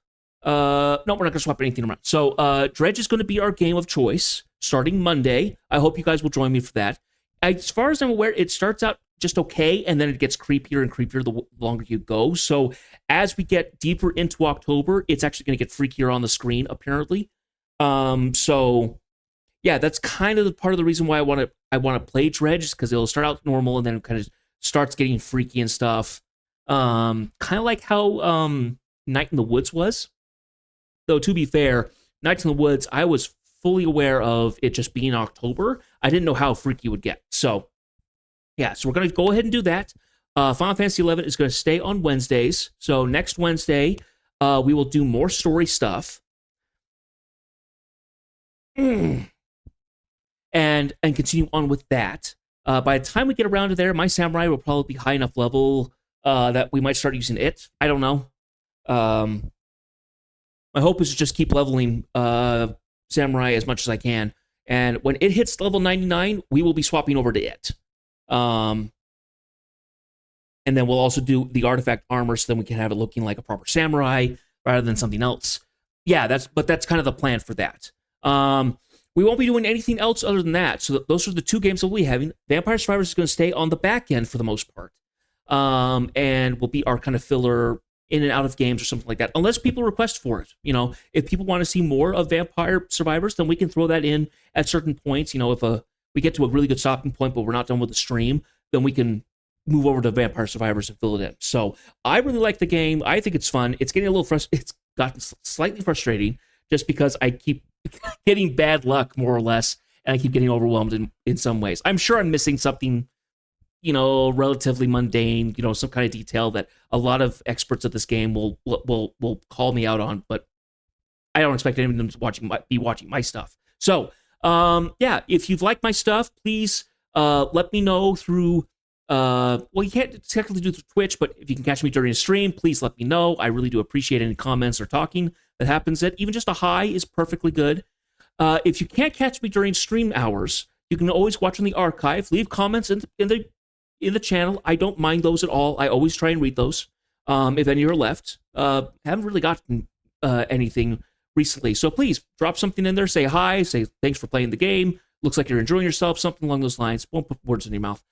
No, we're not going to swap anything around. So Dredge is going to be our game of choice starting Monday. I hope you guys will join me for that. As far as I'm aware, it starts out just okay, and then it gets creepier and creepier the longer you go. So as we get deeper into October, it's actually going to get freakier on the screen, apparently. So yeah, that's kind of the part of the reason why I want to play Dredge, because it'll start out normal and then it kind of starts getting freaky and stuff. Kind of like how Night in the Woods was. Though to be fair, Night in the Woods, I was fully aware of it just being October. I didn't know how freaky it would get. So yeah, so we're going to go ahead and do that. Final Fantasy XI is going to stay on Wednesdays. So next Wednesday, we will do more story stuff. And continue on with that. By the time we get around to there, my samurai will probably be high enough level that we might start using it. I don't know. My hope is to just keep leveling samurai as much as I can. And when it hits level 99, we will be swapping over to it. And then we'll also do the artifact armor so then we can have it looking like a proper samurai rather than something else. Yeah, that's kind of the plan for that. We won't be doing anything else other than that. So those are the two games that we'll be having. Vampire Survivors is going to stay on the back end for the most part. And will be our kind of filler in and out of games or something like that, unless people request for it. You know, if people want to see more of Vampire Survivors, then we can throw that in at certain points. You know, if we get to a really good stopping point, but we're not done with the stream, then we can move over to Vampire Survivors and fill it in. So I really like the game. I think it's fun. It's getting a little it's gotten slightly frustrating just because I keep getting bad luck, more or less, and I keep getting overwhelmed in some ways. I'm sure I'm missing something, you know, relatively mundane, you know, some kind of detail that a lot of experts at this game will call me out on, but I don't expect anyone to be watching my stuff. So, yeah, if you've liked my stuff, please let me know through. Well, you can't technically do through Twitch, but if you can catch me during a stream, please let me know. I really do appreciate any comments or talking that happens. That even just a hi is perfectly good. If you can't catch me during stream hours, you can always watch on the archive. Leave comments in the channel. I don't mind those at all. I always try and read those. If any are left, haven't really gotten anything recently. So please drop something in there, say hi, say thanks for playing the game. Looks like you're enjoying yourself, something along those lines. Won't put words in your mouth.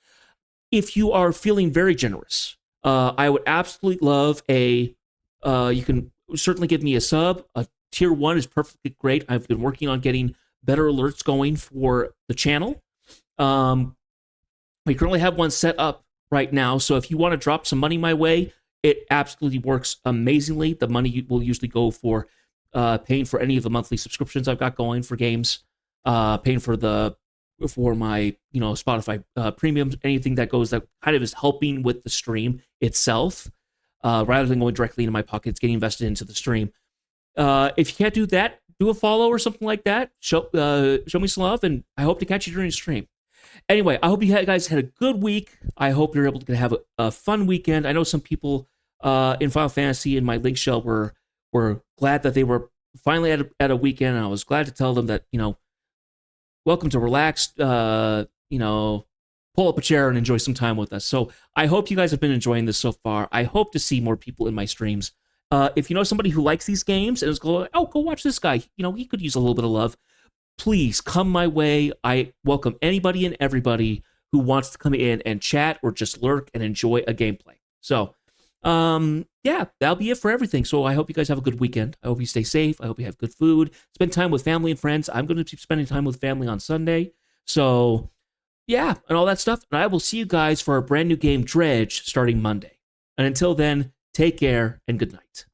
If you are feeling very generous, I would absolutely love you can certainly give me a sub. A tier 1 is perfectly great. I've been working on getting better alerts going for the channel. We currently have one set up right now, so if you want to drop some money my way, it absolutely works amazingly. The money will usually go for paying for any of the monthly subscriptions I've got going for games, paying for my Spotify premiums, anything that goes that kind of is helping with the stream itself, rather than going directly into my pockets, getting invested into the stream. If you can't do that, do a follow or something like that. Show me some love, and I hope to catch you during the stream. Anyway, I hope you guys had a good week. I hope you're able to have a fun weekend. I know some people in Final Fantasy in my link shell were glad that they were finally at a weekend. And I was glad to tell them that, welcome to relax, pull up a chair and enjoy some time with us. So I hope you guys have been enjoying this so far. I hope to see more people in my streams. If you know somebody who likes these games and is going, oh, go watch this guy. He could use a little bit of love. Please come my way. I welcome anybody and everybody who wants to come in and chat or just lurk and enjoy a gameplay. So, yeah, that'll be it for everything. So I hope you guys have a good weekend. I hope you stay safe. I hope you have good food. Spend time with family and friends. I'm going to be spending time with family on Sunday. So, yeah, and all that stuff. And I will see you guys for our brand new game, Dredge, starting Monday. And until then, take care and good night.